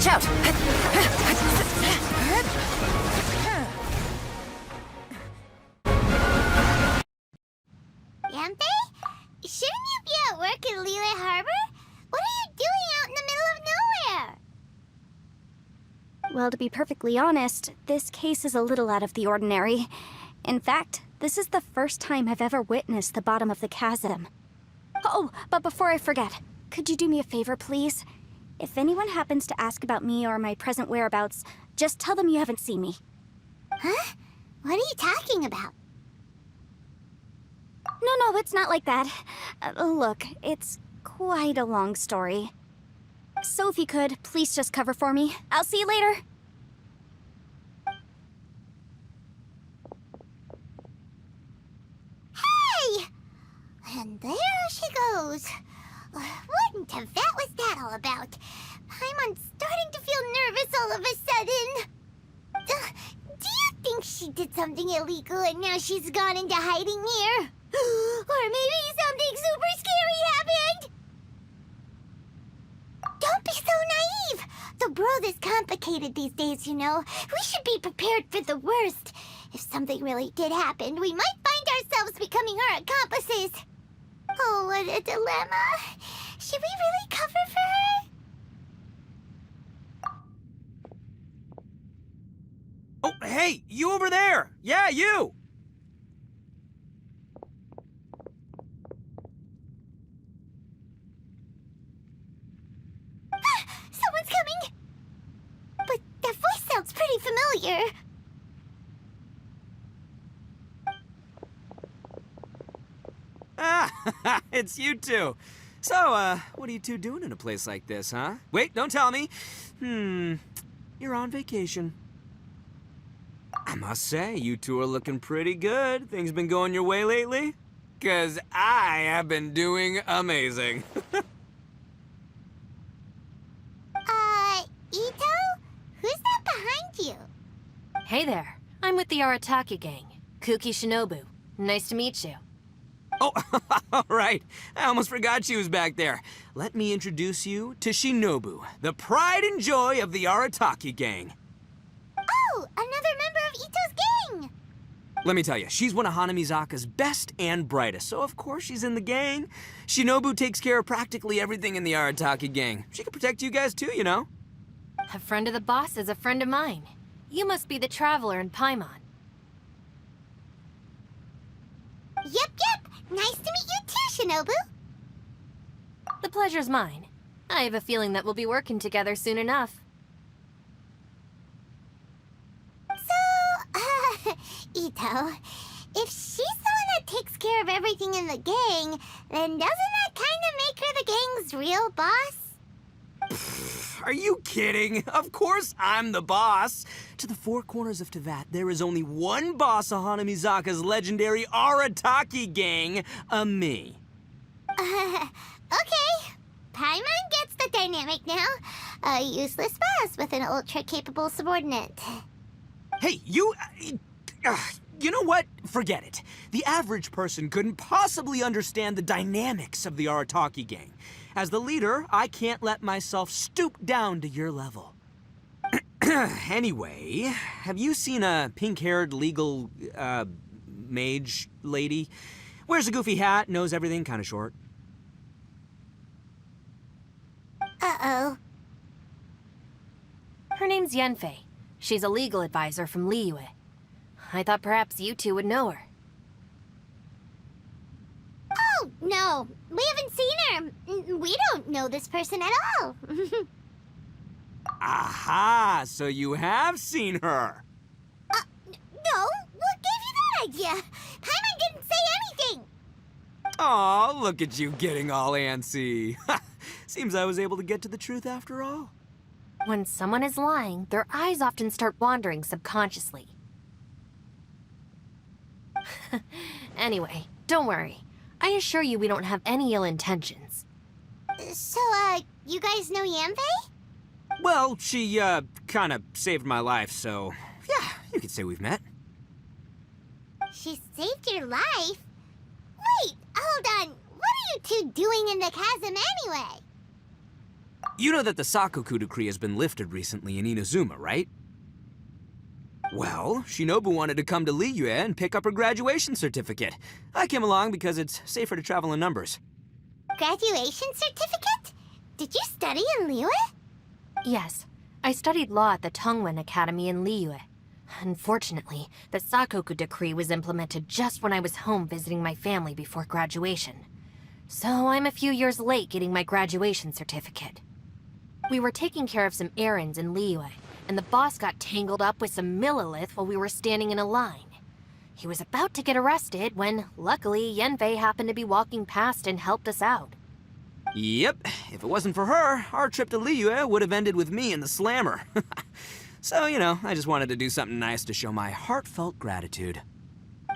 Watch out! Yanfei? Shouldn't you be at work in Liyue Harbor? What are you doing out in the middle of nowhere? Well, to be perfectly honest, this case is a little out of the ordinary. In fact, this is the first time I've ever witnessed the bottom of the chasm. Oh, but before I forget, could you do me a favor, please? If anyone happens to ask about me or my present whereabouts, just tell them you haven't seen me. Huh? What are you talking about? No, it's not like that. Look, it's quite a long story. So if you could, please just cover for me. I'll see you later. Hey! And there she goes. What in Tibet was that all about? I'm starting to feel nervous all of a sudden. Do you think she did something illegal and now she's gone into hiding here? Or maybe something super scary happened? Don't be so naive! The world is complicated these days, you know. We should be prepared for the worst. If something really did happen, we might find ourselves becoming her accomplices. Oh, what a dilemma. Should we really cover for her? Oh, hey, you over there! Yeah, you! Someone's coming! But that voice sounds pretty familiar. Ah, it's you two. So, what are you two doing in a place like this, huh? Wait, don't tell me. You're on vacation. I must say, you two are looking pretty good. Things been going your way lately? 'Cause I have been doing amazing. Ito? Who's that behind you? Hey there. I'm with the Arataki gang. Kuki Shinobu. Nice to meet you. Oh, all right. I almost forgot she was back there. Let me introduce you to Shinobu, the pride and joy of the Arataki gang. Oh, another member of Ito's gang! Let me tell you, she's one of Hanamizaka's best and brightest, so of course she's in the gang. Shinobu takes care of practically everything in the Arataki gang. She can protect you guys too, you know? A friend of the boss is a friend of mine. You must be the traveler in Paimon. Yep. Nice to meet you too, Shinobu. The pleasure's mine. I have a feeling that we'll be working together soon enough. So, Ito, if she's the one that takes care of everything in the gang, then doesn't that kind of make her the gang's real boss? Are you kidding? Of course I'm the boss. To the four corners of Teyvat, there is only one boss of Hanamizaka's legendary Arataki gang, me. Okay. Paimon gets the dynamic now. A useless boss with an ultra-capable subordinate. Hey, you know what? Forget it. The average person couldn't possibly understand the dynamics of the Arataki gang. As the leader, I can't let myself stoop down to your level. Anyway, have you seen a pink-haired legal, mage lady? Wears a goofy hat, knows everything, kinda short. Uh-oh. Her name's Yanfei. She's a legal advisor from Liyue. I thought perhaps you two would know her. Oh, no. We haven't seen her. We don't know this person at all. Aha! So you have seen her. No. What gave you that idea? Paimon didn't say anything. Aw, look at you getting all antsy. Seems I was able to get to the truth after all. When someone is lying, their eyes often start wandering subconsciously. Anyway, don't worry. I assure you we don't have any ill intentions. So, you guys know Yanfei? Well, she, kinda saved my life, so... yeah, you could say we've met. She saved your life? Wait, hold on. What are you two doing in the chasm anyway? You know that the Sakoku decree has been lifted recently in Inazuma, right? Well, Shinobu wanted to come to Liyue and pick up her graduation certificate. I came along because it's safer to travel in numbers. Graduation certificate? Did you study in Liyue? Yes, I studied law at the Tongwen Academy in Liyue. Unfortunately, the Sakoku decree was implemented just when I was home visiting my family before graduation. So I'm a few years late getting my graduation certificate. We were taking care of some errands in Liyue, and the boss got tangled up with some Millilith while we were standing in a line. He was about to get arrested when, luckily, Yenfei happened to be walking past and helped us out. Yep, if it wasn't for her, our trip to Liyue would have ended with me in the slammer. So, you know, I just wanted to do something nice to show my heartfelt gratitude.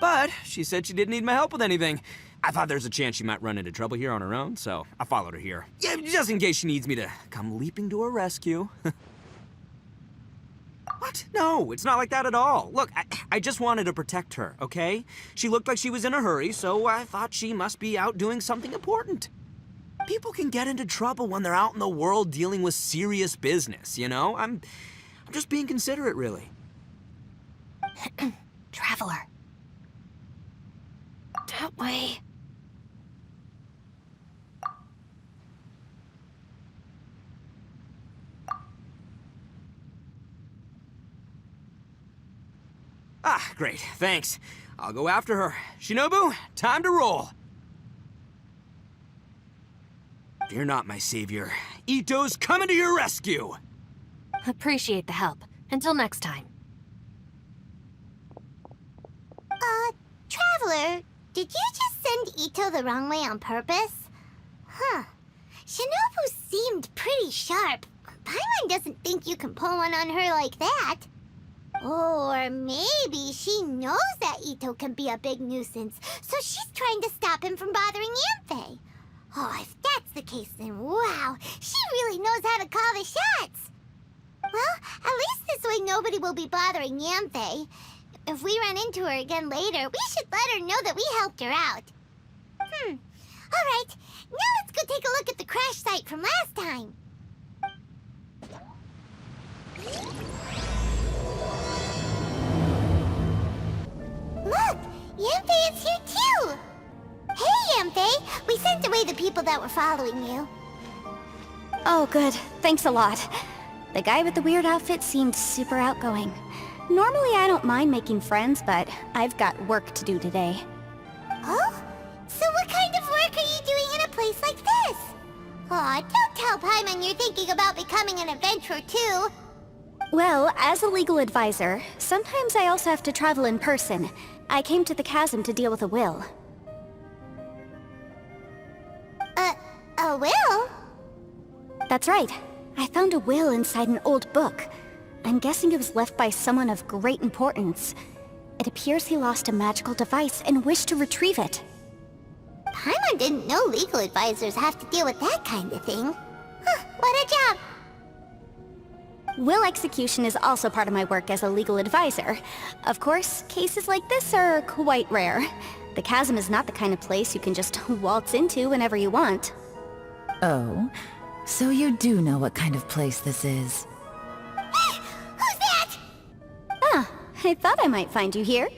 But she said she didn't need my help with anything. I thought there's a chance she might run into trouble here on her own, so I followed her here. Yeah, just in case she needs me to come leaping to her rescue. What? No, it's not like that at all. Look, I just wanted to protect her, okay? She looked like she was in a hurry, so I thought she must be out doing something important. People can get into trouble when they're out in the world dealing with serious business, you know? I'm just being considerate, really. Traveler. That way. Ah, great, thanks. I'll go after her. Shinobu, time to roll. Fear not, my savior. Ito's coming to your rescue! Appreciate the help. Until next time. Traveler, did you just send Ito the wrong way on purpose? Huh. Shinobu seemed pretty sharp. Paimon doesn't think you can pull one on her like that. Or maybe she knows that Ito can be a big nuisance, so she's trying to stop him from bothering Yanfei. Oh, if that's the case, then wow, she really knows how to call the shots. Well, at least this way nobody will be bothering Yanfei. If we run into her again later, we should let her know that we helped her out. Alright, now let's go take a look at the crash site from last time. Look, Yanfei is here too! Hey, Yanfei! We sent away the people that were following you. Oh, good. Thanks a lot. The guy with the weird outfit seemed super outgoing. Normally I don't mind making friends, but I've got work to do today. Oh? So what kind of work are you doing in a place like this? Aw, don't tell Paimon you're thinking about becoming an adventurer too. Well, as a legal advisor, sometimes I also have to travel in person. I came to the chasm to deal with a will. A will? That's right. I found a will inside an old book. I'm guessing it was left by someone of great importance. It appears he lost a magical device and wished to retrieve it. Paimon didn't know legal advisors have to deal with that kind of thing. Huh, what a job! Will execution is also part of my work as a legal advisor. Of course, cases like this are quite rare. The chasm is not the kind of place you can just waltz into whenever you want. Oh, so you do know what kind of place this is. Who's that? Ah, I thought I might find you here.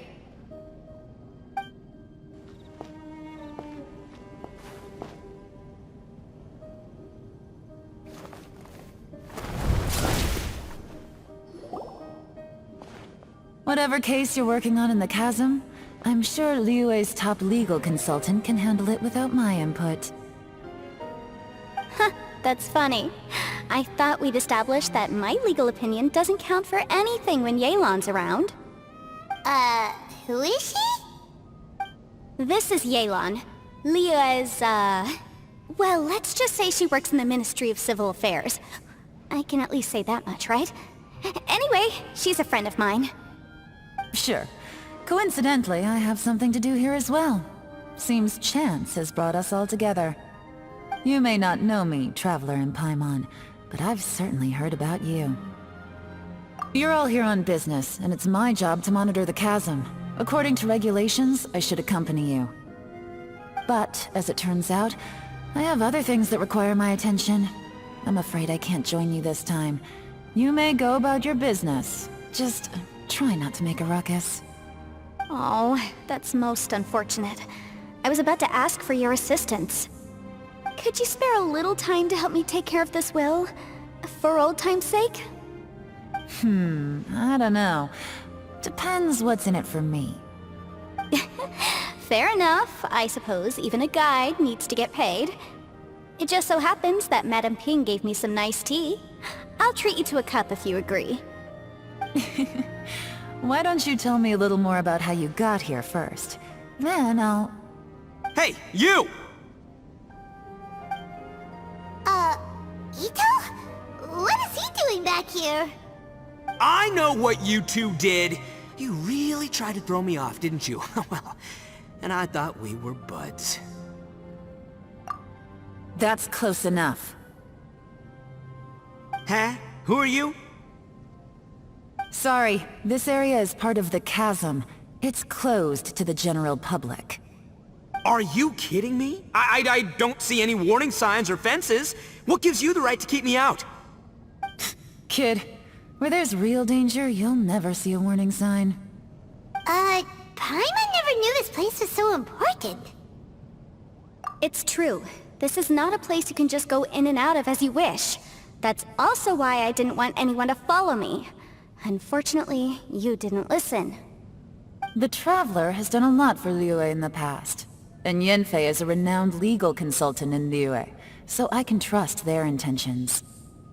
Whatever case you're working on in the chasm, I'm sure Liyue's top legal consultant can handle it without my input. Huh, that's funny. I thought we'd established that my legal opinion doesn't count for anything when Yelan's around. Who is she? This is Yelan. Liyue's, well, let's just say she works in the Ministry of Civil Affairs. I can at least say that much, right? Anyway, she's a friend of mine. Sure. Coincidentally, I have something to do here as well. Seems chance has brought us all together. You may not know me, Traveler in Paimon, but I've certainly heard about you. You're all here on business, and it's my job to monitor the chasm. According to regulations, I should accompany you. But, as it turns out, I have other things that require my attention. I'm afraid I can't join you this time. You may go about your business. Just try not to make a ruckus. Oh, that's most unfortunate. I was about to ask for your assistance. Could you spare a little time to help me take care of this will? For old time's sake? I don't know. Depends what's in it for me. Fair enough. I suppose even a guide needs to get paid. It just so happens that Madame Ping gave me some nice tea. I'll treat you to a cup if you agree. Why don't you tell me a little more about how you got here first? Then I'll... Hey, you! Ito? What is he doing back here? I know what you two did. You really tried to throw me off, didn't you? Well, and I thought we were buds. That's close enough. Huh? Who are you? Sorry, this area is part of the chasm. It's closed to the general public. Are you kidding me? I don't see any warning signs or fences. What gives you the right to keep me out? Kid, where there's real danger, you'll never see a warning sign. Paimon never knew this place was so important. It's true. This is not a place you can just go in and out of as you wish. That's also why I didn't want anyone to follow me. Unfortunately, you didn't listen. The Traveler has done a lot for Liyue in the past. And Yanfei is a renowned legal consultant in Liyue, so I can trust their intentions.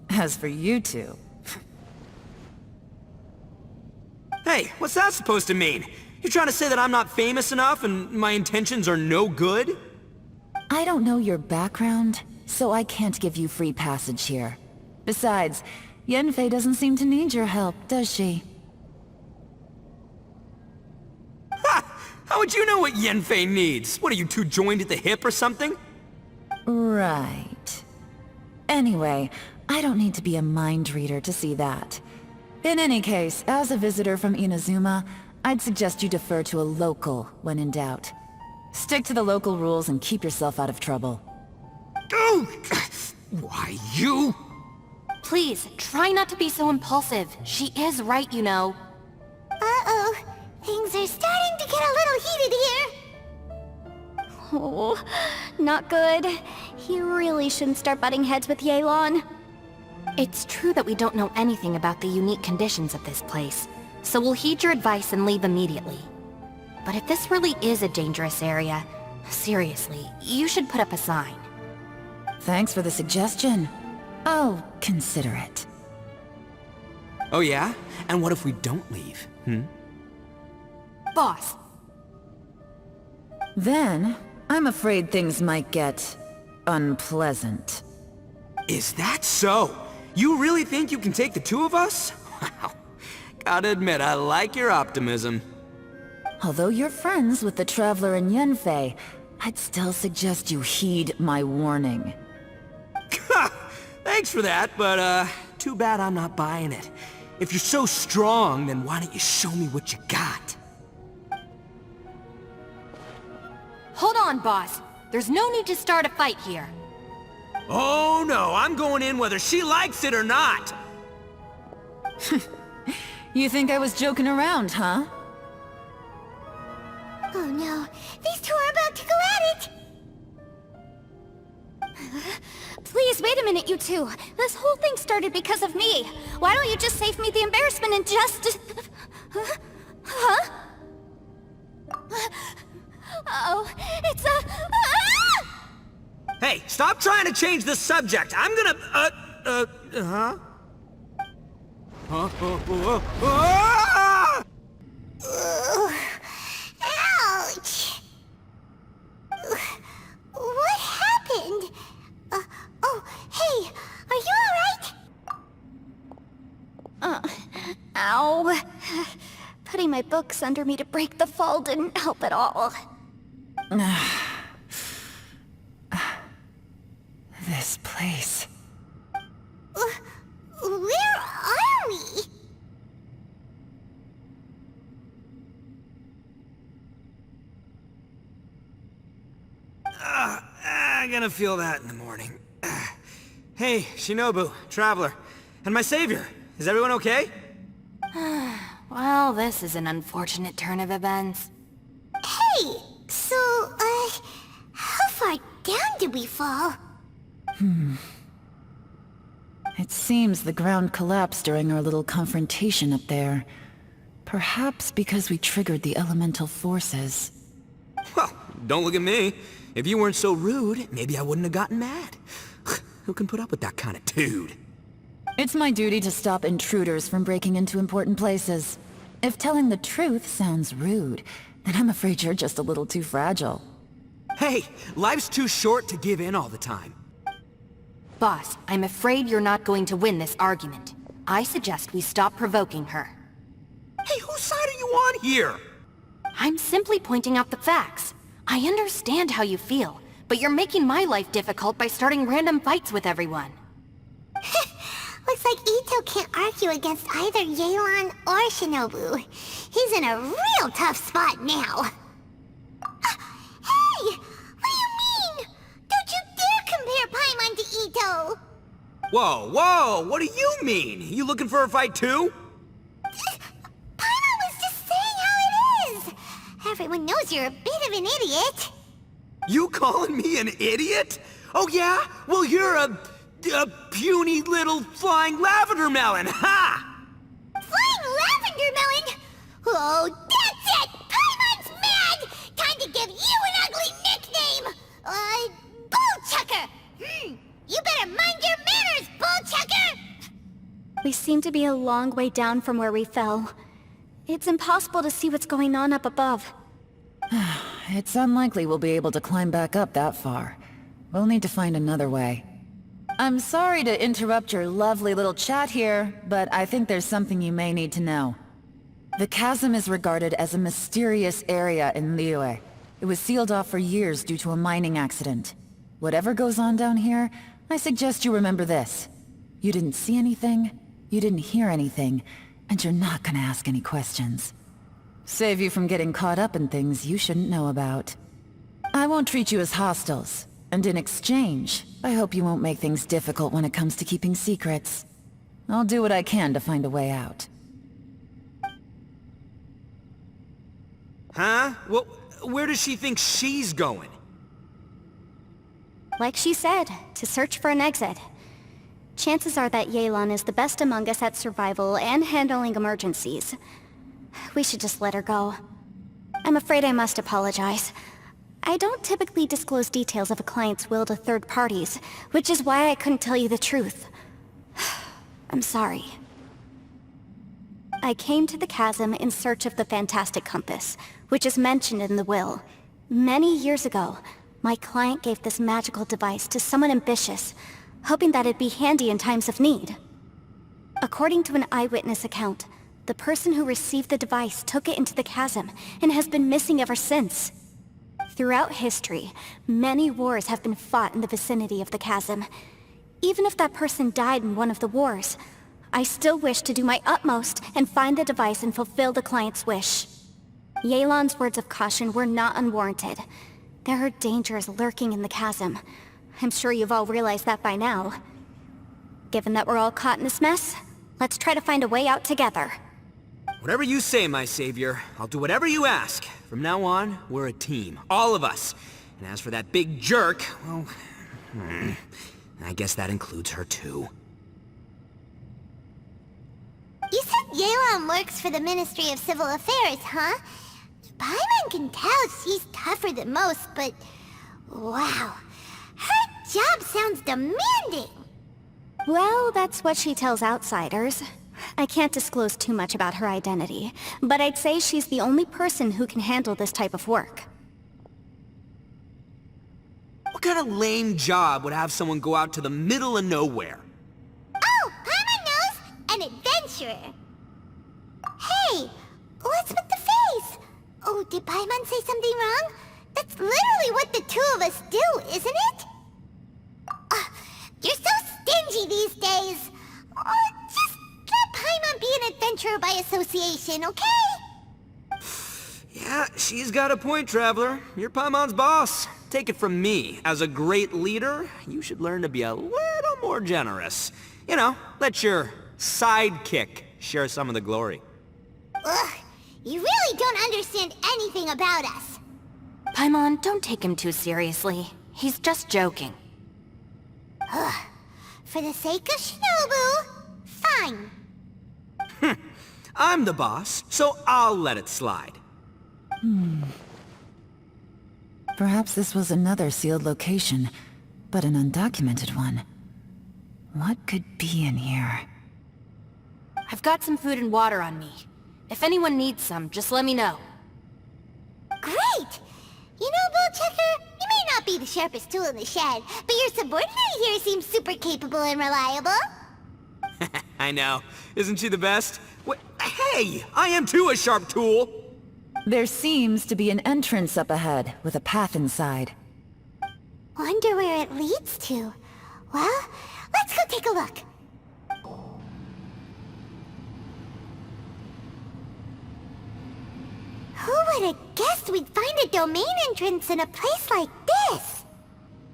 As for you two... Hey, what's that supposed to mean? You trying to say that I'm not famous enough and my intentions are no good? I don't know your background, so I can't give you free passage here. Besides, Yanfei doesn't seem to need your help, does she? Ha! How would you know what Yanfei needs? What, are you two joined at the hip or something? Right. Anyway, I don't need to be a mind reader to see that. In any case, as a visitor from Inazuma, I'd suggest you defer to a local when in doubt. Stick to the local rules and keep yourself out of trouble. Oh! Why, you? Please, try not to be so impulsive. She is right, you know. Uh-oh. Things are starting to get a little heated here. Oh, not good. He really shouldn't start butting heads with Yelan. It's true that we don't know anything about the unique conditions of this place, so we'll heed your advice and leave immediately. But if this really is a dangerous area, seriously, you should put up a sign. Thanks for the suggestion. I'll consider it. Oh yeah? And what if we don't leave? Boss, Then, I'm afraid things might get... unpleasant. Is that so? You really think you can take the two of us? Wow. Gotta admit, I like your optimism. Although you're friends with the Traveler and Yanfei, I'd still suggest you heed my warning. Thanks for that, but too bad I'm not buying it. If you're so strong, then why don't you show me what you got? hold on, boss. There's no need to start a fight here. Oh no, I'm going in whether she likes it or not! You think I was joking around, huh? Oh no, these two are about to go at it! Please, wait a minute, you two. This whole thing started because of me. Why don't you just save me the embarrassment and just... Huh? Oh, it's a... Ah! Hey, stop trying to change the subject! I'm gonna... Huh? Ah! Ugh. Ouch! What happened? Oh, hey, are you alright? Ow. Putting my books under me to break the fall didn't help at all. This place... Where are we? I'm gonna feel that in the morning. Hey, Shinobu, Traveler, and my savior. Is everyone okay? Well, this is an unfortunate turn of events. Hey, so, how far down did we fall? It seems the ground collapsed during our little confrontation up there. Perhaps because we triggered the elemental forces. Well, don't look at me. If you weren't so rude, maybe I wouldn't have gotten mad. Who can put up with that kind of dude? It's my duty to stop intruders from breaking into important places. If telling the truth sounds rude, then I'm afraid you're just a little too fragile. Hey, life's too short to give in all the time. Boss, I'm afraid you're not going to win this argument. I suggest we stop provoking her. Hey, whose side are you on here? I'm simply pointing out the facts. I understand how you feel, but you're making my life difficult by starting random fights with everyone. Looks like Ito can't argue against either Yelan or Shinobu. He's in a real tough spot now. Hey! What do you mean? Don't you dare compare Paimon to Ito! Whoa, whoa, what do you mean? You looking for a fight too? Paimon was just saying how it is! Everyone knows you're a bit of an idiot. You calling me an idiot? Oh yeah? Well, you're a puny little flying lavender melon, ha! Flying lavender melon? Oh, that's it! Paimon's mad! Time to give you an ugly nickname! Bullchucker! You better mind your manners, Bullchucker! We seem to be a long way down from where we fell. It's impossible to see what's going on up above. It's unlikely we'll be able to climb back up that far. We'll need to find another way. I'm sorry to interrupt your lovely little chat here, but I think there's something you may need to know. The chasm is regarded as a mysterious area in Liyue. It was sealed off for years due to a mining accident. Whatever goes on down here, I suggest you remember this. You didn't see anything, you didn't hear anything, and you're not gonna ask any questions. Save you from getting caught up in things you shouldn't know about. I won't treat you as hostiles, and in exchange, I hope you won't make things difficult when it comes to keeping secrets. I'll do what I can to find a way out. Huh? Well, where does she think she's going? Like she said, to search for an exit. Chances are that Yelan is the best among us at survival and handling emergencies. We should just let her go. I'm afraid I must apologize. I don't typically disclose details of a client's will to third parties, which is why I couldn't tell you the truth. I'm sorry. I came to the chasm in search of the Fantastic Compass, which is mentioned in the will. Many years ago, my client gave this magical device to someone ambitious, hoping that it'd be handy in times of need. According to an eyewitness account, the person who received the device took it into the chasm and has been missing ever since. Throughout history, many wars have been fought in the vicinity of the chasm. Even if that person died in one of the wars, I still wish to do my utmost and find the device and fulfill the client's wish. Yelan's words of caution were not unwarranted. There are dangers lurking in the chasm. I'm sure you've all realized that by now. Given that we're all caught in this mess, let's try to find a way out together. Whatever you say, my savior. I'll do whatever you ask. From now on, we're a team. All of us. And as for that big jerk, well... I guess that includes her too. You said Yelan works for the Ministry of Civil Affairs, huh? Paimon can tell she's tougher than most, but... wow. Her job sounds demanding! Well, that's what she tells outsiders. I can't disclose too much about her identity, but I'd say she's the only person who can handle this type of work. What kind of lame job would have someone go out to the middle of nowhere? Oh, Paimon knows! An adventurer! Hey, what's with the face? Oh, did Paimon say something wrong? That's literally what the two of us do, isn't it? You're so stingy these days! Just let Paimon be an adventurer by association, okay? Yeah, she's got a point, Traveler. You're Paimon's boss. Take it from me. As a great leader, you should learn to be a little or generous. You know, let your sidekick share some of the glory. Ugh, you really don't understand anything about us. Paimon, don't take him too seriously. He's just joking. For the sake of Shinobu, fine. I'm the boss, so I'll let it slide. Perhaps this was another sealed location, but an undocumented one. What could be in here? I've got some food and water on me. If anyone needs some, just let me know. Great! You know, Bullchecker, you may not be the sharpest tool in the shed, but your subordinate here seems super capable and reliable. I know. Isn't she the best? Hey! I am too a sharp tool! There seems to be an entrance up ahead, with a path inside. Wonder where it leads to. Well, let's go take a look. Who would have guessed we'd find a domain entrance in a place like this?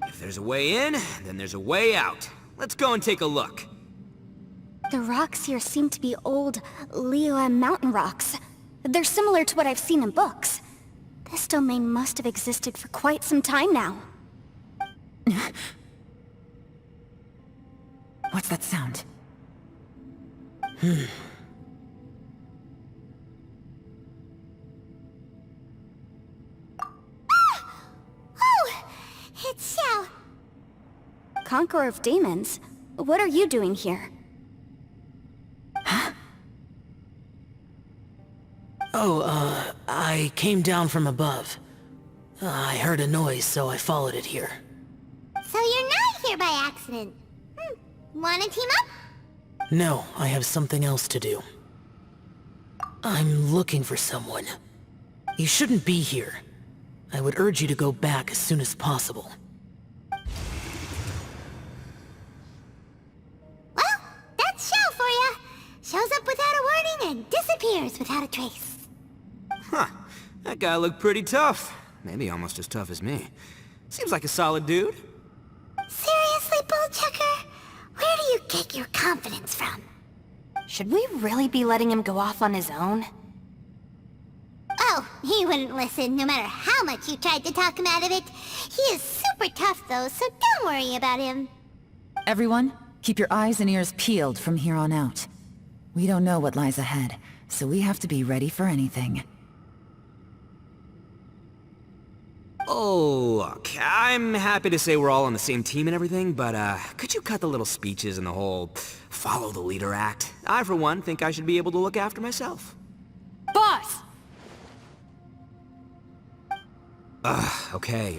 If there's a way in, then there's a way out. Let's go and take a look. The rocks here seem to be old Liyue mountain rocks. They're similar to what I've seen in books. This domain must have existed for quite some time now. What's that sound? Oh, it's Xiao. Conqueror of Demons? What are you doing here? I came down from above. I heard a noise, so I followed it here. So you're not here by accident. Wanna team up? No, I have something else to do. I'm looking for someone. You shouldn't be here. I would urge you to go back as soon as possible. Well, that's Xiao for ya. Shows up without a warning and disappears without a trace. Huh. That guy looked pretty tough. Maybe almost as tough as me. Seems like a solid dude. Seriously, Bullchecker? Where do you get your confidence from? Should we really be letting him go off on his own? Oh, he wouldn't listen no matter how much you tried to talk him out of it. He is super tough though, so don't worry about him. Everyone, keep your eyes and ears peeled from here on out. We don't know what lies ahead, so we have to be ready for anything. Oh, look, I'm happy to say we're all on the same team and everything, but, could you cut the little speeches and the whole follow the leader act? I, for one, think I should be able to look after myself. Boss! Okay.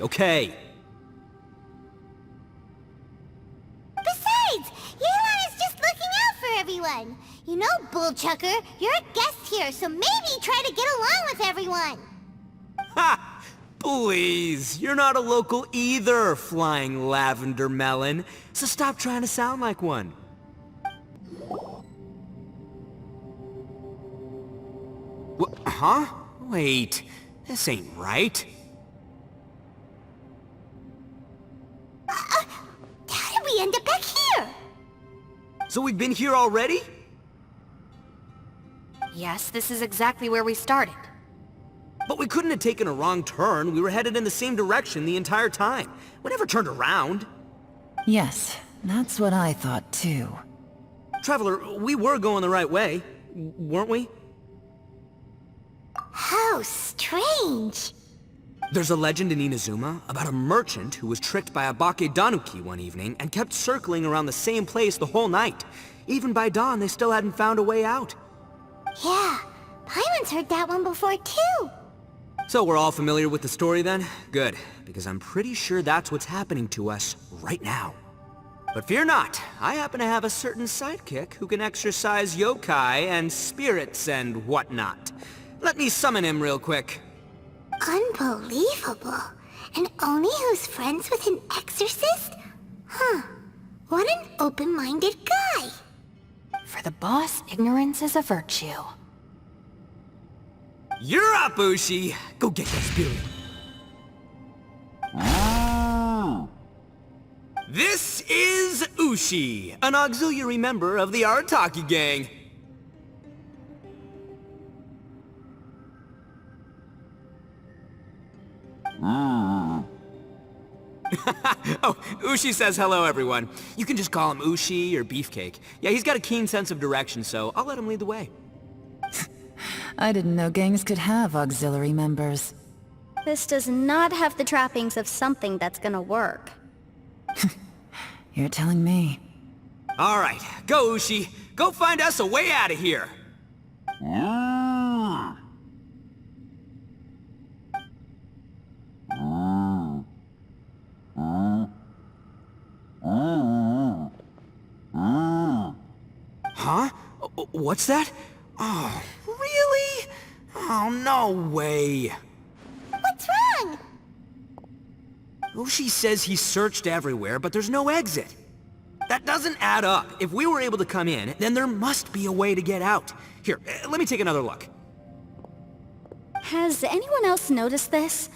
Besides, Yelan is just looking out for everyone. You know, Bullchucker, you're a guest here, so maybe try to get along with everyone. Ha! Please, you're not a local either, flying lavender melon, so stop trying to sound like one. Huh? Wait, this ain't right. How did we end up back here? So we've been here already? Yes, this is exactly where we started. But we couldn't have taken a wrong turn. We were headed in the same direction the entire time. We never turned around. Yes, that's what I thought too. Traveler, we were going the right way, weren't we? How strange. There's a legend in Inazuma about a merchant who was tricked by a Bakedanuki one evening and kept circling around the same place the whole night. Even by dawn, they still hadn't found a way out. Yeah, Paimon's heard that one before too. So we're all familiar with the story then? Good, because I'm pretty sure that's what's happening to us right now. But fear not, I happen to have a certain sidekick who can exercise yokai and spirits and whatnot. Let me summon him real quick. Unbelievable. And Oni who's friends with an exorcist? Huh. What an open-minded guy. For the boss, ignorance is a virtue. You're up, Ushi! Go get that spirit. This is Ushi, an auxiliary member of the Arataki gang. Oh, Ushi says hello, everyone. You can just call him Ushi or Beefcake. Yeah, he's got a keen sense of direction, so I'll let him lead the way. I didn't know gangs could have auxiliary members. This does not have the trappings of something that's gonna work. You're telling me. All right, go Ushi. Go find us a way out of here. Huh? What's that? Oh, really? Oh, no way. What's wrong? Ushi says he searched everywhere, but there's no exit. That doesn't add up. If we were able to come in, then there must be a way to get out. Here, let me take another look. Has anyone else noticed this?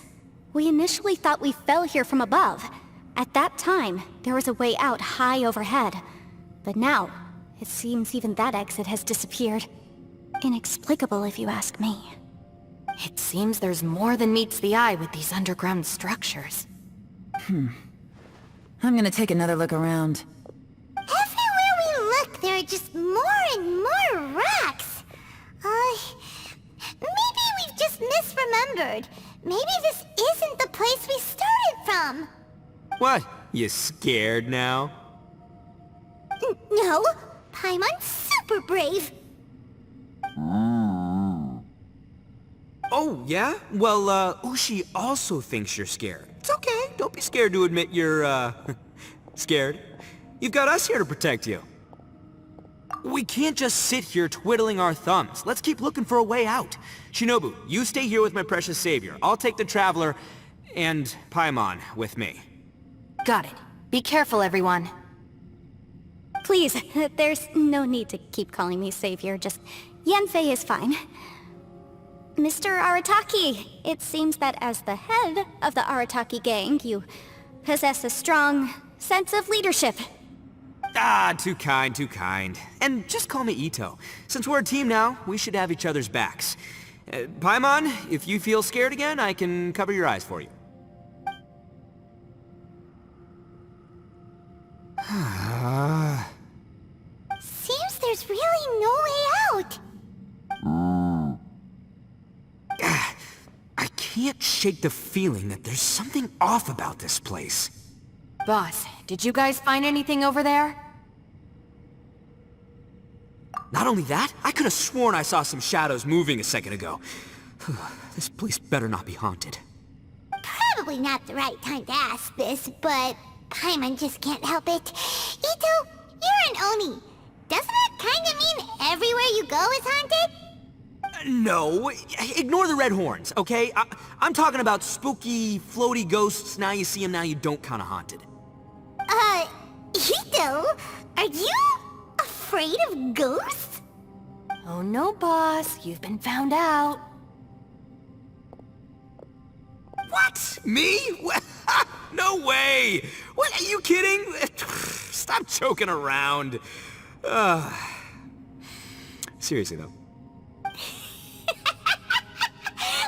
We initially thought we fell here from above. At that time, there was a way out high overhead. But now, it seems even that exit has disappeared. Inexplicable, if you ask me. It seems there's more than meets the eye with these underground structures. I'm gonna take another look around. Everywhere we look, there are just more and more rocks. Maybe we've just misremembered. Maybe this isn't the place we started from. What? You scared now? No, Paimon's super brave. Oh, yeah? Well, Ushi also thinks you're scared. It's okay. Don't be scared to admit you're, scared. You've got us here to protect you. We can't just sit here twiddling our thumbs. Let's keep looking for a way out. Shinobu, you stay here with my precious savior. I'll take the Traveler and Paimon with me. Got it. Be careful, everyone. Please, there's no need to keep calling me savior, just Yanfei is fine. Mr. Arataki, it seems that as the head of the Arataki gang, you possess a strong sense of leadership. Ah, too kind, too kind. And just call me Ito. Since we're a team now, we should have each other's backs. Paimon, if you feel scared again, I can cover your eyes for you. Seems there's really no way out. I can't shake the feeling that there's something off about this place. Boss, did you guys find anything over there? Not only that, I could have sworn I saw some shadows moving a second ago. This place better not be haunted. Probably not the right time to ask this, but Paimon just can't help it. Ito, you're an Oni. Doesn't that kinda mean everywhere you go is haunted? No, ignore the red horns, okay? I'm talking about spooky, floaty ghosts, now you see them, now you don't kinda haunted. Ito, are you afraid of ghosts? Oh no, boss. You've been found out. What? Me? No way! What, are you kidding? Stop joking around. SeriousThough.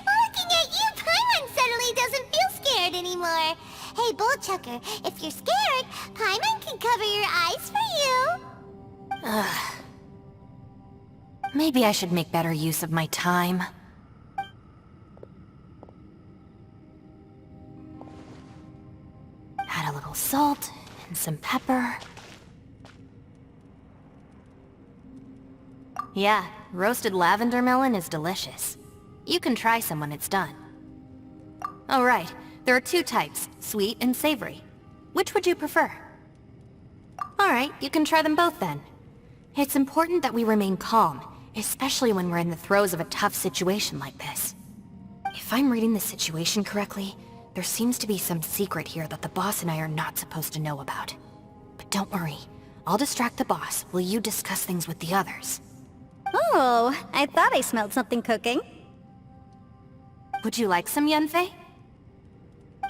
Looking at you, Paimon suddenly doesn't feel scared anymore. Hey, Bullchucker, if you're scared, Paimon can cover your eyes for you. Maybe I should make better use of my time. Add a little salt and some pepper. Yeah, roasted lavender melon is delicious. You can try some when it's done. Oh right, there are two types, sweet and savory. Which would you prefer? Alright, you can try them both then. It's important that we remain calm, especially when we're in the throes of a tough situation like this. If I'm reading the situation correctly, there seems to be some secret here that the boss and I are not supposed to know about. But don't worry, I'll distract the boss while you discuss things with the others. Oh, I thought I smelled something cooking. Would you like some, Yanfei?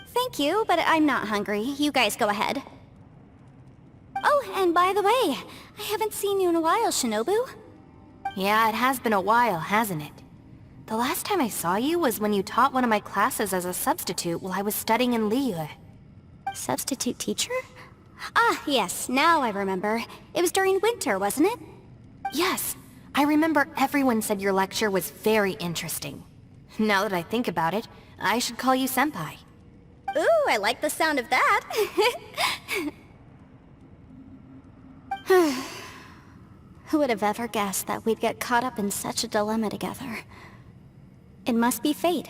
Thank you, but I'm not hungry. You guys go ahead. Oh, and by the way, I haven't seen you in a while, Shinobu. Yeah, it has been a while, hasn't it? The last time I saw you was when you taught one of my classes as a substitute while I was studying in Liyue. Substitute teacher? Ah, yes, now I remember. It was during winter, wasn't it? Yes, I remember everyone said your lecture was very interesting. Now that I think about it, I should call you Senpai. Ooh, I like the sound of that. Who would have ever guessed that we'd get caught up in such a dilemma together? It must be fate.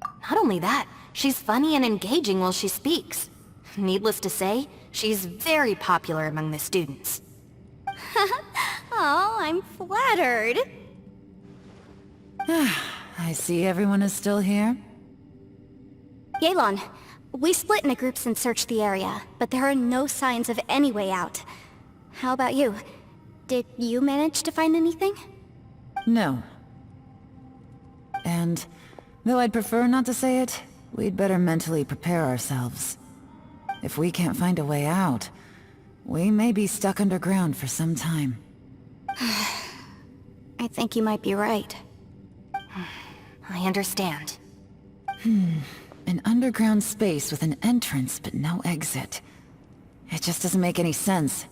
Not only that, she's funny and engaging while she speaks. Needless to say, she's very popular among the students. Oh, I'm flattered. I see everyone is still here. Yelan, we split into groups and searched the area, but there are no signs of any way out. How about you? Did you manage to find anything? No. And, though I'd prefer not to say it, we'd better mentally prepare ourselves. If we can't find a way out, we may be stuck underground for some time. I think you might be right. I understand. An underground space with an entrance but no exit. It just doesn't make any sense.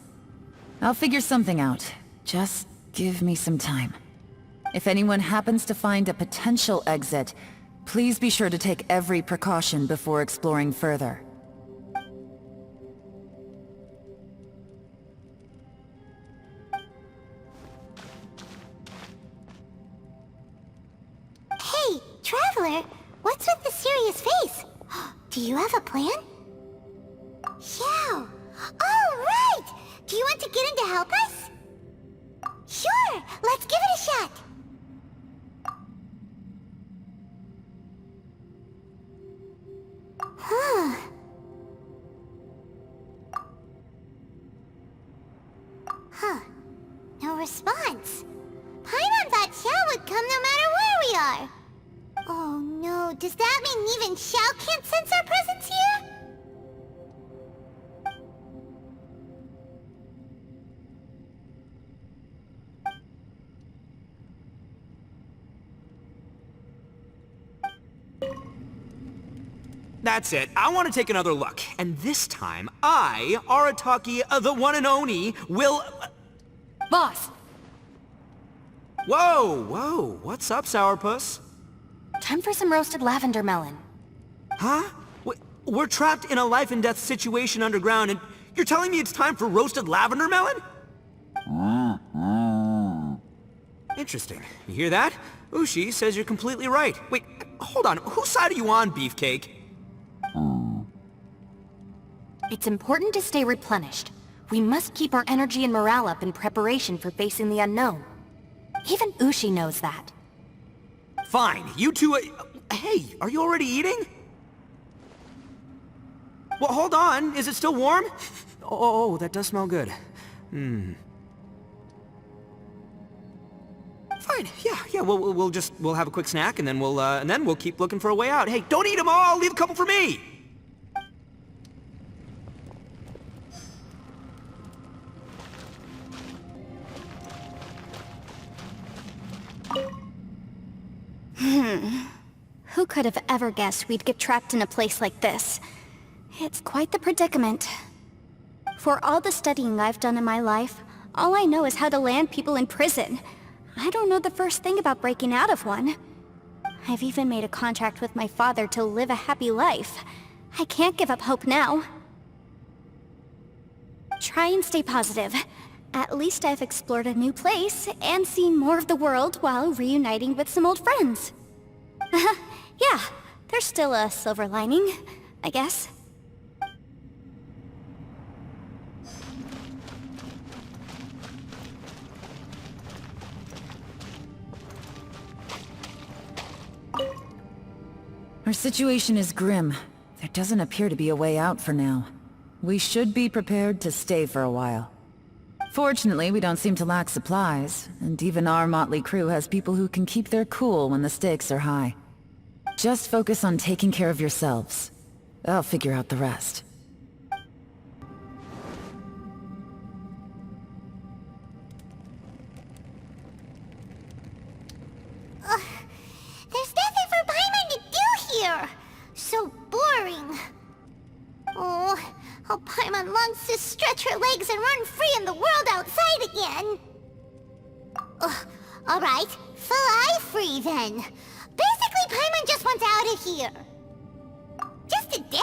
I'll figure something out. Just give me some time. If anyone happens to find a potential exit, please be sure to take every precaution before exploring further. Hey, Traveler, what's with the serious face? Do you have a plan? Yeah. Oh, right! Do you want to get in to help us? Sure, let's give it a shot. Huh. Huh. No response. Paimon thought Xiao would come no matter where we are. Oh no, does that mean even Xiao can't sense our presence here? That's it. I want to take another look. And this time, I, Arataki, the one and only, will... Boss! Whoa! What's up, Sourpuss? Time for some roasted lavender melon. Huh? We're trapped in a life-and-death situation underground, and you're telling me it's time for roasted lavender melon? Interesting. You hear that? Ushi says you're completely right. Wait, hold on. Whose side are you on, Beefcake? It's important to stay replenished. We must keep our energy and morale up in preparation for facing the unknown. Even Ushi knows that. Fine, you two... hey, are you already eating? Well, hold on. Is it still warm? Oh, that does smell good. Fine, yeah, we'll have a quick snack, and then we'll keep looking for a way out. Hey, don't eat them all! Leave a couple for me! Who could have ever guessed we'd get trapped in a place like this? It's quite the predicament. For all the studying I've done in my life, all I know is how to land people in prison. I don't know the first thing about breaking out of one. I've even made a contract with my father to live a happy life. I can't give up hope now. Try and stay positive. At least I've explored a new place and seen more of the world while reuniting with some old friends. Yeah, there's still a silver lining, I guess. Our situation is grim. There doesn't appear to be a way out for now. We should be prepared to stay for a while. Fortunately, we don't seem to lack supplies, and even our motley crew has people who can keep their cool when the stakes are high. Just focus on taking care of yourselves. I'll figure out the rest. legs and run free in the world outside again. Alright, fly free then. Basically, Paimon just wants out of here. Just a day?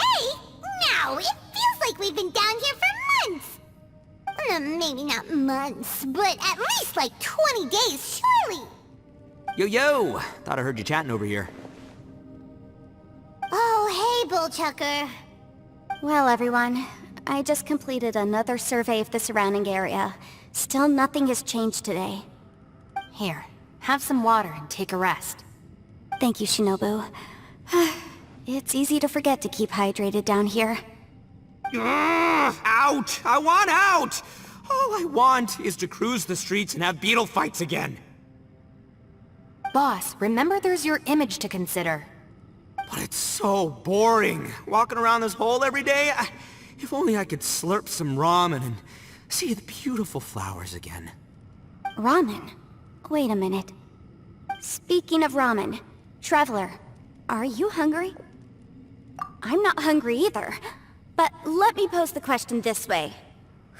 No, it feels like we've been down here for months. Maybe not months, but at least like 20 days, surely. Yo! Thought I heard you chatting over here. Oh, hey, Bullchucker. Well, everyone, I just completed another survey of the surrounding area. Still nothing has changed today. Here, have some water and take a rest. Thank you, Shinobu. It's easy to forget to keep hydrated down here. Out! I want out! All I want is to cruise the streets and have beetle fights again. Boss, remember there's your image to consider. But it's so boring, walking around this hole every day. If only I could slurp some ramen and see the beautiful flowers again. Ramen? Wait a minute. Speaking of ramen, Traveler, are you hungry? I'm not hungry either. But let me pose the question this way.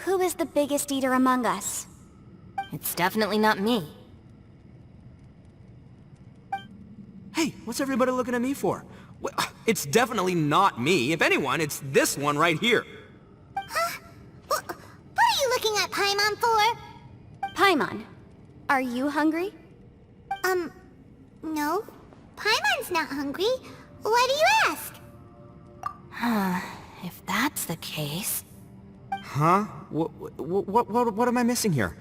Who is the biggest eater among us? It's definitely not me. Hey, what's everybody looking at me for? It's definitely not me. If anyone, it's this one right here. Huh? What are you looking at Paimon for? Paimon, are you hungry? No. Paimon's not hungry. Why do you ask? If that's the case... Huh? What am I missing here?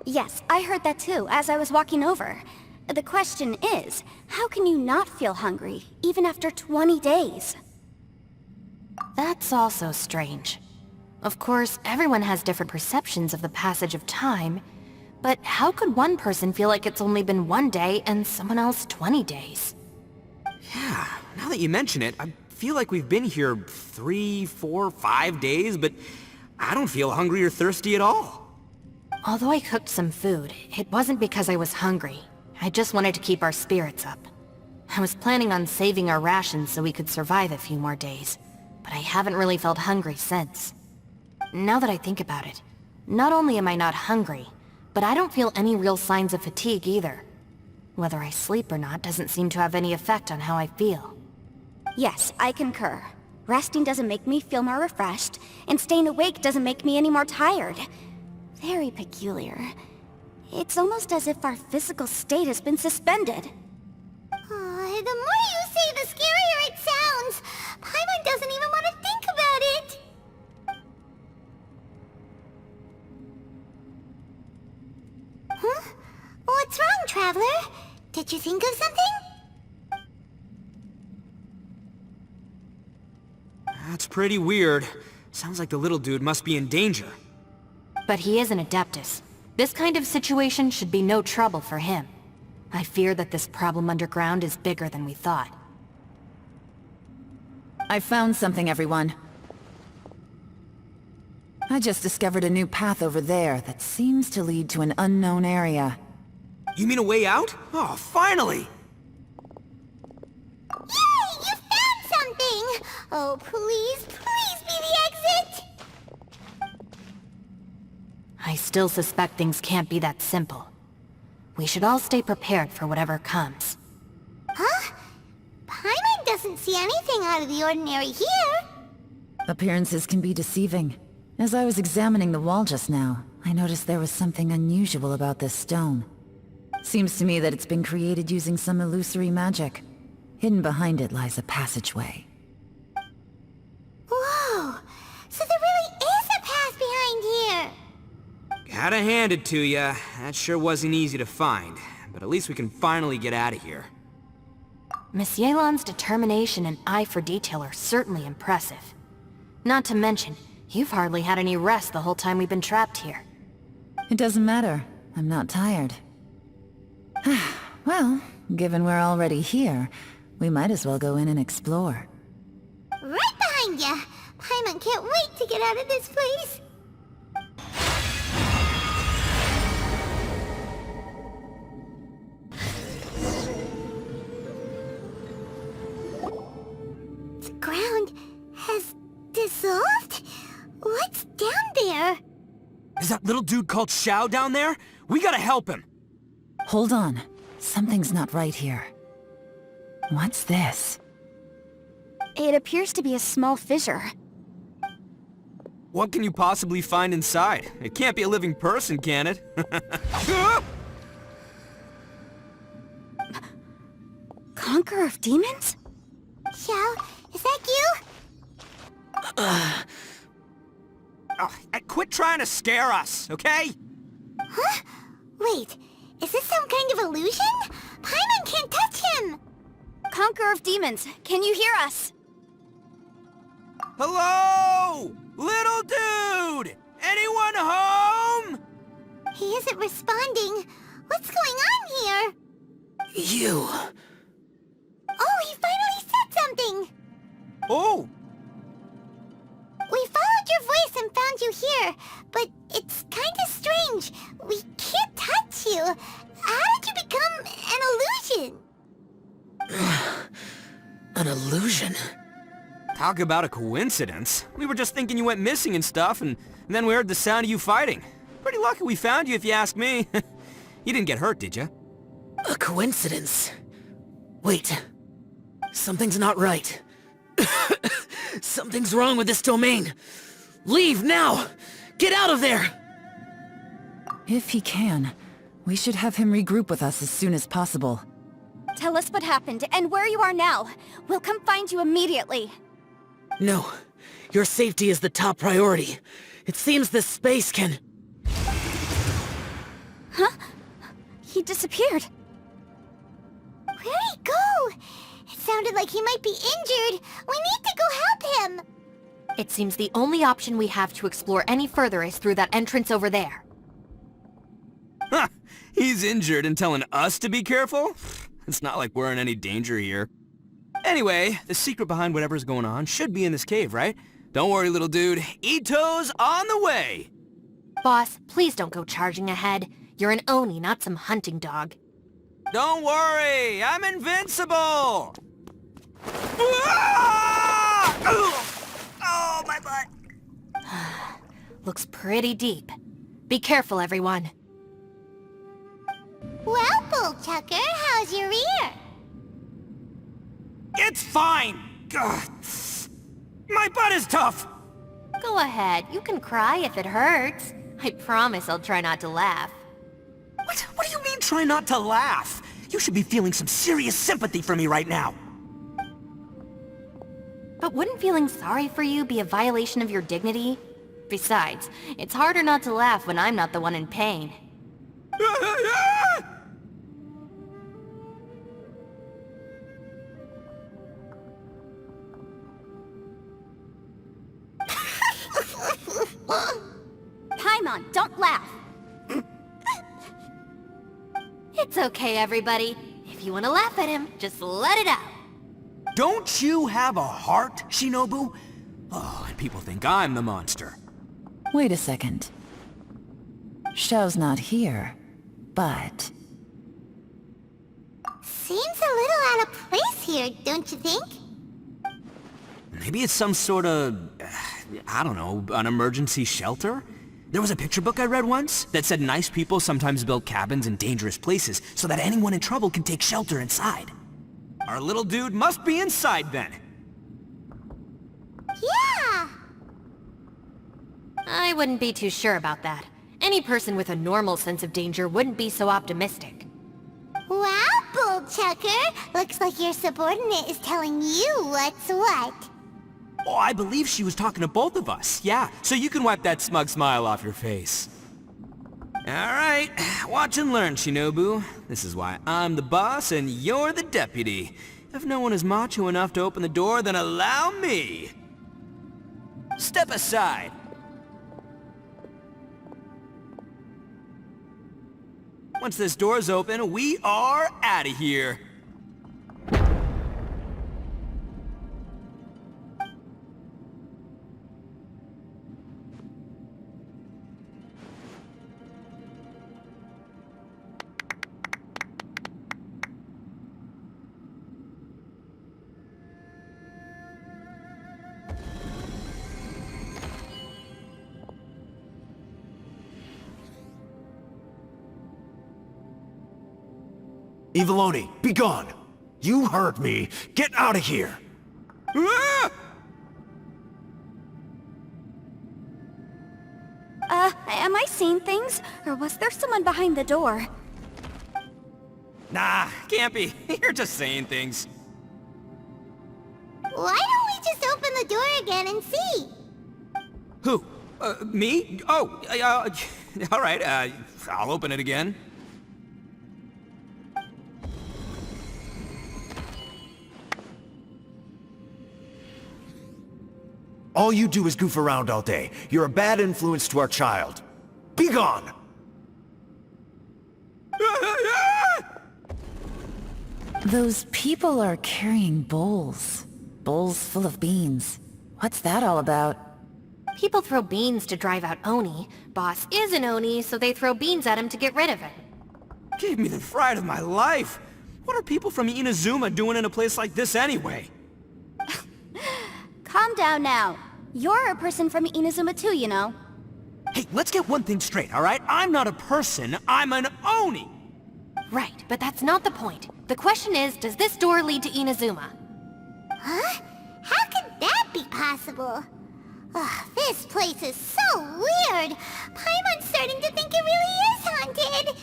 Yes, I heard that too, as I was walking over. The question is, how can you not feel hungry, even after 20 days? That's also strange. Of course, everyone has different perceptions of the passage of time, but how could one person feel like it's only been 1 day and someone else 20 days? Yeah, now that you mention it, I feel like we've been here 3, 4, 5 days, but I don't feel hungry or thirsty at all. Although I cooked some food, it wasn't because I was hungry. I just wanted to keep our spirits up. I was planning on saving our rations so we could survive a few more days, but I haven't really felt hungry since. Now that I think about it, not only am I not hungry, but I don't feel any real signs of fatigue either. Whether I sleep or not doesn't seem to have any effect on how I feel. Yes, I concur. Resting doesn't make me feel more refreshed, and staying awake doesn't make me any more tired. Very peculiar. It's almost as if our physical state has been suspended. The more you say, the scarier it sounds. Paimon doesn't even want to think about it. Huh? What's wrong, Traveler? Did you think of something? That's pretty weird. Sounds like the little dude must be in danger. But he is an Adeptus. This kind of situation should be no trouble for him. I fear that this problem underground is bigger than we thought. I found something, everyone. I just discovered a new path over there that seems to lead to an unknown area. You mean a way out? Oh, finally! Yay! You found something! Oh, please be the exit! I still suspect things can't be that simple. We should all stay prepared for whatever comes. Huh? Paimon doesn't see anything out of the ordinary here. Appearances can be deceiving. As I was examining the wall just now, I noticed there was something unusual about this stone. Seems to me that it's been created using some illusory magic. Hidden behind it lies a passageway. Whoa! So there really is a path behind here! Gotta hand it to ya. That sure wasn't easy to find. But at least we can finally get out of here. Miss Yelan's determination and eye for detail are certainly impressive. Not to mention, you've hardly had any rest the whole time we've been trapped here. It doesn't matter. I'm not tired. Well, given we're already here, we might as well go in and explore. Right behind ya! Paimon can't wait to get out of this place! The ground has dissolved? What Is that little dude called Xiao down there? We gotta help him! Hold on. Something's not right here. What's this? It appears to be a small fissure. What can you possibly find inside? It can't be a living person, can it? Conqueror of demons? Xiao, is that you? Oh, quit trying to scare us, okay? Huh? Wait, is this some kind of illusion? Paimon can't touch him! Conqueror of demons, can you hear us? Hello? Little dude! Anyone home? He isn't responding. What's going on here? You... Oh, he finally said something! Oh! We followed your voice and found you here, but it's kinda strange. We can't touch you. How did you become an illusion? an illusion? Talk about a coincidence. We were just thinking you went missing and stuff, and then we heard the sound of you fighting. Pretty lucky we found you, if you ask me. You didn't get hurt, did you? A coincidence? Wait. Something's not right. Something's wrong with this domain. Leave now! Get out of there! If he can, we should have him regroup with us as soon as possible. Tell us what happened and where you are now. We'll come find you immediately. No. Your safety is the top priority. It seems this space can... Huh? He disappeared. Where'd he go? It sounded like he might be injured. We need to go help him. It seems the only option we have to explore any further is through that entrance over there. Huh! He's injured and telling us to be careful? It's not like we're in any danger here. Anyway, the secret behind whatever's going on should be in this cave, right? Don't worry, little dude. Ito's on the way! Boss, please don't go charging ahead. You're an Oni, not some hunting dog. Don't worry! I'm invincible! Ah! Oh, my butt! Looks pretty deep. Be careful, everyone. Well, Bullchucker, how's your ear? It's fine! Ugh. My butt is tough! Go ahead, you can cry if it hurts. I promise I'll try not to laugh. What do you mean try not to laugh? You should be feeling some serious sympathy for me right now. But wouldn't feeling sorry for you be a violation of your dignity? Besides, it's harder not to laugh when I'm not the one in pain. Paimon, don't laugh. It's okay, everybody. If you want to laugh at him, just let it out. Don't you have a heart, Shinobu? Oh, and people think I'm the monster. Wait a second. Xiao's not here, but... Seems a little out of place here, don't you think? Maybe it's some sort of, I don't know, an emergency shelter? There was a picture book I read once that said nice people sometimes build cabins in dangerous places so that anyone in trouble can take shelter inside. Our little dude must be inside then. Yeah! I wouldn't be too sure about that. Any person with a normal sense of danger wouldn't be so optimistic. Wow, Bullchucker! Looks like your subordinate is telling you what's what. Oh, I believe she was talking to both of us. Yeah, so you can wipe that smug smile off your face. Alright, watch and learn, Shinobu. This is why I'm the boss and you're the deputy. If no one is macho enough to open the door, then allow me! Step aside. Once this door's open, we are out of here. Eviloni, be gone! You heard me! Get out of here! Ah! Am I seeing things? Or was there someone behind the door? Nah, can't be. You're just saying things. Why don't we just open the door again and see? Who? Me? Oh, all right, I'll open it again. All you do is goof around all day. You're a bad influence to our child. Be gone! Those people are carrying bowls. Bowls full of beans. What's that all about? People throw beans to drive out Oni. Boss is an Oni, so they throw beans at him to get rid of him. Gave me the fright of my life. What are people from Inazuma doing in a place like this anyway? Calm down now. You're a person from Inazuma too, you know. Hey, let's get one thing straight, all right? I'm not a person, I'm an Oni! Right, but that's not the point. The question is, does this door lead to Inazuma? Huh? How could that be possible? Ugh, this place is so weird! Paimon's starting to think it really is haunted!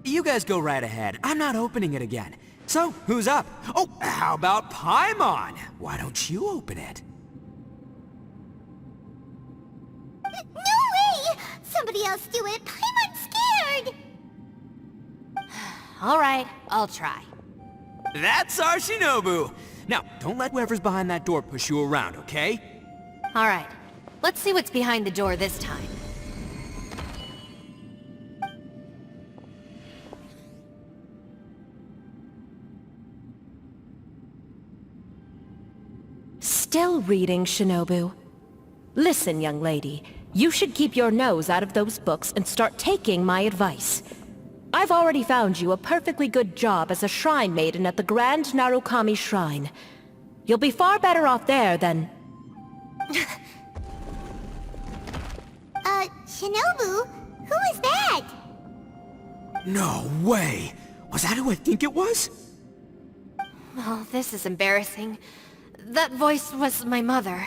You guys go right ahead. I'm not opening it again. So, who's up? Oh, how about Paimon? Why don't you open it? No way! Somebody else do it! Paimon's scared! Alright, I'll try. That's our Shinobu! Now, don't let whoever's behind that door push you around, okay? Alright, let's see what's behind the door this time. Still reading, Shinobu. Listen, young lady. You should keep your nose out of those books and start taking my advice. I've already found you a perfectly good job as a shrine maiden at the Grand Narukami Shrine. You'll be far better off there than... Shinobu? Who is that? No way! Was that who I think it was? Oh, this is embarrassing. That voice was my mother.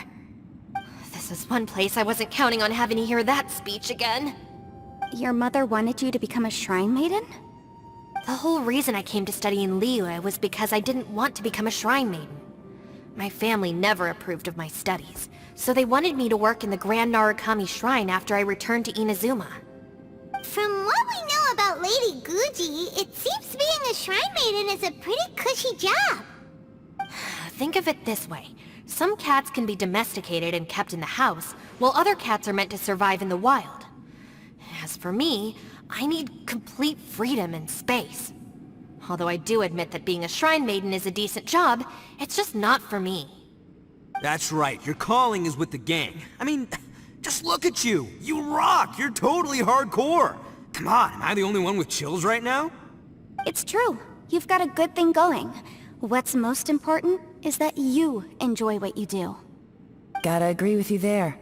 This is one place I wasn't counting on having to hear that speech again. Your mother wanted you to become a shrine maiden? The whole reason I came to study in Liyue was because I didn't want to become a shrine maiden. My family never approved of my studies, so they wanted me to work in the Grand Narukami Shrine after I returned to Inazuma. From what we know about Lady Guji, it seems being a shrine maiden is a pretty cushy job. Think of it this way. Some cats can be domesticated and kept in the house, while other cats are meant to survive in the wild. As for me, I need complete freedom and space. Although I do admit that being a shrine maiden is a decent job, it's just not for me. That's right, your calling is with the gang. I mean, just look at you. You rock, you're totally hardcore. Come on, am I the only one with chills right now? It's true. You've got a good thing going. What's most important is that you enjoy what you do. Gotta agree with you there.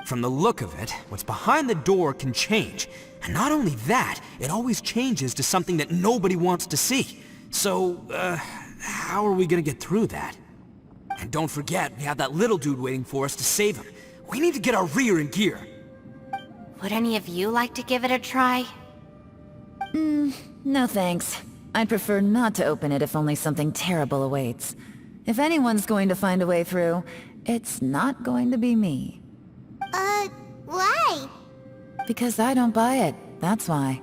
From the look of it, what's behind the door can change. And not only that, it always changes to something that nobody wants to see. So, how are we gonna get through that? And don't forget, we have that little dude waiting for us to save him. We need to get our rear in gear. Would any of you like to give it a try? No thanks. I'd prefer not to open it if only something terrible awaits. If anyone's going to find a way through, it's not going to be me. Why? Because I don't buy it, that's why.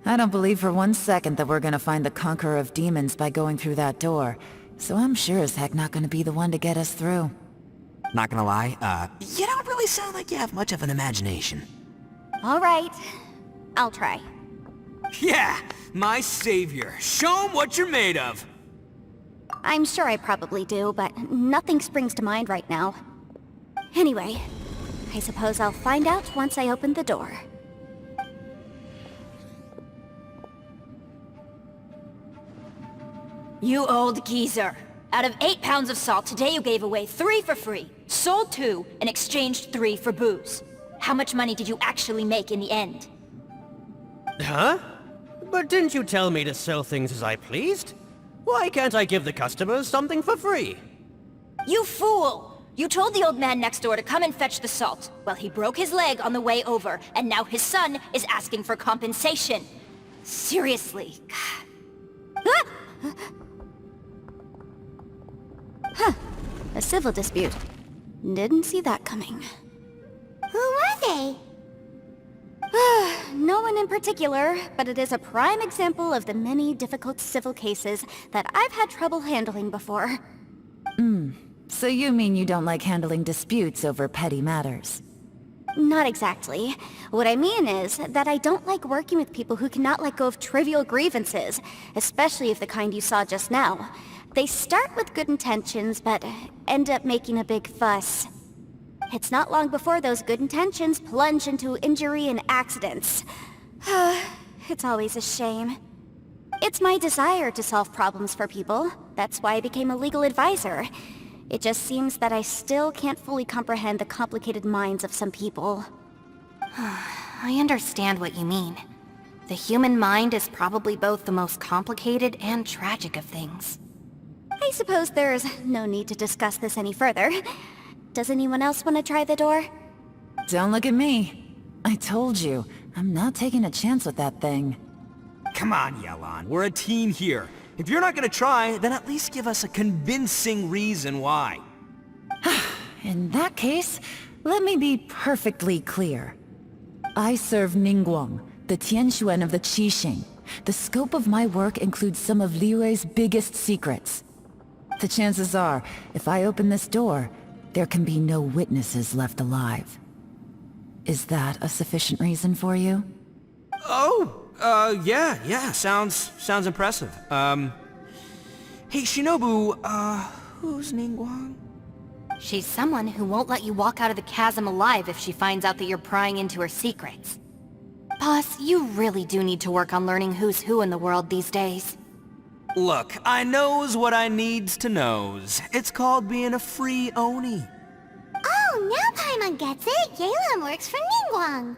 I don't believe for one second that we're gonna find the Conqueror of Demons by going through that door. So I'm sure as heck not gonna be the one to get us through. Not gonna lie, you don't really sound like you have much of an imagination. All right. I'll try. Yeah, my savior. Show 'em what you're made of. I'm sure I probably do, but nothing springs to mind right now. Anyway, I suppose I'll find out once I open the door. You old geezer. Out of 8 pounds of salt, today you gave away 3 for free, sold 2, and exchanged 3 for booze. How much money did you actually make in the end? Huh? But didn't you tell me to sell things as I pleased? Why can't I give the customers something for free? You fool! You told the old man next door to come and fetch the salt. Well, he broke his leg on the way over, and now his son is asking for compensation. Seriously. Huh. A civil dispute. Didn't see that coming. Who were they? No one in particular, but it is a prime example of the many difficult civil cases that I've had trouble handling before. So you mean you don't like handling disputes over petty matters? Not exactly. What I mean is that I don't like working with people who cannot let go of trivial grievances, especially of the kind you saw just now. They start with good intentions, but end up making a big fuss. It's not long before those good intentions plunge into injury and accidents. It's always a shame. It's my desire to solve problems for people. That's why I became a legal advisor. It just seems that I still can't fully comprehend the complicated minds of some people. I understand what you mean. The human mind is probably both the most complicated and tragic of things. I suppose there's no need to discuss this any further. Does anyone else want to try the door? Don't look at me. I told you, I'm not taking a chance with that thing. Come on, Yelan. We're a team here. If you're not gonna try, then at least give us a convincing reason why. In that case, let me be perfectly clear. I serve Ningguang, the Tianxuan of the Qixing. The scope of my work includes some of Liyue's biggest secrets. The chances are, if I open this door, there can be no witnesses left alive. Is that a sufficient reason for you? Yeah, sounds impressive. Hey, Shinobu, who's Ningguang? She's someone who won't let you walk out of the chasm alive if she finds out that you're prying into her secrets. Boss, you really do need to work on learning who's who in the world these days. Look, I knows what I needs to knows. It's called being a free Oni. Oh, now Paimon gets it. Yelan works for Ningguang.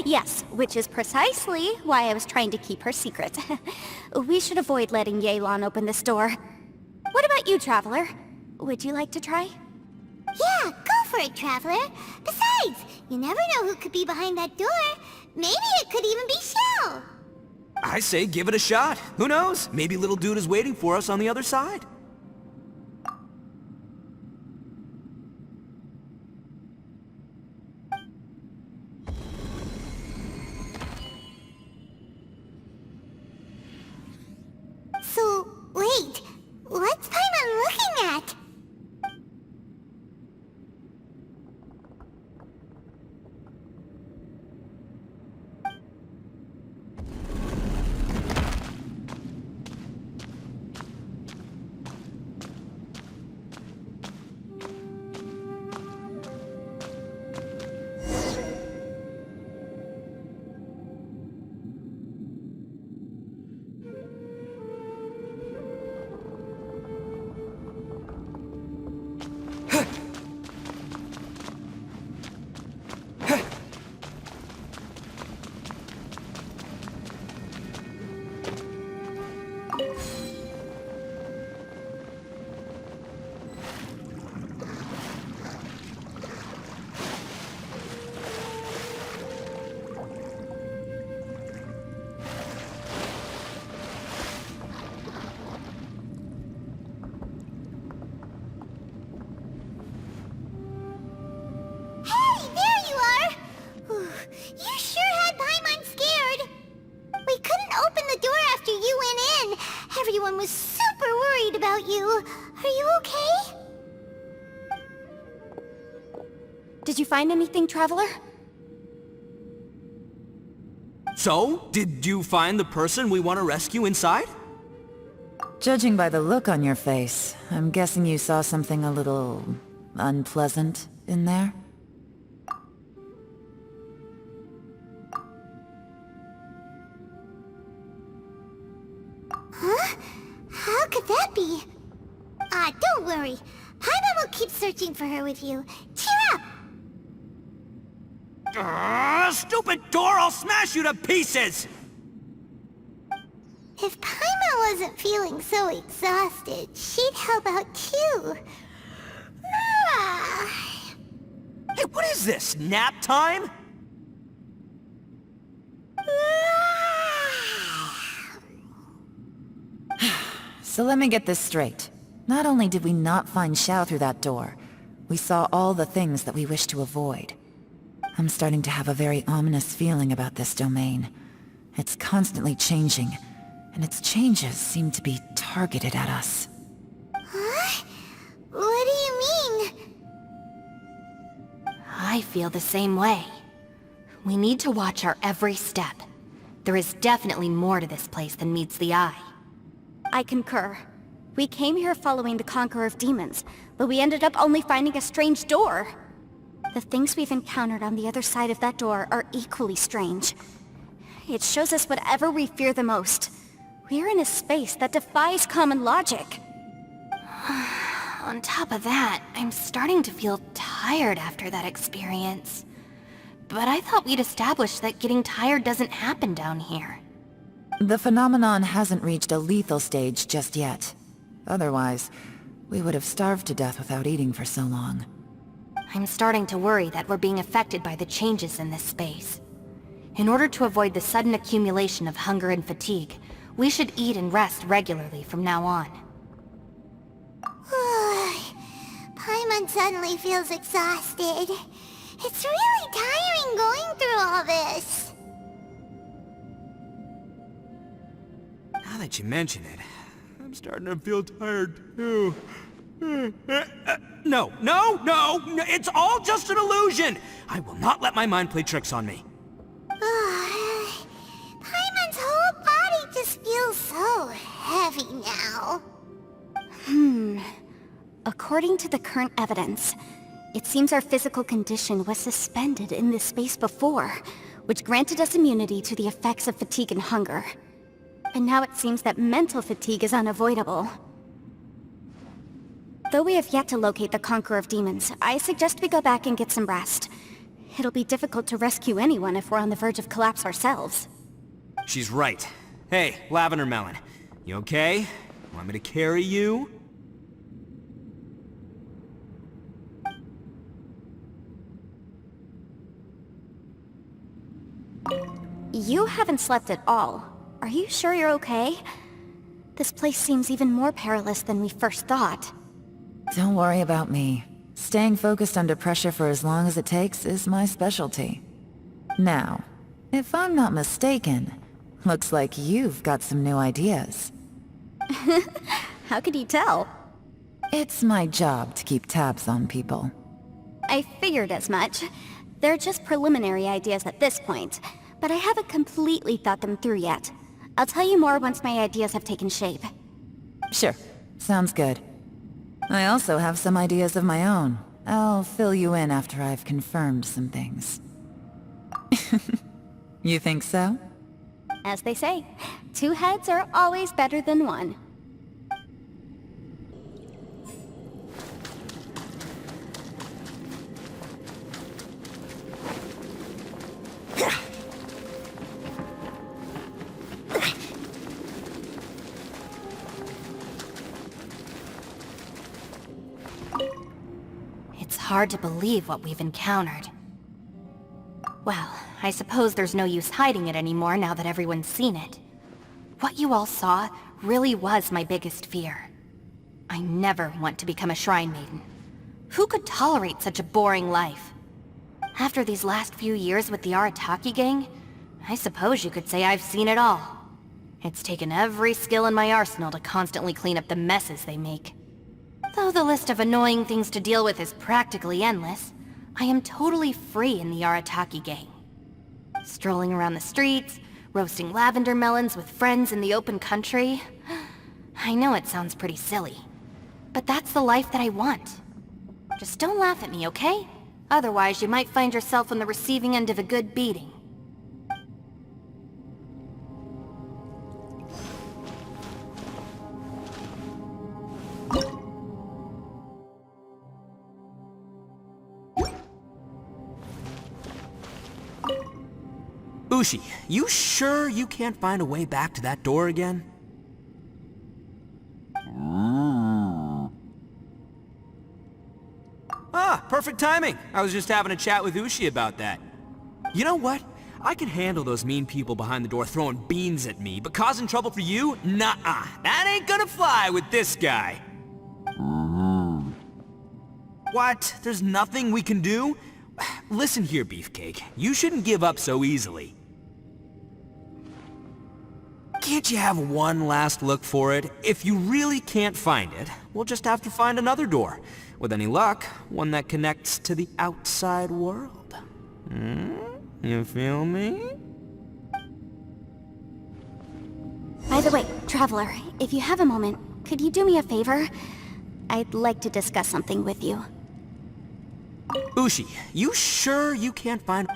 Yes, which is precisely why I was trying to keep her secret. We should avoid letting Yelan open this door. What about you, Traveler? Would you like to try? Yeah, go for it, Traveler. Besides, you never know who could be behind that door. Maybe it could even be Shell. I say give it a shot. Who knows? Maybe little dude is waiting for us on the other side. So, wait. What's Paimon looking at? Hey, there you are! You sure had Paimon scared. We couldn't open the door after you went in. Everyone was super worried about you. Are you okay? Did you find anything, Traveler? So, did you find the person we want to rescue inside? Judging by the look on your face, I'm guessing you saw something a little unpleasant in there? Huh? How could that be? Don't worry. Paimon will keep searching for her with you. Cheer up! a stupid door, I'll smash you to pieces! If Paimon wasn't feeling so exhausted, she'd help out too. Hey, what is this, nap time? So let me get this straight. Not only did we not find Xiao through that door, we saw all the things that we wish to avoid. I'm starting to have a very ominous feeling about this domain. It's constantly changing, and its changes seem to be targeted at us. Huh? What do you mean? I feel the same way. We need to watch our every step. There is definitely more to this place than meets the eye. I concur. We came here following the Conqueror of Demons, but we ended up only finding a strange door. The things we've encountered on the other side of that door are equally strange. It shows us whatever we fear the most. We're in a space that defies common logic. On top of that, I'm starting to feel tired after that experience. But I thought we'd established that getting tired doesn't happen down here. The phenomenon hasn't reached a lethal stage just yet. Otherwise, we would have starved to death without eating for so long. I'm starting to worry that we're being affected by the changes in this space. In order to avoid the sudden accumulation of hunger and fatigue, we should eat and rest regularly from now on. Paimon suddenly feels exhausted. It's really tiring going through all this. Now that you mention it, I'm starting to feel tired too. No, it's all just an illusion! I will not let my mind play tricks on me. Paimon's whole body just feels so heavy now. According to the current evidence, it seems our physical condition was suspended in this space before, which granted us immunity to the effects of fatigue and hunger. And now it seems that mental fatigue is unavoidable. Though we have yet to locate the Conqueror of Demons, I suggest we go back and get some rest. It'll be difficult to rescue anyone if we're on the verge of collapse ourselves. She's right. Hey, Lavender Melon, you okay? Want me to carry you? You haven't slept at all. Are you sure you're okay? This place seems even more perilous than we first thought. Don't worry about me. Staying focused under pressure for as long as it takes is my specialty. Now, if I'm not mistaken, looks like you've got some new ideas. How could you tell? It's my job to keep tabs on people. I figured as much. They're just preliminary ideas at this point, but I haven't completely thought them through yet. I'll tell you more once my ideas have taken shape. Sure, sounds good. I also have some ideas of my own. I'll fill you in after I've confirmed some things. You think so? As they say, two heads are always better than one. It's hard to believe what we've encountered. Well, I suppose there's no use hiding it anymore now that everyone's seen it. What you all saw really was my biggest fear. I never want to become a Shrine Maiden. Who could tolerate such a boring life? After these last few years with the Arataki gang, I suppose you could say I've seen it all. It's taken every skill in my arsenal to constantly clean up the messes they make. Though the list of annoying things to deal with is practically endless, I am totally free in the Arataki gang. Strolling around the streets, roasting lavender melons with friends in the open country. I know it sounds pretty silly, but that's the life that I want. Just don't laugh at me, okay? Otherwise, you might find yourself on the receiving end of a good beating. Ushi, you sure you can't find a way back to that door again? Ah, perfect timing. I was just having a chat with Ushi about that. You know what? I can handle those mean people behind the door throwing beans at me, but causing trouble for you? Nuh-uh. That ain't gonna fly with this guy. What? There's nothing we can do? Listen here, Beefcake. You shouldn't give up so easily. Can't you have one last look for it? If you really can't find it, we'll just have to find another door. With any luck, one that connects to the outside world. You feel me? By the way, Traveler, if you have a moment, could you do me a favor? I'd like to discuss something with you. Ushi, you sure you can't find...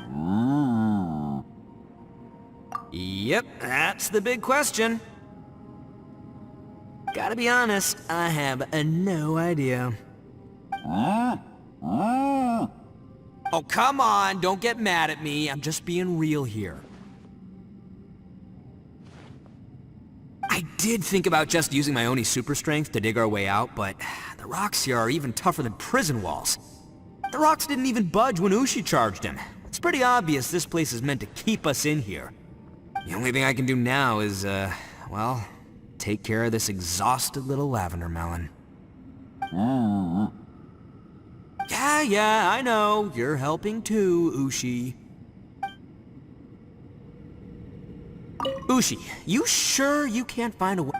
Yep, that's the big question. Gotta be honest, I have no idea. Oh, come on, don't get mad at me. I'm just being real here. I did think about just using my Oni super strength to dig our way out, but the rocks here are even tougher than prison walls. The rocks didn't even budge when Ushi charged him. It's pretty obvious this place is meant to keep us in here. The only thing I can do now is, well, take care of this exhausted little lavender melon. Yeah, I know. You're helping too, Ushi. Ushi, you sure you can't find a way?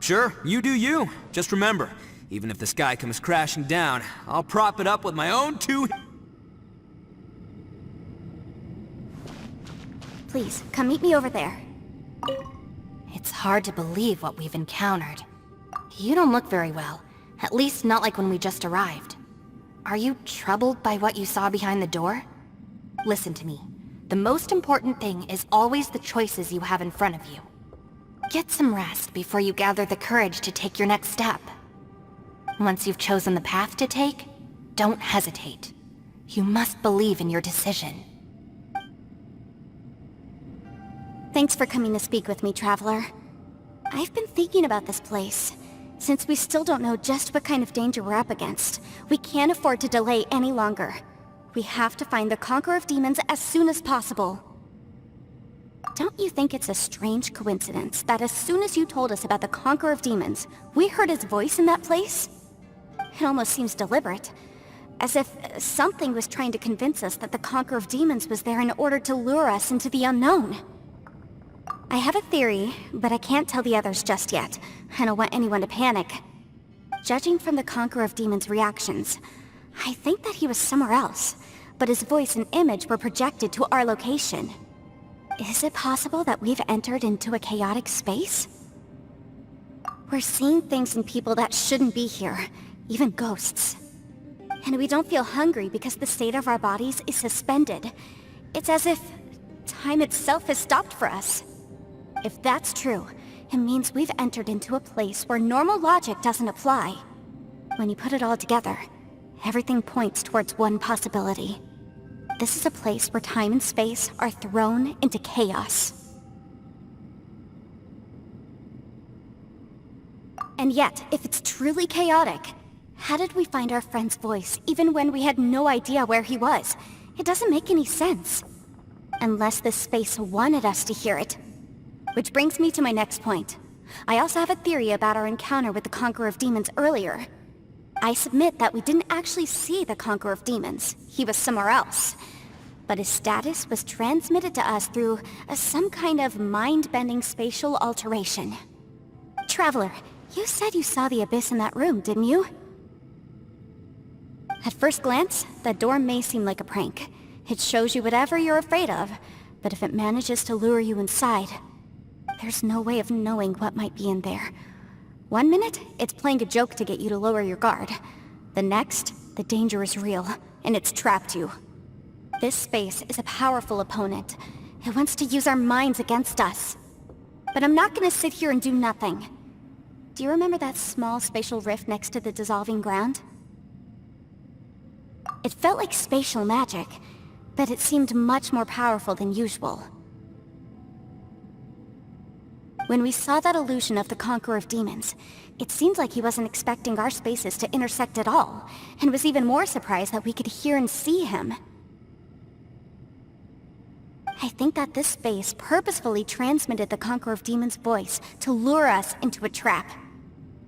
Sure, you do you. Just remember, even if the sky comes crashing down, I'll prop it up with my own two... Please, come meet me over there. It's hard to believe what we've encountered. You don't look very well. At least not like when we just arrived. Are you troubled by what you saw behind the door? Listen to me. The most important thing is always the choices you have in front of you. Get some rest before you gather the courage to take your next step. Once you've chosen the path to take, don't hesitate. You must believe in your decision. Thanks for coming to speak with me, Traveler. I've been thinking about this place. Since we still don't know just what kind of danger we're up against, we can't afford to delay any longer. We have to find the Conqueror of Demons as soon as possible. Don't you think it's a strange coincidence that as soon as you told us about the Conqueror of Demons, we heard his voice in that place? It almost seems deliberate. As if something was trying to convince us that the Conqueror of Demons was there in order to lure us into the unknown. I have a theory, but I can't tell the others just yet. I don't want anyone to panic. Judging from the Conqueror of Demons' reactions, I think that he was somewhere else, but his voice and image were projected to our location. Is it possible that we've entered into a chaotic space? We're seeing things and people that shouldn't be here, even ghosts. And we don't feel hungry because the state of our bodies is suspended. It's as if time itself has stopped for us. If that's true, it means we've entered into a place where normal logic doesn't apply. When you put it all together, everything points towards one possibility. This is a place where time and space are thrown into chaos. And yet, if it's truly chaotic, how did we find our friend's voice even when we had no idea where he was? It doesn't make any sense. Unless this space wanted us to hear it. Which brings me to my next point. I also have a theory about our encounter with the Conqueror of Demons earlier. I submit that we didn't actually see the Conqueror of Demons. He was somewhere else. But his status was transmitted to us through some kind of mind-bending spatial alteration. Traveler, you said you saw the abyss in that room, didn't you? At first glance, that door may seem like a prank. It shows you whatever you're afraid of, but if it manages to lure you inside, there's no way of knowing what might be in there. One minute, it's playing a joke to get you to lower your guard. The next, the danger is real, and it's trapped you. This space is a powerful opponent. It wants to use our minds against us. But I'm not gonna sit here and do nothing. Do you remember that small spatial rift next to the dissolving ground? It felt like spatial magic. but it seemed much more powerful than usual. When we saw that illusion of the Conqueror of Demons, it seemed like he wasn't expecting our spaces to intersect at all, and was even more surprised that we could hear and see him. I think that this space purposefully transmitted the Conqueror of Demons' voice to lure us into a trap.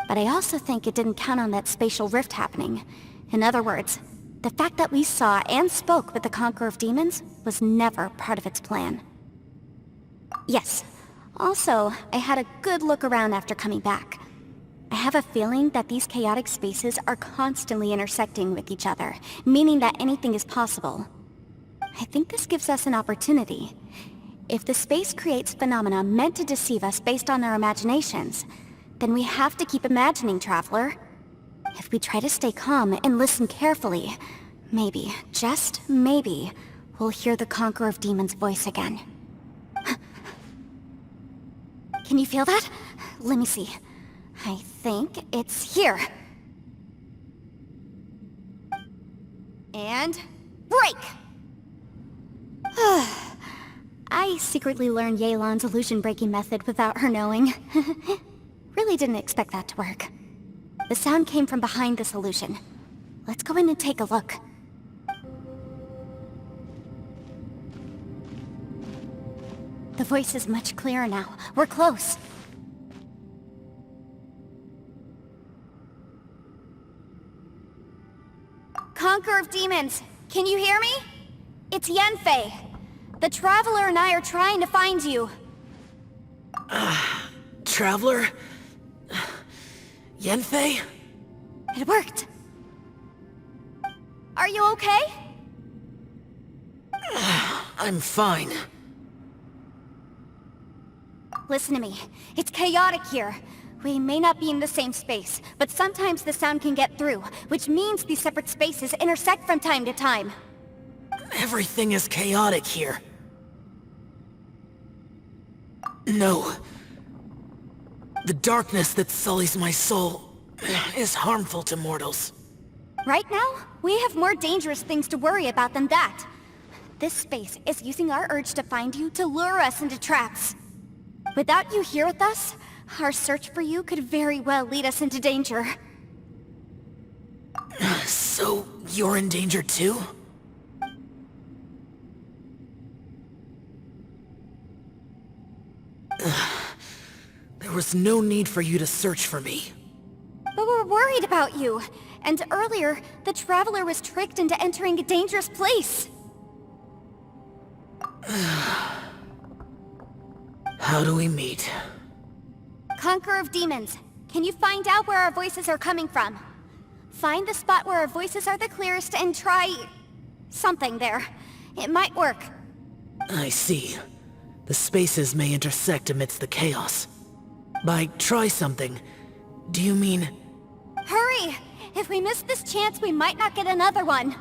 But I also think it didn't count on that spatial rift happening. In other words, the fact that we saw and spoke with the Conqueror of Demons was never part of its plan. Yes. Also, I had a good look around after coming back. I have a feeling that these chaotic spaces are constantly intersecting with each other, meaning that anything is possible. I think this gives us an opportunity. If the space creates phenomena meant to deceive us based on our imaginations, then we have to keep imagining, Traveler. If we try to stay calm and listen carefully, maybe, just maybe, we'll hear the Conqueror of Demons' voice again. Can you feel that? Let me see. I think it's here. And... break! I secretly learned Yelan's illusion-breaking method without her knowing. Really didn't expect that to work. The sound came from behind this illusion. Let's go in and take a look. The voice is much clearer now. We're close. Conqueror of Demons, can you hear me? It's Yanfei. The Traveler and I are trying to find you. Traveler? Yanfei? It worked. Are you okay? I'm fine. Listen to me. It's chaotic here. We may not be in the same space, but sometimes the sound can get through, which means these separate spaces intersect from time to time. Everything is chaotic here. No. The darkness that sullies my soul is harmful to mortals. Right now, we have more dangerous things to worry about than that. This space is using our urge to find you to lure us into traps. Without you here with us, our search for you could very well lead us into danger. So, you're in danger too? There was no need for you to search for me. But we're worried about you. And earlier, the Traveler was tricked into entering a dangerous place. How do we meet? Conqueror of Demons, can you find out where our voices are coming from? Find the spot where our voices are the clearest and try... something there. It might work. I see. The spaces may intersect amidst the chaos. By try something, do you mean... Hurry! If we miss this chance, we might not get another one.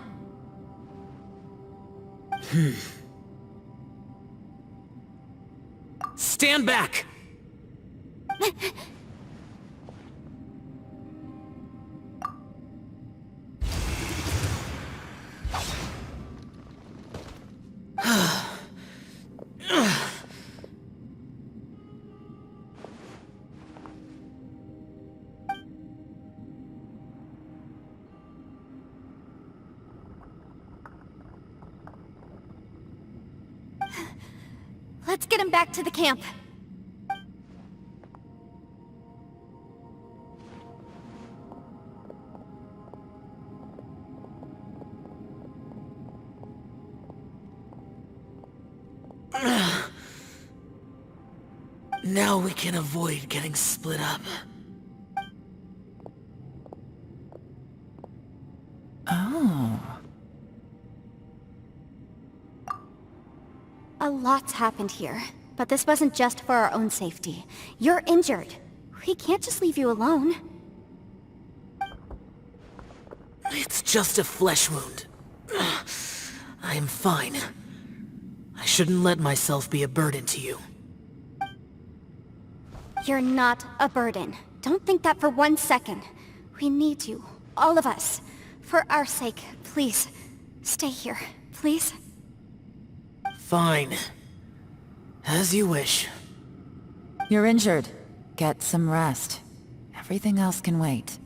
Stand back! Let's get him back to the camp. Now we can avoid getting split up. Oh. A lot's happened here, but this wasn't just for our own safety. You're injured. We can't just leave you alone. It's just a flesh wound. I am fine. I shouldn't let myself be a burden to you. You're not a burden. Don't think that for 1 second. We need you, all of us. For our sake, please. Stay here, please. Fine. As you wish. You're injured. Get some rest. Everything else can wait.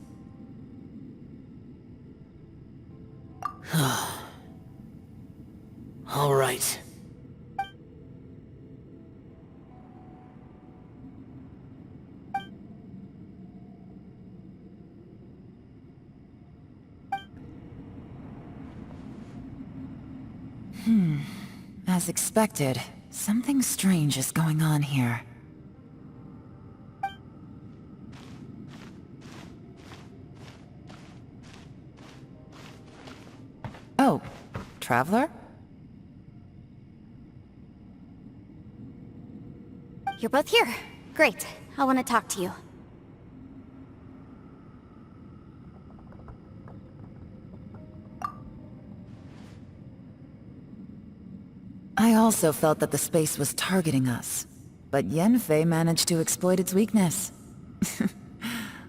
All right. As expected, something strange is going on here. Oh, Traveler? You're both here. Great. I want to talk to you. I also felt that the space was targeting us, but Yenfei managed to exploit its weakness.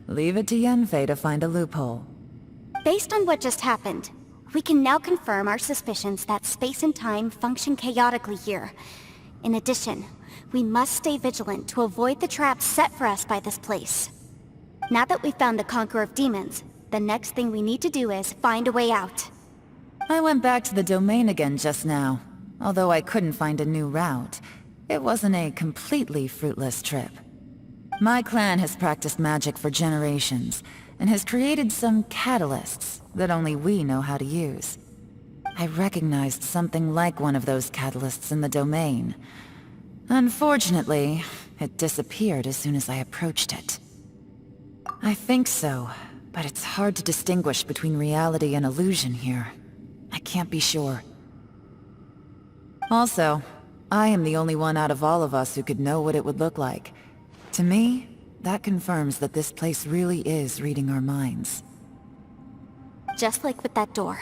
Leave it to Yenfei to find a loophole. Based on what just happened, we can now confirm our suspicions that space and time function chaotically here. In addition, we must stay vigilant to avoid the traps set for us by this place. Now that we've found the Conqueror of Demons, the next thing we need to do is find a way out. I went back to the domain again just now. Although I couldn't find a new route, it wasn't a completely fruitless trip. My clan has practiced magic for generations, and has created some catalysts that only we know how to use. I recognized something like one of those catalysts in the domain. Unfortunately, it disappeared as soon as I approached it. I think so, but it's hard to distinguish between reality and illusion here. I can't be sure. Also, I am the only one out of all of us who could know what it would look like. To me, that confirms that this place really is reading our minds. Just like with that door.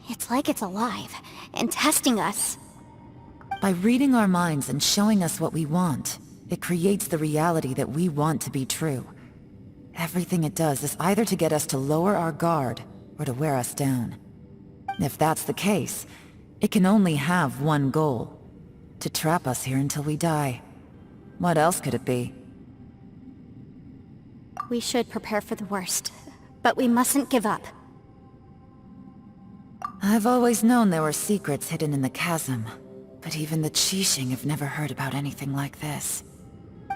It's like it's alive, and testing us. By reading our minds and showing us what we want, it creates the reality that we want to be true. Everything it does is either to get us to lower our guard, or to wear us down. If that's the case, it can only have one goal. To trap us here until we die. What else could it be? We should prepare for the worst, but we mustn't give up. I've always known there were secrets hidden in the chasm, but even the Qixing have never heard about anything like this.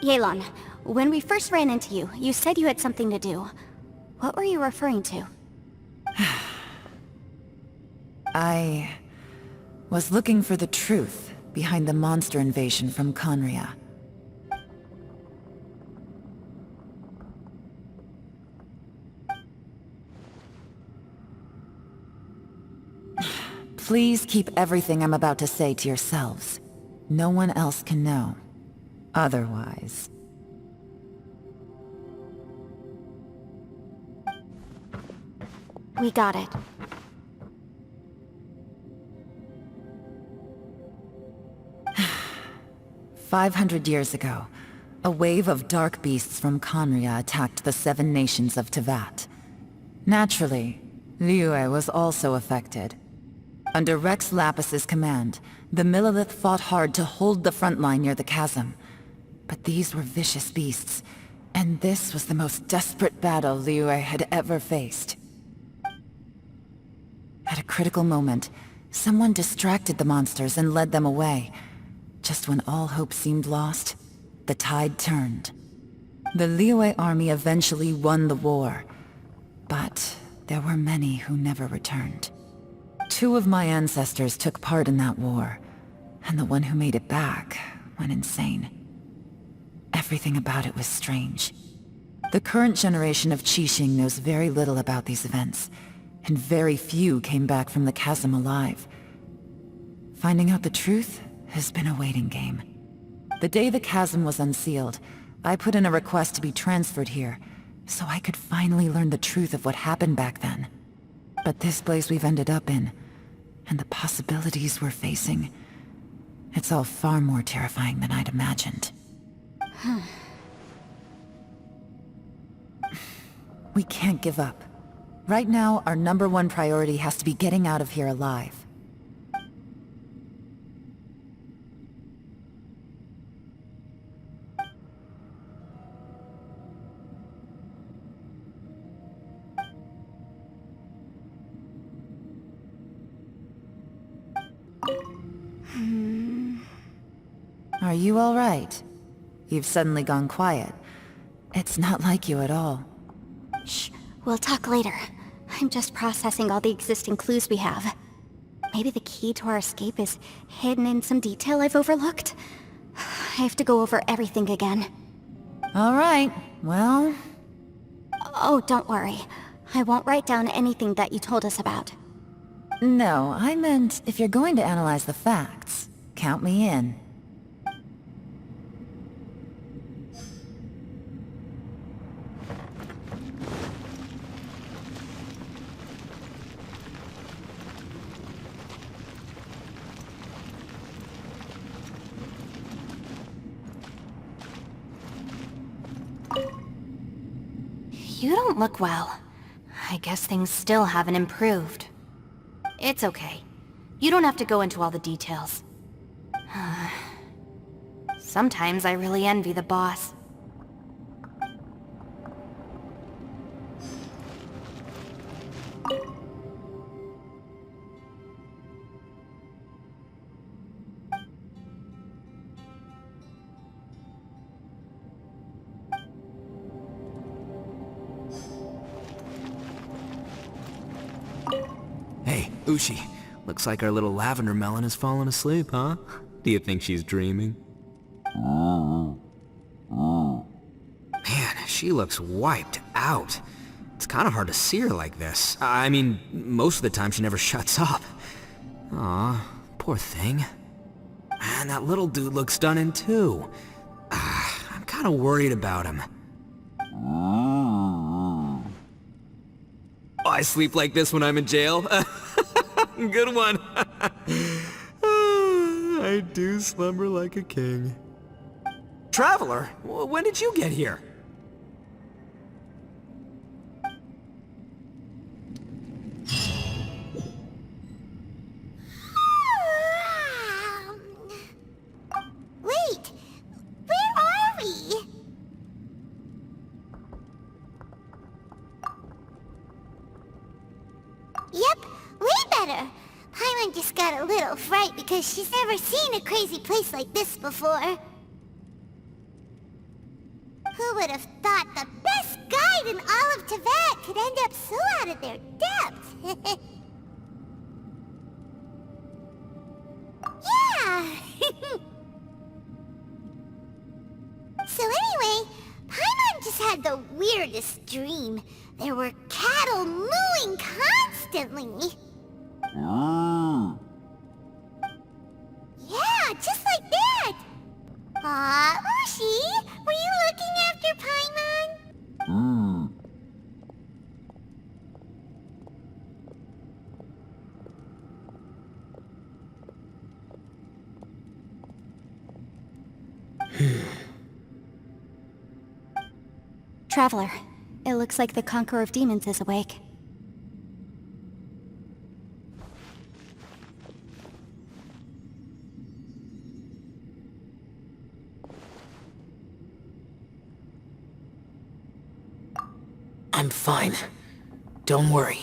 Yelan, when we first ran into you, you said you had something to do. What were you referring to? I was looking for the truth behind the monster invasion from Conria. Please keep everything I'm about to say to yourselves. No one else can know. Otherwise... We got it. "500 years ago, a wave of dark beasts from Conria attacked the 7 nations of Tevat. Naturally, Liyue was also affected. Under Rex Lapis's command, the Millelith fought hard to hold the front line near the chasm. But these were vicious beasts, and this was the most desperate battle Liyue had ever faced. At a critical moment, someone distracted the monsters and led them away. Just when all hope seemed lost, the tide turned. The Liyue army eventually won the war, but there were many who never returned. 2 of my ancestors took part in that war, and the one who made it back went insane. Everything about it was strange. The current generation of Qixing knows very little about these events, and very few came back from the chasm alive. Finding out the truth has been a waiting game. The day the chasm was unsealed, I put in a request to be transferred here, so I could finally learn the truth of what happened back then. But this place we've ended up in, and the possibilities we're facing, it's all far more terrifying than I'd imagined. We can't give up. Right now, our #1 priority has to be getting out of here alive. Are you all right? You've suddenly gone quiet. It's not like you at all. Shh, we'll talk later. I'm just processing all the existing clues we have. Maybe the key to our escape is hidden in some detail I've overlooked? I have to go over everything again. All right, well... Oh, don't worry. I won't write down anything that you told us about. No, I meant if you're going to analyze the facts, count me in. You don't look well. I guess things still haven't improved. It's okay. You don't have to go into all the details. Sometimes I really envy the boss. Hey, Ushi. Looks like our little lavender melon has fallen asleep, huh? Do you think she's dreaming? Man, she looks wiped out. It's kind of hard to see her like this. I mean, most of the time she never shuts up. Aw, poor thing. And that little dude looks done in too. I'm kind of worried about him. Oh, I sleep like this when I'm in jail? Good one. I do slumber like a king. Traveler, when did you get here? Wait, where are we? Yep, way better. Paimon just got a little fright because she's never seen a crazy place like this before. Who would have thought the best guide in all of Teyvat could end up so out of their depth? Yeah! So anyway, Paimon just had the weirdest dream. There were cattle mooing constantly. Yeah, just like that. Aw, Ushi, were you looking after Paimon? Traveler, it looks like the Conqueror of Demons is awake. I'm fine. Don't worry.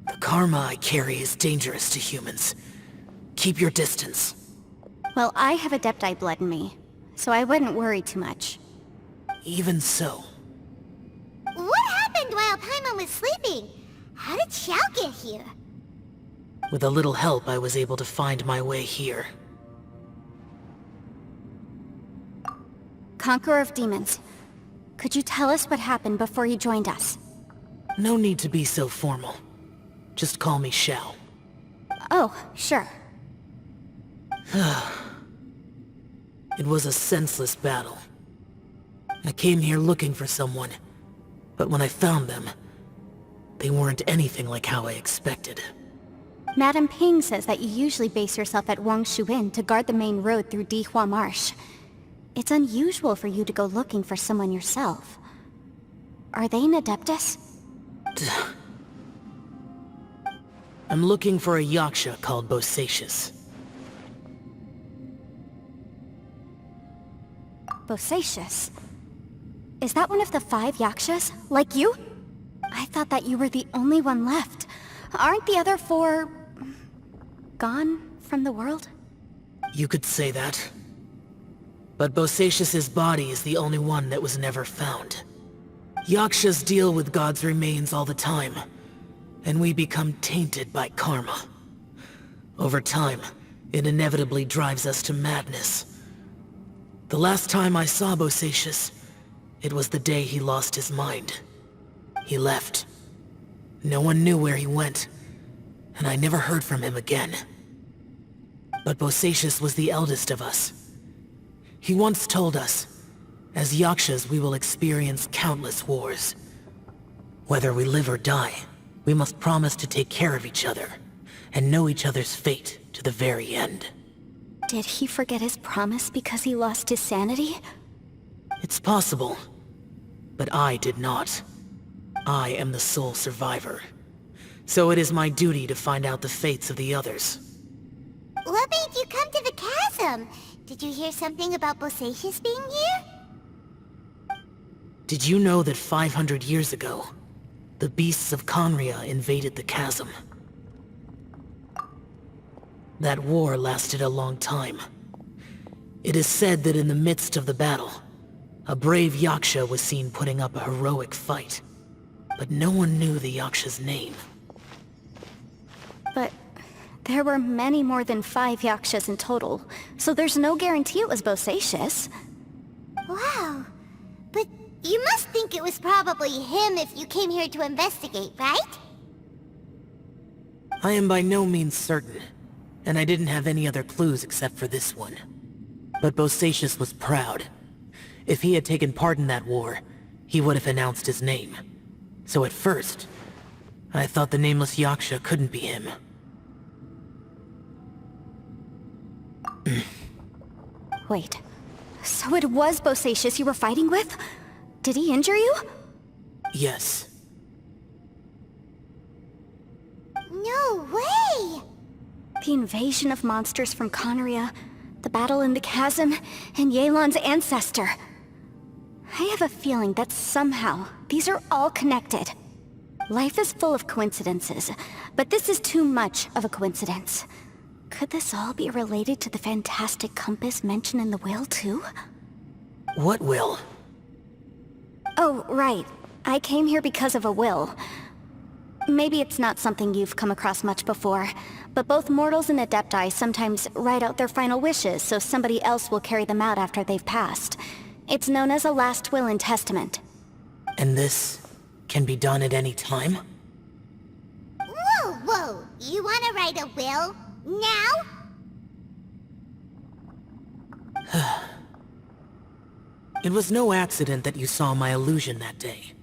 The karma I carry is dangerous to humans. Keep your distance. Well, I have Adepti blood in me, so I wouldn't worry too much. Even so. What happened while Paimon was sleeping? How did Xiao get here? With a little help, I was able to find my way here. Conqueror of Demons, could you tell us what happened before you joined us? No need to be so formal. Just call me Xiao. Oh, sure. It was a senseless battle. I came here looking for someone, but when I found them, they weren't anything like how I expected. Madame Ping says that you usually base yourself at Wangshu Inn to guard the main road through Dihua Marsh. It's unusual for you to go looking for someone yourself. Are they an Adeptus? I'm looking for a Yaksha called Bosacious. Bosacious? Is that one of the 5 Yakshas? Like you? I thought that you were the only one left. Aren't the other 4... gone from the world? You could say that. But Bosacius's body is the only one that was never found. Yakshas deal with God's remains all the time, and we become tainted by karma. Over time, it inevitably drives us to madness. The last time I saw Bosacius, it was the day he lost his mind. He left. No one knew where he went, and I never heard from him again. But Bosacius was the eldest of us. He once told us, as Yakshas we will experience countless wars. Whether we live or die, we must promise to take care of each other, and know each other's fate to the very end. Did he forget his promise because he lost his sanity? It's possible, but I did not. I am the sole survivor. So it is my duty to find out the fates of the others. What made you come to the chasm? Did you hear something about Bosacius being here? Did you know that 500 years ago, the beasts of Conria invaded the chasm? That war lasted a long time. It is said that in the midst of the battle, a brave Yaksha was seen putting up a heroic fight. But no one knew the Yaksha's name. But there were many more than 5 Yakshas in total, so there's no guarantee it was Bosacius. Wow. But you must think it was probably him if you came here to investigate, right? I am by no means certain, and I didn't have any other clues except for this one. But Bosacius was proud. If he had taken part in that war, he would have announced his name. So at first, I thought the nameless Yaksha couldn't be him. Wait, so it was Bosacius you were fighting with? Did he injure you? Yes. No way! The invasion of monsters from Conria, the battle in the chasm, and Yelan's ancestor. I have a feeling that somehow these are all connected. Life is full of coincidences, but this is too much of a coincidence. Could this all be related to the fantastic compass mentioned in the will, too? What will? Oh, right. I came here because of a will. Maybe it's not something you've come across much before, but both mortals and adepti sometimes write out their final wishes so somebody else will carry them out after they've passed. It's known as a last will and testament. And this can be done at any time? Whoa, whoa! You wanna write a will? Now? It was no accident that you saw my illusion that day.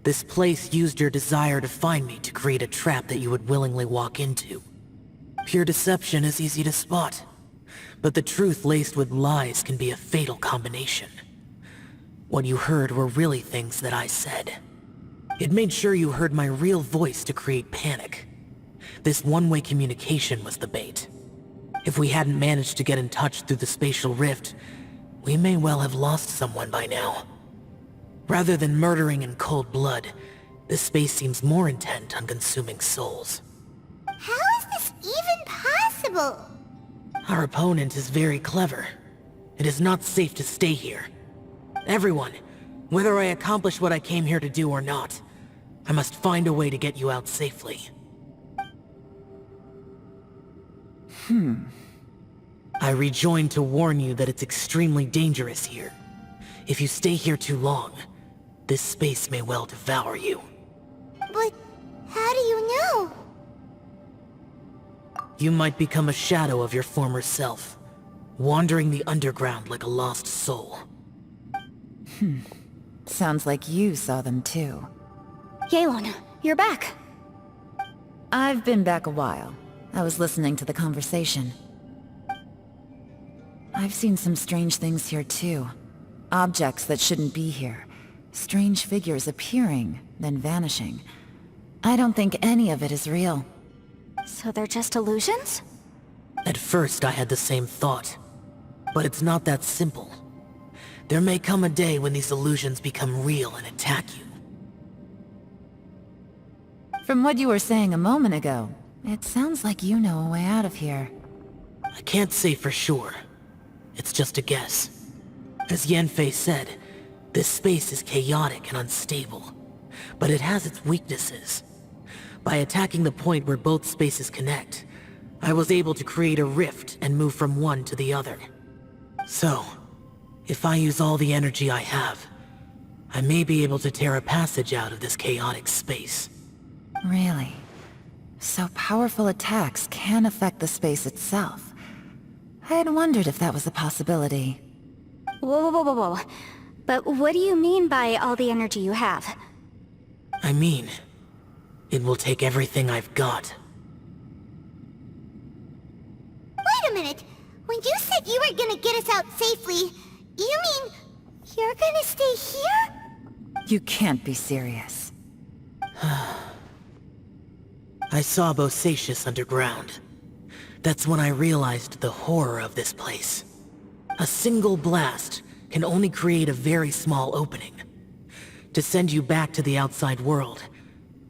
This place used your desire to find me to create a trap that you would willingly walk into. Pure deception is easy to spot, but the truth laced with lies can be a fatal combination. What you heard were really things that I said. It made sure you heard my real voice to create panic. This one-way communication was the bait. If we hadn't managed to get in touch through the spatial rift, we may well have lost someone by now. Rather than murdering in cold blood, this space seems more intent on consuming souls. How is this even possible? Our opponent is very clever. It is not safe to stay here. Everyone, whether I accomplish what I came here to do or not, I must find a way to get you out safely. I rejoined to warn you that it's extremely dangerous here. If you stay here too long, this space may well devour you. But how do you know? You might become a shadow of your former self, wandering the underground like a lost soul. Sounds like you saw them too. Yelan, you're back. I've been back a while. I was listening to the conversation. I've seen some strange things here too. Objects that shouldn't be here. Strange figures appearing, then vanishing. I don't think any of it is real. So they're just illusions? At first I had the same thought, but it's not that simple. There may come a day when these illusions become real and attack you. From what you were saying a moment ago, It sounds like you know a way out of here. I can't say for sure. It's just a guess. As Yanfei said, this space is chaotic and unstable, but it has its weaknesses. By attacking the point where both spaces connect, I was able to create a rift and move from one to the other. So, if I use all the energy I have, I may be able to tear a passage out of this chaotic space. Really? So powerful attacks can affect the space itself. I had wondered if that was a possibility. Whoa, whoa, whoa, whoa. But what do you mean by all the energy you have? I mean, it will take everything I've got. Wait a minute! When you said you were gonna get us out safely, you mean you're gonna stay here? You can't be serious. I saw Bosacius underground. That's when I realized the horror of this place. A single blast can only create a very small opening. To send you back to the outside world,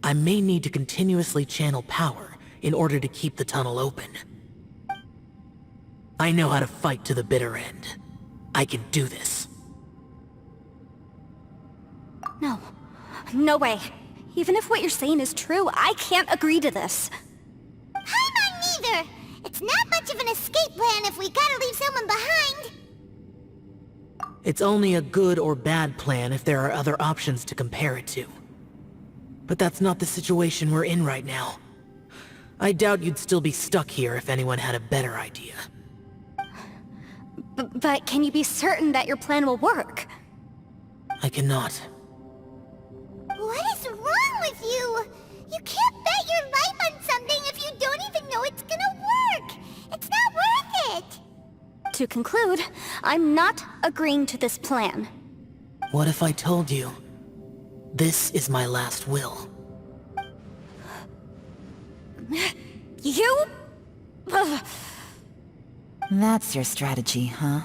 I may need to continuously channel power in order to keep the tunnel open. I know how to fight to the bitter end. I can do this. No. No way. Even if what you're saying is true, I can't agree to this. I'm neither! It's not much of an escape plan if we gotta leave someone behind! It's only a good or bad plan if there are other options to compare it to. But that's not the situation we're in right now. I doubt you'd still be stuck here if anyone had a better idea. But can you be certain that your plan will work? I cannot. What is wrong with you? You can't bet your life on something if you don't even know it's gonna work! It's not worth it! To conclude, I'm not agreeing to this plan. What if I told you, this is my last will? You? Ugh. That's your strategy, huh?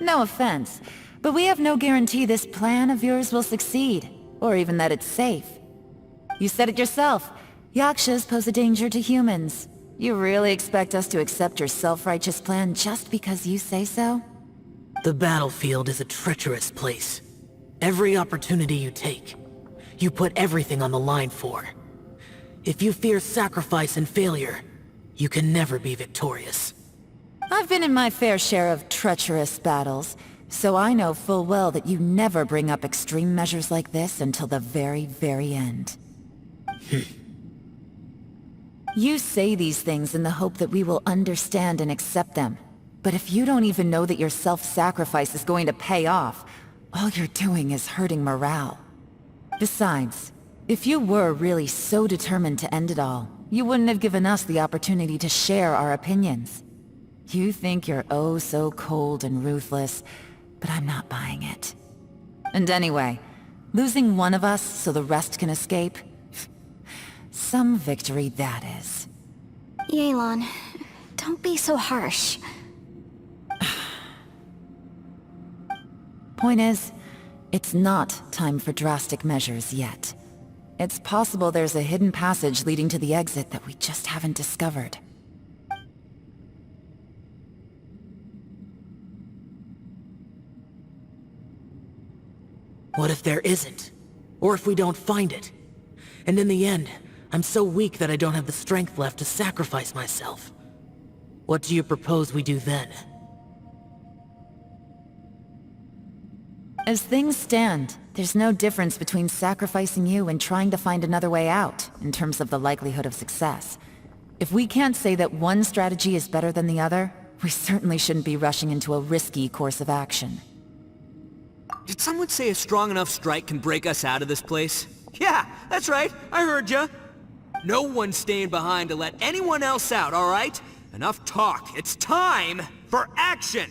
No offense, but we have no guarantee this plan of yours will succeed, or even that it's safe. You said it yourself. Yakshas pose a danger to humans. You really expect us to accept your self-righteous plan just because you say so? The battlefield is a treacherous place. Every opportunity you take, you put everything on the line for. If you fear sacrifice and failure, you can never be victorious. I've been in my fair share of treacherous battles, so I know full well that you never bring up extreme measures like this until the very, very end. You say these things in the hope that we will understand and accept them. But if you don't even know that your self-sacrifice is going to pay off, all you're doing is hurting morale. Besides, if you were really so determined to end it all, you wouldn't have given us the opportunity to share our opinions. You think you're oh so cold and ruthless, but I'm not buying it. And anyway, losing one of us so the rest can escape? Some victory that is. Yelan, don't be so harsh. Point is, it's not time for drastic measures yet. It's possible there's a hidden passage leading to the exit that we just haven't discovered. What if there isn't? Or if we don't find it? And in the end, I'm so weak that I don't have the strength left to sacrifice myself. What do you propose we do then? As things stand, there's no difference between sacrificing you and trying to find another way out, in terms of the likelihood of success. If we can't say that one strategy is better than the other, we certainly shouldn't be rushing into a risky course of action. Did someone say a strong enough strike can break us out of this place? Yeah, that's right, I heard ya. No one's staying behind to let anyone else out, alright? Enough talk, it's time for action!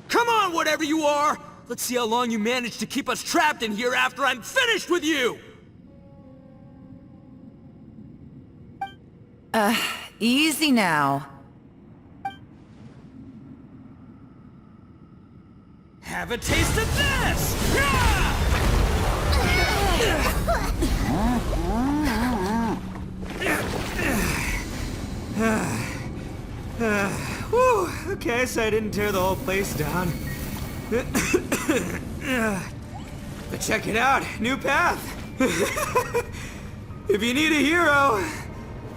Come on, whatever you are! Let's see how long you manage to keep us trapped in here after I'm finished with you! Easy now. Have a taste of this! Yeah! okay, so I didn't tear the whole place down. But check it out, new path. If you need a hero,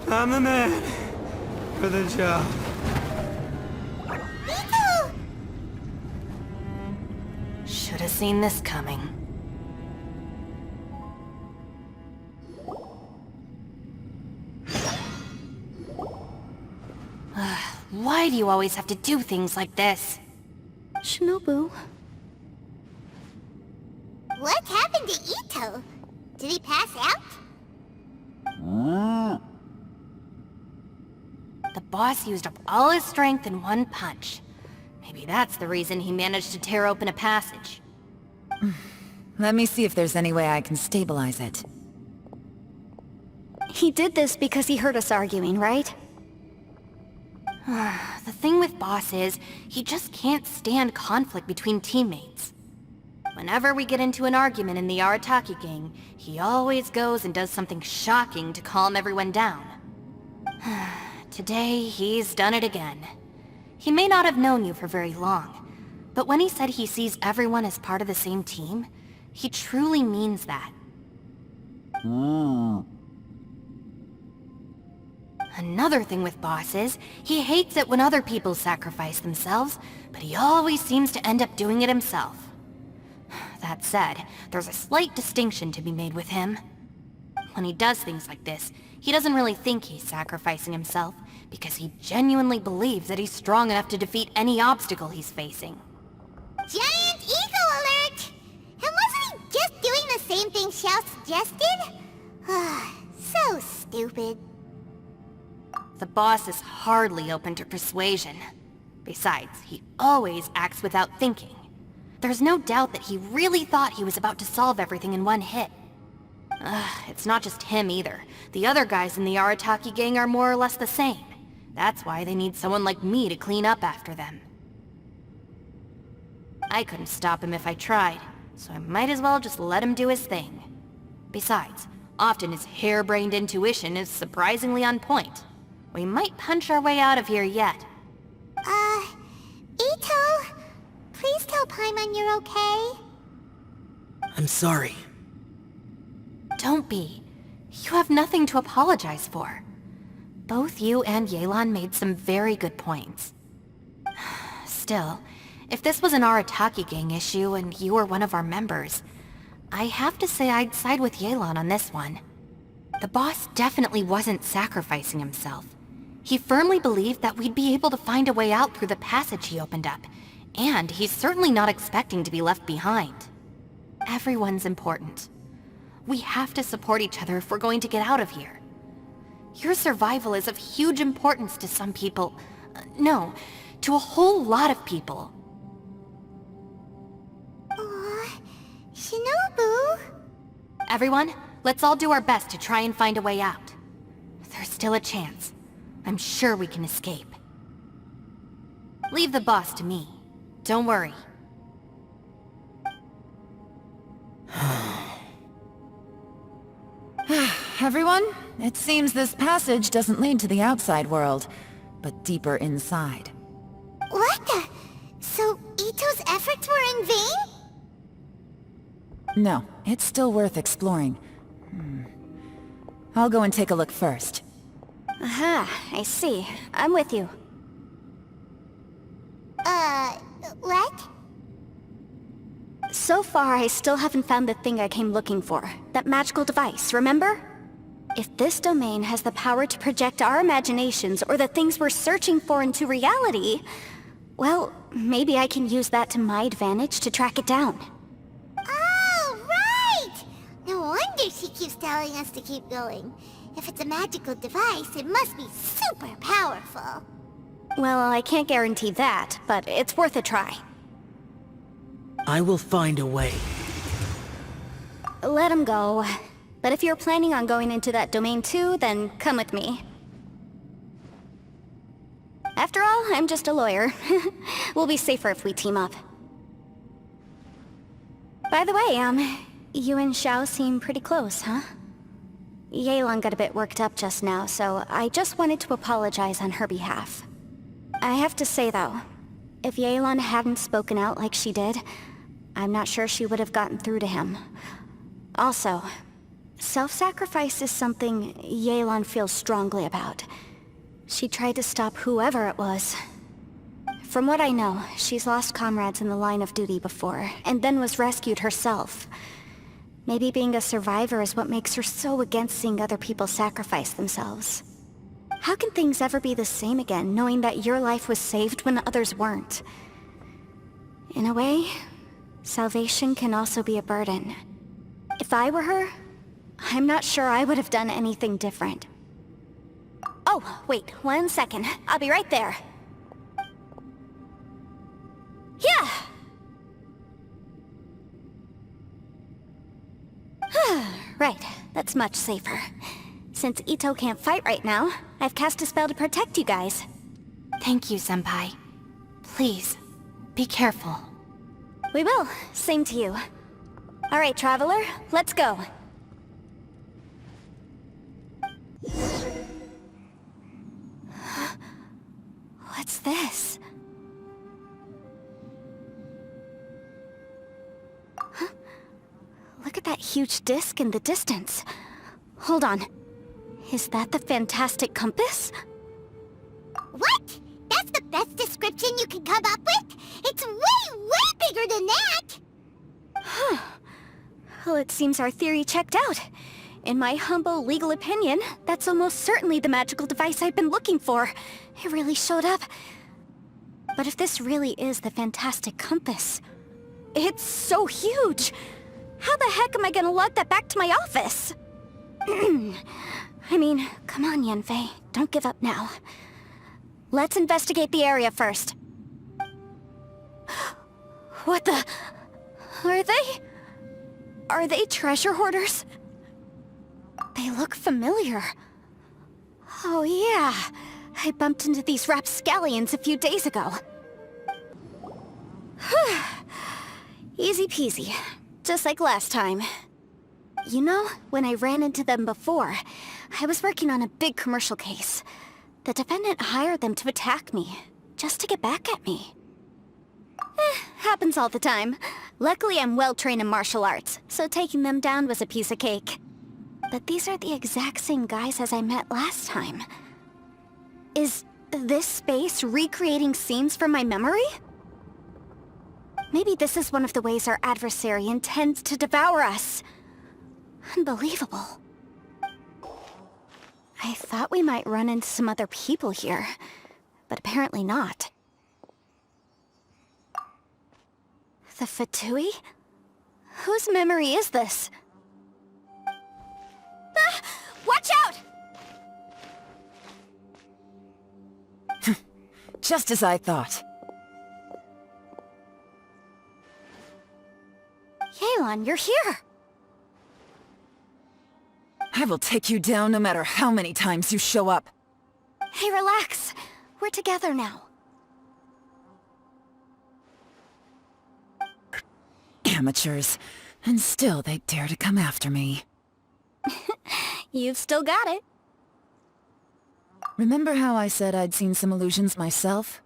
I'm the man for the job. Should have seen this coming. Why do you always have to do things like this? Shinobu. What happened to Ito? Did he pass out? The boss used up all his strength in one punch. Maybe that's the reason he managed to tear open a passage. Let me see if there's any way I can stabilize it. He did this because he heard us arguing, right? The thing with Boss is, he just can't stand conflict between teammates. Whenever we get into an argument in the Arataki gang, he always goes and does something shocking to calm everyone down. Today, he's done it again. He may not have known you for very long, but when he said he sees everyone as part of the same team, he truly means that. Another thing with Boss is, he hates it when other people sacrifice themselves, but he always seems to end up doing it himself. That said, there's a slight distinction to be made with him. When he does things like this, he doesn't really think he's sacrificing himself, because he genuinely believes that he's strong enough to defeat any obstacle he's facing. Giant ego alert! And wasn't he just doing the same thing Xiao suggested? So stupid. The boss is hardly open to persuasion. Besides, he always acts without thinking. There's no doubt that he really thought he was about to solve everything in one hit. It's not just him either. The other guys in the Arataki gang are more or less the same. That's why they need someone like me to clean up after them. I couldn't stop him if I tried, so I might as well just let him do his thing. Besides, often his harebrained intuition is surprisingly on point. We might punch our way out of here yet. Ito, please tell Paimon you're okay. I'm sorry. Don't be. You have nothing to apologize for. Both you and Yelan made some very good points. Still, if this was an Arataki gang issue and you were one of our members, I have to say I'd side with Yelan on this one. The boss definitely wasn't sacrificing himself. He firmly believed that we'd be able to find a way out through the passage he opened up, and he's certainly not expecting to be left behind. Everyone's important. We have to support each other if we're going to get out of here. Your survival is of huge importance to some people. No, to a whole lot of people. Aw, Shinobu. Everyone, let's all do our best to try and find a way out. There's still a chance. I'm sure we can escape. Leave the boss to me. Don't worry. Everyone, it seems this passage doesn't lead to the outside world, but deeper inside. What the? So Ito's efforts were in vain? No, it's still worth exploring. I'll go and take a look first. Aha, I see. I'm with you. What? So far, I still haven't found the thing I came looking for. That magical device, remember? If this domain has the power to project our imaginations or the things we're searching for into reality, well, maybe I can use that to my advantage to track it down. Oh, right! No wonder she keeps telling us to keep going. If it's a magical device, it must be super powerful. Well, I can't guarantee that, but it's worth a try. I will find a way. Let him go. But if you're planning on going into that domain too, then come with me. After all, I'm just a lawyer. We'll be safer if we team up. By the way, you and Xiao seem pretty close, huh? Yelan got a bit worked up just now, so I just wanted to apologize on her behalf. I have to say though, If Yelan hadn't spoken out like she did, I'm not sure she would have gotten through to him. Also, self-sacrifice is something Yelan feels strongly about. She tried to stop whoever it was. From what I know, she's lost comrades in the line of duty before, and then was rescued herself. Maybe being a survivor is what makes her so against seeing other people sacrifice themselves. How can things ever be the same again, knowing that your life was saved when others weren't? In a way, salvation can also be a burden. If I were her, I'm not sure I would have done anything different. Oh, wait, 1 second. I'll be right there. Yeah! Right, that's much safer. Since Ito can't fight right now, I've cast a spell to protect you guys. Thank you, Senpai. Please, be careful. We will. Same to you. Alright, Traveler, let's go. What's this? Huh? Look at that huge disc in the distance. Hold on. Is that the fantastic compass? What? That's the best description you can come up with? It's way, way bigger than that! Huh. Well, it seems our theory checked out. In my humble legal opinion, that's almost certainly the magical device I've been looking for. It really showed up. But if this really is the fantastic compass, it's so huge! How the heck am I gonna lug that back to my office? I mean, come on, Yanfei. Don't give up now. Let's investigate the area first. What the... Are they treasure hoarders? They look familiar. Oh yeah, I bumped into these rapscallions a few days ago. Easy peasy, just like last time. You know, when I ran into them before, I was working on a big commercial case. The defendant hired them to attack me, just to get back at me. Happens all the time. Luckily, I'm well-trained in martial arts, so taking them down was a piece of cake. But these are the exact same guys as I met last time. Is this space recreating scenes from my memory? Maybe this is one of the ways our adversary intends to devour us. Unbelievable. I thought we might run into some other people here, but apparently not. The Fatui? Whose memory is this? Ah! Watch out! Just as I thought. Yelan, you're here! I will take you down no matter how many times you show up. Hey, relax. We're together now. Amateurs. And still they dare to come after me. You've still got it. Remember how I said I'd seen some illusions myself?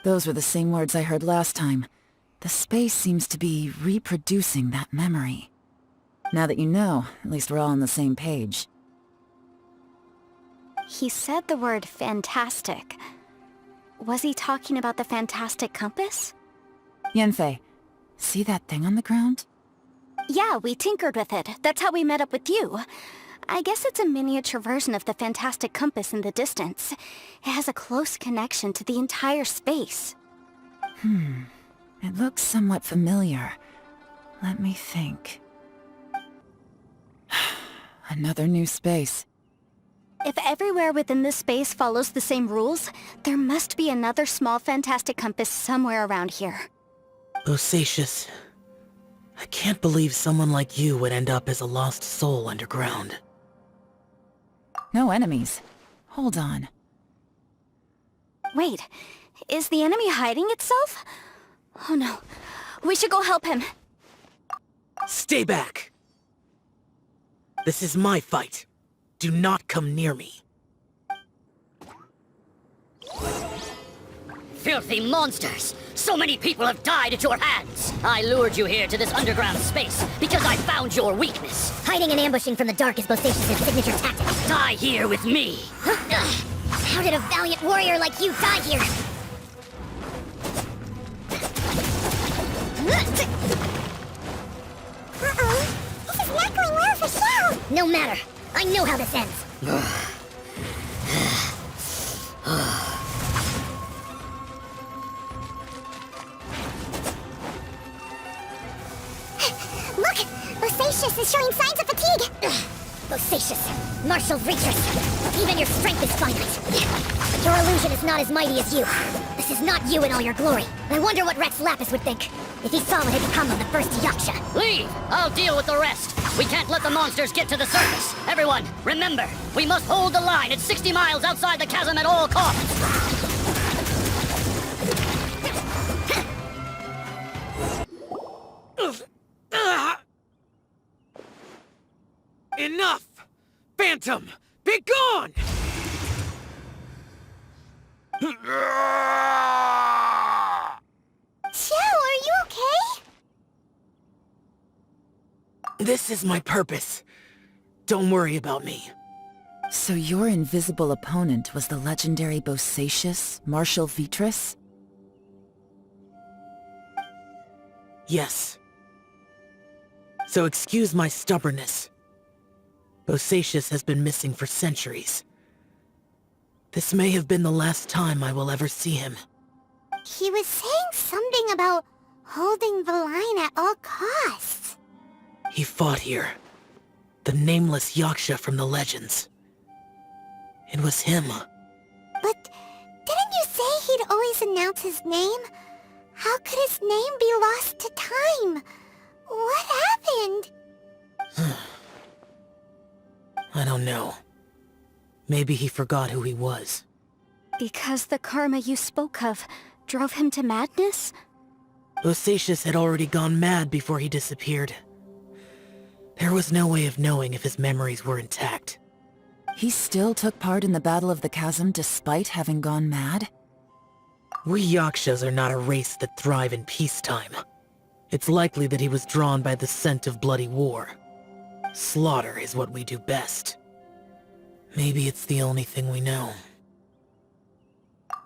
Those were the same words I heard last time. The space seems to be reproducing that memory. Now that you know, at least we're all on the same page. He said the word fantastic. Was he talking about the fantastic compass? Yanfei, see that thing on the ground? Yeah, we tinkered with it. That's how we met up with you. I guess it's a miniature version of the fantastic compass in the distance. It has a close connection to the entire space. It looks somewhat familiar. Let me think. Another new space. If everywhere within this space follows the same rules, there must be another small fantastic compass somewhere around here. Bosacious. I can't believe someone like you would end up as a lost soul underground. No enemies. Hold on. Wait, is the enemy hiding itself? Oh no, we should go help him. Stay back! This is my fight. Do not come near me. filthy monsters! So many people have died at your hands! I lured you here to this underground space because I found your weakness! Hiding and ambushing from the dark is Bosacius' signature tactic. Die here with me! How did a valiant warrior like you die here? Uh-oh. This is not going well for Xiao. No matter. I know how this ends. Look! Bosacius is showing signs of fatigue! Bosacius, martial reachers, even your strength is finite. But your illusion is not as mighty as you. This is not you in all your glory. I wonder what Rex Lapis would think if he saw what had become of the first Yaksha. Leave! I'll deal with the rest! We can't let the monsters get to the surface! Everyone, remember, we must hold the line at 60 miles outside the chasm at all costs! Enough! Phantom! Be gone! Xiao, are you okay? This is my purpose. Don't worry about me. So your invisible opponent was the legendary Bosacius, Marshal Vitris? Yes. So excuse my stubbornness. Bosacius has been missing for centuries. This may have been the last time I will ever see him. He was saying something about holding the line at all costs. He fought here. The nameless Yaksha from the legends. It was him. But didn't you say he'd always announce his name? How could his name be lost to time? What happened? I don't know. Maybe he forgot who he was. Because the karma you spoke of drove him to madness? Bosacius had already gone mad before he disappeared. There was no way of knowing if his memories were intact. He still took part in the Battle of the Chasm despite having gone mad? We Yakshas are not a race that thrive in peacetime. It's likely that he was drawn by the scent of bloody war. Slaughter is what we do best. Maybe it's the only thing we know.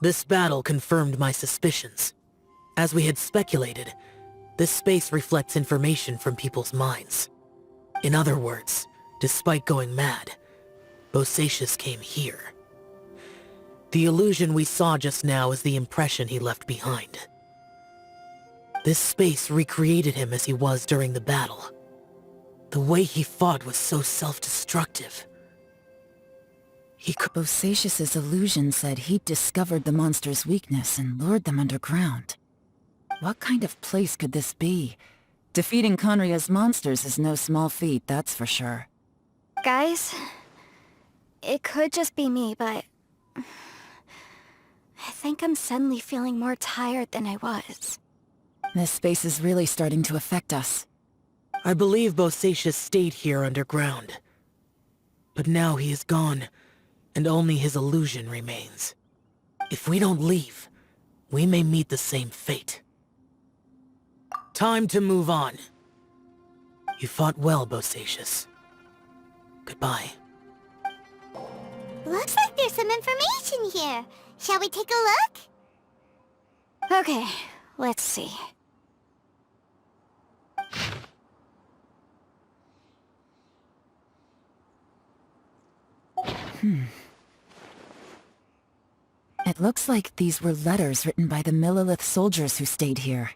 This battle confirmed my suspicions. As we had speculated, this space reflects information from people's minds. In other words, despite going mad, Bosacius came here. The illusion we saw just now is the impression he left behind. This space recreated him as he was during the battle. The way he fought was so self-destructive. Bosacius's illusion said he'd discovered the monster's weakness and lured them underground. What kind of place could this be? Defeating Conria's monsters is no small feat, that's for sure. Guys, it could just be me, but I think I'm suddenly feeling more tired than I was. This space is really starting to affect us. I believe Bosacius stayed here underground. But now he is gone, and only his illusion remains. If we don't leave, we may meet the same fate. Time to move on. You fought well, Bosacius. Goodbye. Looks like there's some information here. Shall we take a look? Okay, let's see. It looks like these were letters written by the Millelith soldiers who stayed here.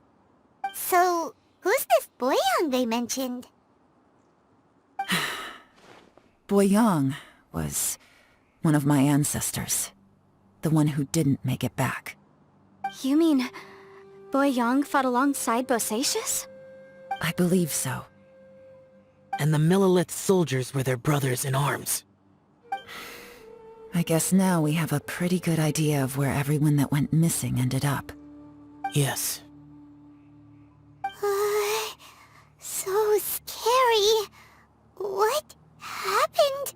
So, who's this Boyang they mentioned? Boyang was one of my ancestors. The one who didn't make it back. You mean Boyang fought alongside Bosacius? I believe so. And the Millelith soldiers were their brothers in arms. I guess now we have a pretty good idea of where everyone that went missing ended up. Yes. So scary. What happened?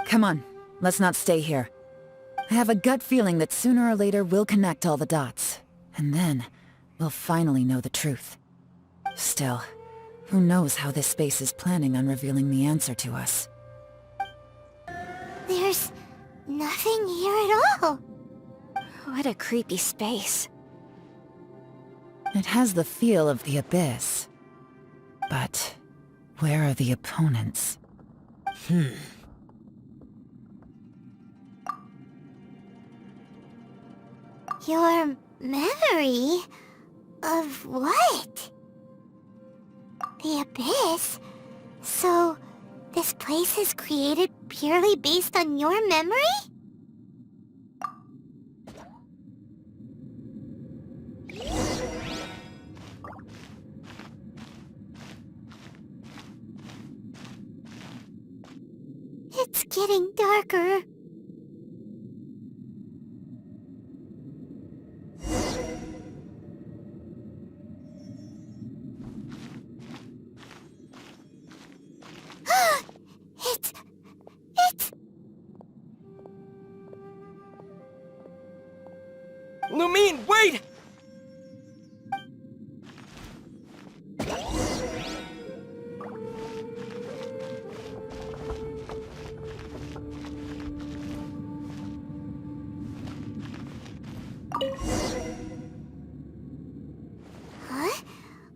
Come on, let's not stay here. I have a gut feeling that sooner or later we'll connect all the dots. And then, we'll finally know the truth. Still, who knows how this space is planning on revealing the answer to us. There's nothing here at all. What a creepy space. It has the feel of the abyss. But where are the opponents? Your memory of what? The abyss? So, this place is created purely based on your memory? It's getting darker. It's... Lumine, wait! Huh?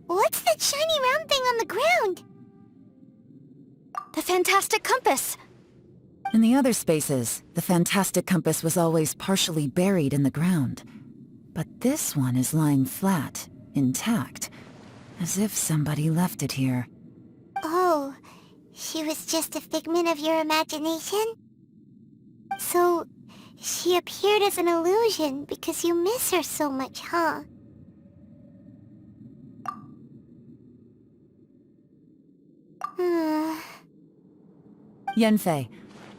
What's that shiny round thing on the ground? The fantastic compass! In the other spaces, the fantastic compass was always partially buried in the ground. But this one is lying flat, intact, as if somebody left it here. Oh, she was just a figment of your imagination? So, she appeared as an illusion because you miss her so much, huh? Yanfei,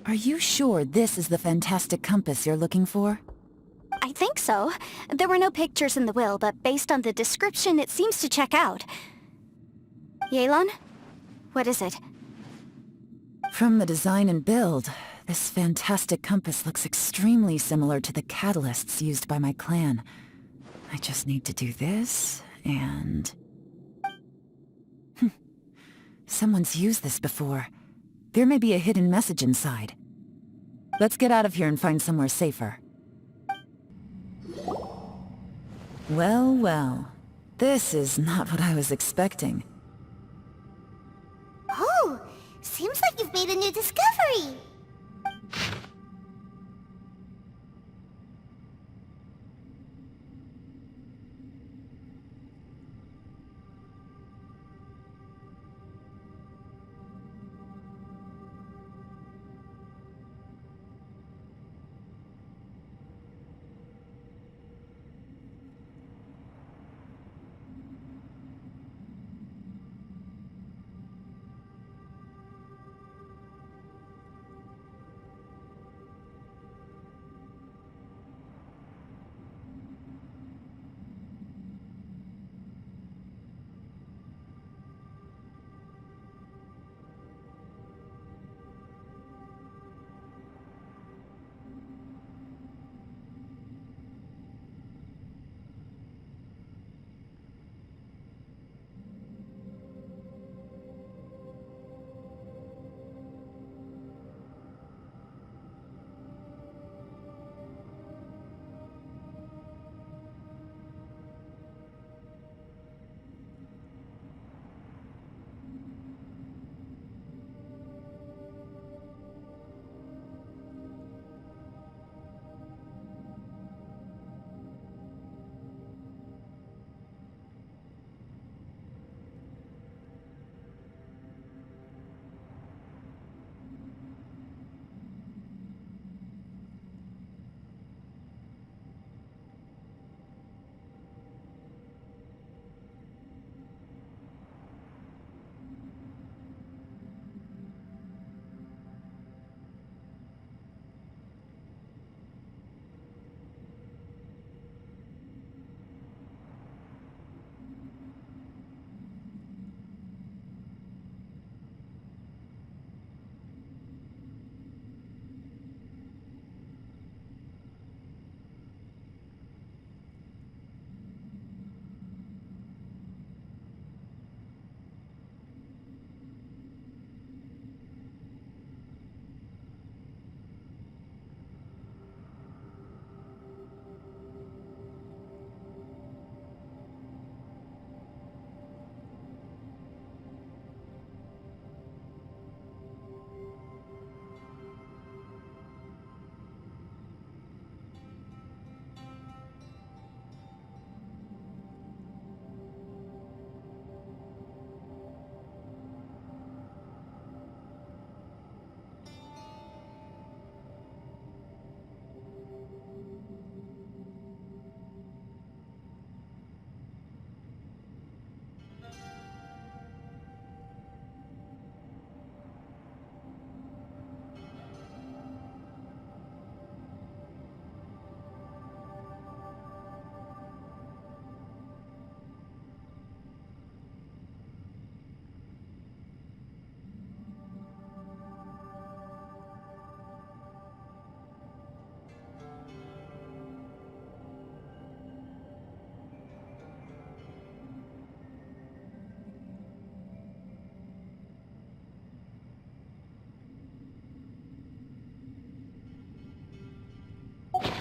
are you sure this is the fantastic compass you're looking for? I think so. There were no pictures in the will, but based on the description, it seems to check out. Yelan? What is it? From the design and build, this fantastic compass looks extremely similar to the catalysts used by my clan. I just need to do this, and... Someone's used this before. There may be a hidden message inside. Let's get out of here and find somewhere safer. Well, well. This is not what I was expecting. Oh, seems like you've made a new discovery!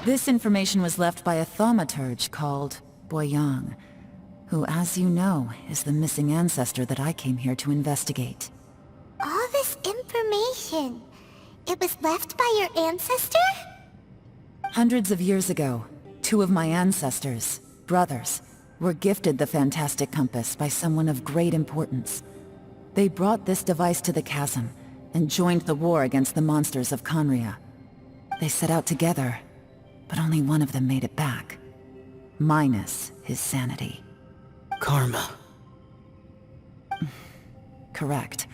This information was left by a thaumaturge called Boyang, who, as you know, is the missing ancestor that I came here to investigate. All this information, it was left by your ancestor? Hundreds of years ago, two of my ancestors, brothers, were gifted the fantastic compass by someone of great importance. They brought this device to the chasm and joined the war against the monsters of Conria. They set out together, but only one of them made it back. Minus his sanity. Karma. Correct.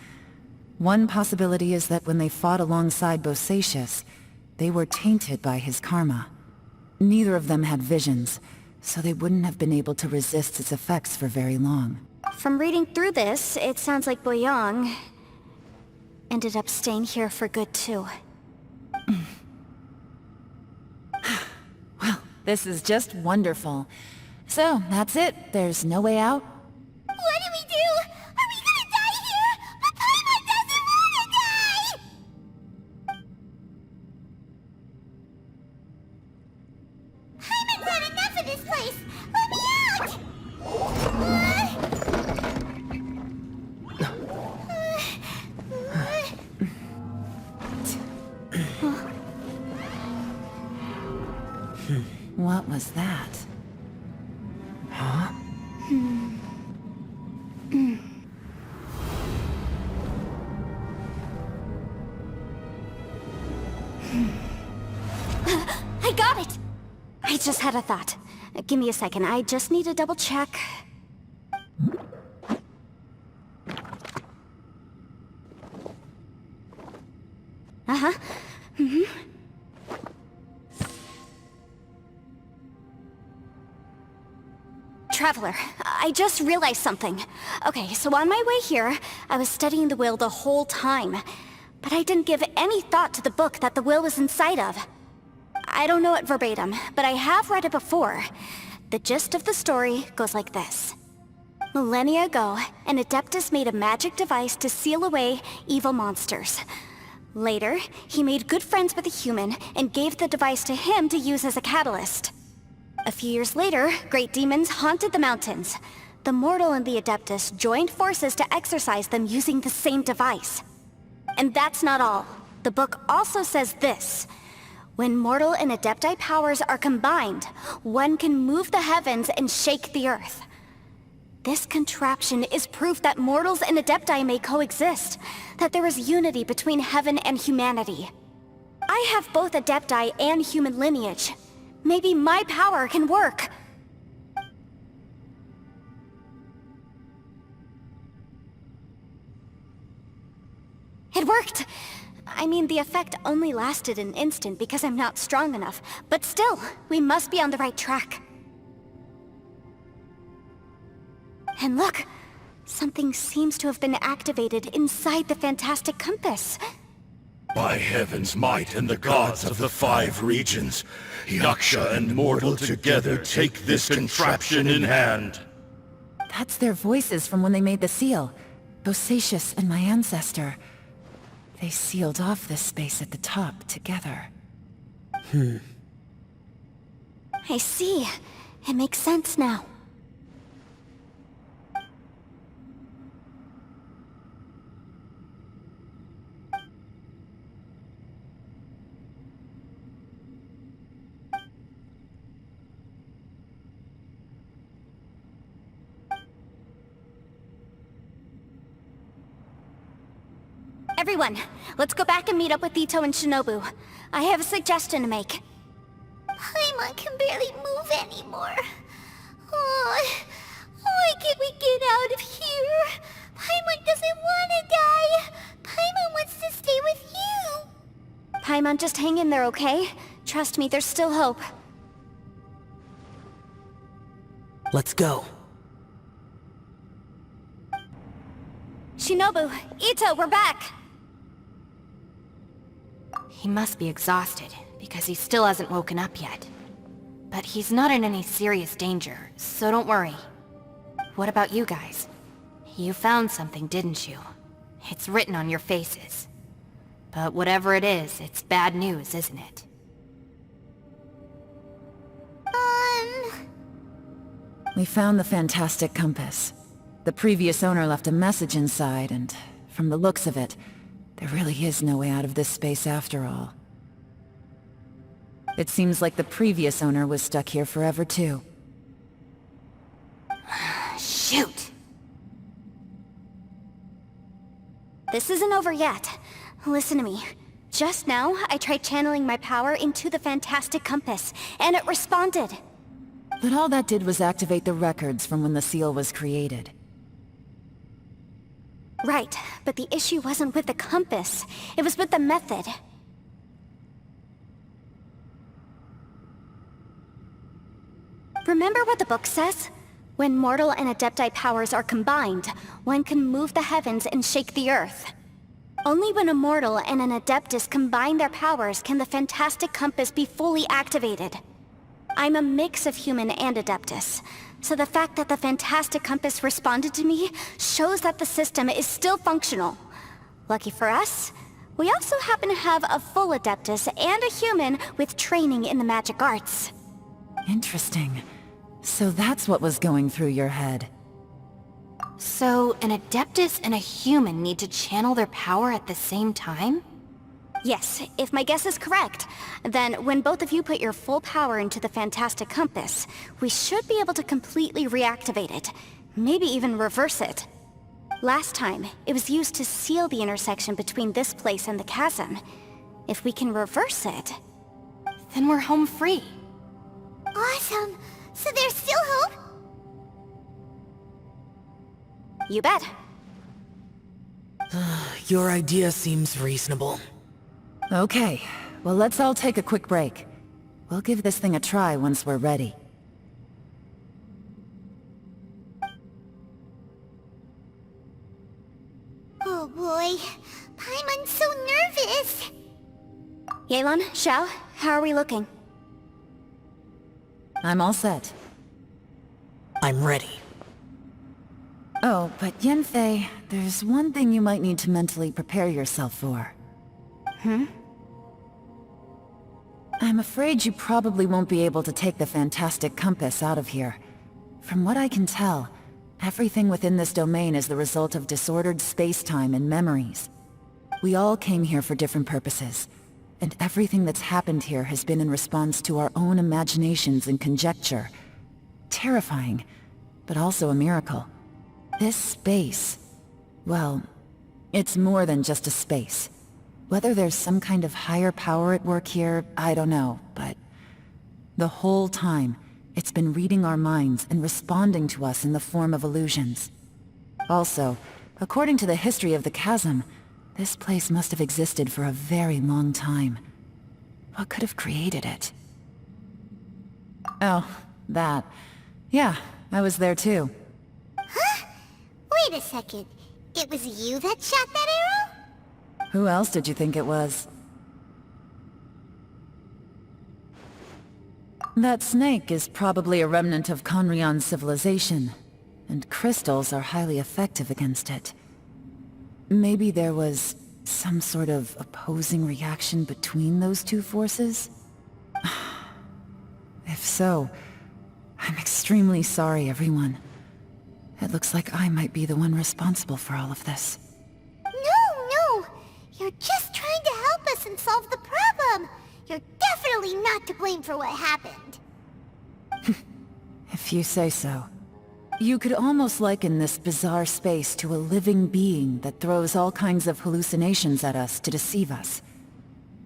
One possibility is that when they fought alongside Bosacius, they were tainted by his karma. Neither of them had visions, so they wouldn't have been able to resist its effects for very long. From reading through this, it sounds like Boyang ended up staying here for good too. Well, this is just wonderful. So, that's it. There's no way out? What do we do? Are we gonna die here? But Paimon doesn't wanna die! Paimon's had enough of this place! Let me out! What was that? Huh? I got it! I just had a thought. Give me a second, I just need to double check. Uh-huh. Traveler, I just realized something. Okay, so on my way here, I was studying the will the whole time. But I didn't give any thought to the book that the will was inside of. I don't know it verbatim, but I have read it before. The gist of the story goes like this. Millennia ago, an Adeptus made a magic device to seal away evil monsters. Later, he made good friends with a human and gave the device to him to use as a catalyst. A few years later, great demons haunted the mountains. The mortal and the Adeptus joined forces to exorcise them using the same device. And that's not all. The book also says this. When mortal and Adepti powers are combined, one can move the heavens and shake the earth. This contraption is proof that mortals and Adepti may coexist, that there is unity between heaven and humanity. I have both Adepti and human lineage. Maybe my power can work. It worked! I mean, the effect only lasted an instant because I'm not strong enough, but still, we must be on the right track. And look! Something seems to have been activated inside the fantastic compass. By heaven's might and the gods of the 5 regions, Yaksha and mortal together take this contraption in hand. That's their voices from when they made the seal. Bosacius and my ancestor. They sealed off this space at the top together. I see. It makes sense now. Everyone, let's go back and meet up with Ito and Shinobu. I have a suggestion to make. Paimon can barely move anymore. Oh, why can't we get out of here? Paimon doesn't want to die. Paimon wants to stay with you. Paimon, just hang in there, okay? Trust me, there's still hope. Let's go. Shinobu, Ito, we're back! He must be exhausted, because he still hasn't woken up yet. But he's not in any serious danger, so don't worry. What about you guys? You found something, didn't you? It's written on your faces. But whatever it is, it's bad news, isn't it? We found the fantastic compass. The previous owner left a message inside, and from the looks of it, there really is no way out of this space after all. It seems like the previous owner was stuck here forever too. Shoot! This isn't over yet. Listen to me. Just now, I tried channeling my power into the fantastic compass, and it responded. But all that did was activate the records from when the seal was created. Right, but the issue wasn't with the compass. It was with the method. Remember what the book says? When mortal and adepti powers are combined, one can move the heavens and shake the earth. Only when a mortal and an adeptus combine their powers can the fantastic compass be fully activated. I'm a mix of human and adeptus, so the fact that the fantastic compass responded to me shows that the system is still functional. Lucky for us, we also happen to have a full adeptus and a human with training in the magic arts. Interesting. So that's what was going through your head. So, an Adeptus and a human need to channel their power at the same time? Yes, if my guess is correct, then when both of you put your full power into the fantastic compass, we should be able to completely reactivate it. Maybe even reverse it. Last time, it was used to seal the intersection between this place and the chasm. If we can reverse it, Then we're home free. Awesome! So there's still hope? you bet. Your idea seems reasonable. Okay, well let's all take a quick break. We'll give this thing a try once we're ready. Oh boy, Paimon's so nervous! Yelan, Xiao, how are we looking? I'm all set. I'm ready. Oh, but Yanfei, there's one thing you might need to mentally prepare yourself for. I'm afraid you probably won't be able to take the fantastic compass out of here. From what I can tell, everything within this domain is the result of disordered space-time and memories. We all came here for different purposes, and everything that's happened here has been in response to our own imaginations and conjecture. Terrifying, but also a miracle. This space, well, it's more than just a space. Whether there's some kind of higher power at work here, I don't know, but the whole time, it's been reading our minds and responding to us in the form of illusions. Also, according to the history of the chasm, this place must have existed for a very long time. What could have created it? Oh, that. Yeah, I was there too. Huh? Wait a second. It was you that shot that arrow? Who else did you think it was? That snake is probably a remnant of Conrion's civilization, and crystals are highly effective against it. Maybe there was some sort of opposing reaction between those two forces? If so, I'm extremely sorry, everyone. It looks like I might be the one responsible for all of this. No! You're just trying to help us and solve the problem! You're definitely not to blame for what happened. If you say so. You could almost liken this bizarre space to a living being that throws all kinds of hallucinations at us to deceive us.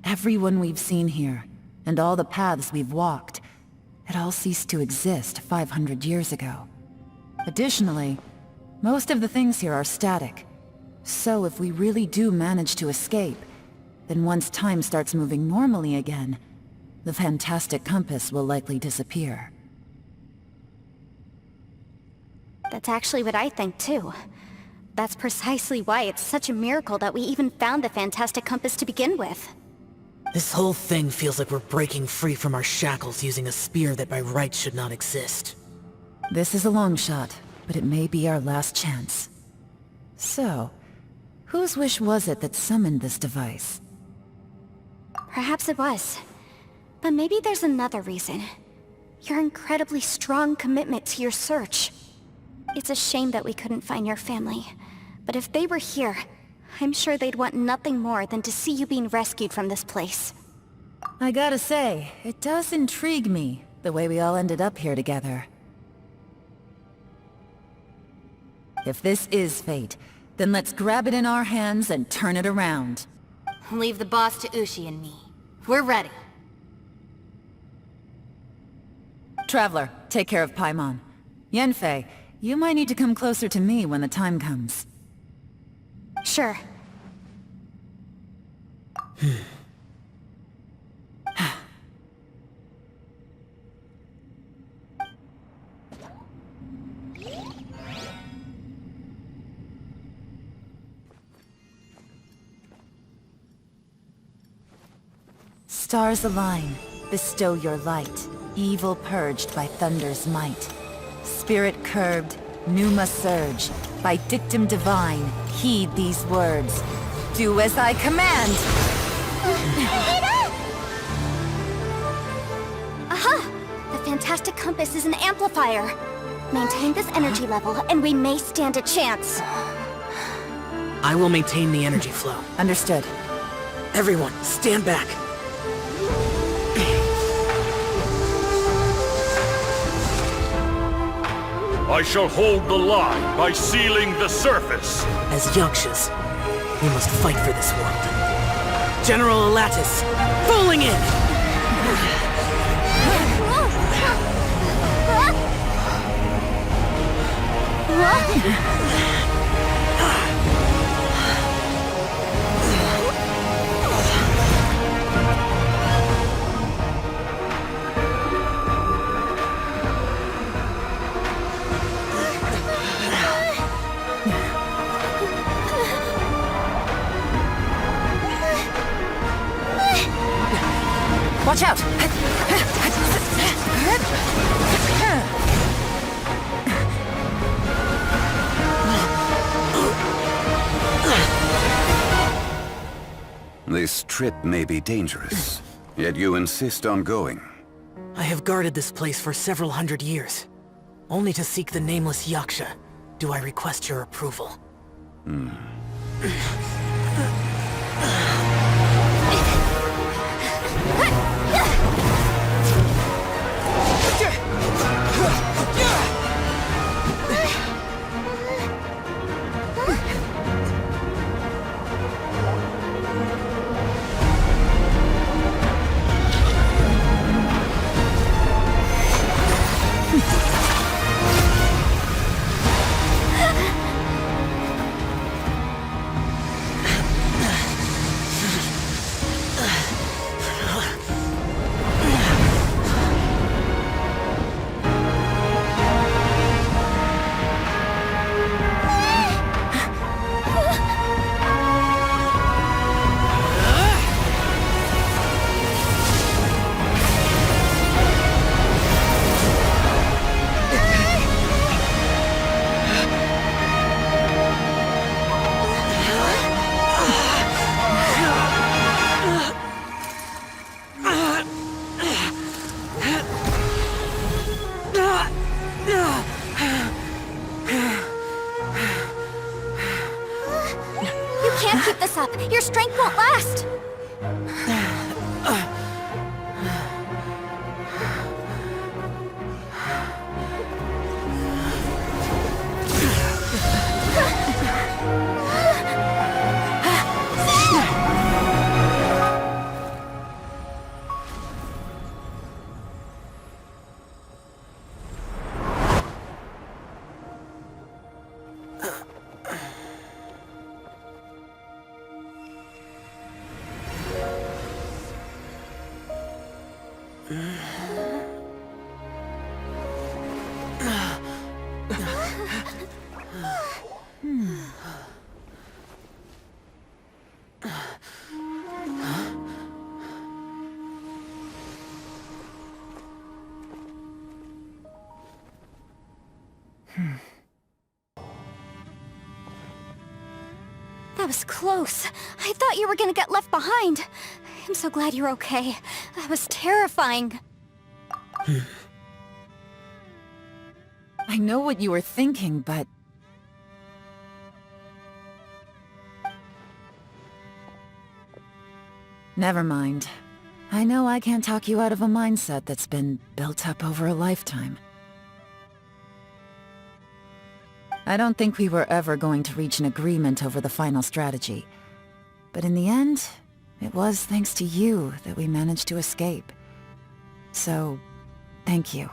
Everyone we've seen here, and all the paths we've walked, it all ceased to exist 500 years ago. Additionally, most of the things here are static. So if we really do manage to escape, then once time starts moving normally again, the fantastic compass will likely disappear. That's actually what I think too. That's precisely why it's such a miracle that we even found the fantastic compass to begin with. This whole thing feels like we're breaking free from our shackles using a spear that by right should not exist. This is a long shot, but it may be our last chance. So, whose wish was it that summoned this device? Perhaps it was. But maybe there's another reason. your incredibly strong commitment to your search. It's a shame that we couldn't find your family, but if they were here, I'm sure they'd want nothing more than to see you being rescued from this place. I gotta say, it does intrigue me, the way we all ended up here together. If this is fate, then let's grab it in our hands and turn it around. Leave the boss to Ushi and me. We're ready. Traveler, take care of Paimon. Yanfei, you might need to come closer to me when the time comes. Sure. Stars align, bestow your light, evil purged by thunder's might. Spirit curbed, pneuma surge, by dictum divine, heed these words. Do as I command! Aha! The fantastic compass is an amplifier. Maintain this energy level, and we may stand a chance. I will maintain the energy flow. Understood. Everyone, stand back. I shall hold the line by sealing the surface. As Yakshas, we must fight for this world. General Elatus, falling in! Watch out! This trip may be dangerous, yet you insist on going. I have guarded this place for several hundred years. Only to seek the nameless Yaksha do I request your approval. Your strength won't last! That was close. I thought you were gonna get left behind. I'm so glad you're okay. That was terrifying. I know what you were thinking, but... Never mind. I know I can't talk you out of a mindset that's been built up over a lifetime. I don't think we were ever going to reach an agreement over the final strategy. But in the end, it was thanks to you that we managed to escape. So, thank you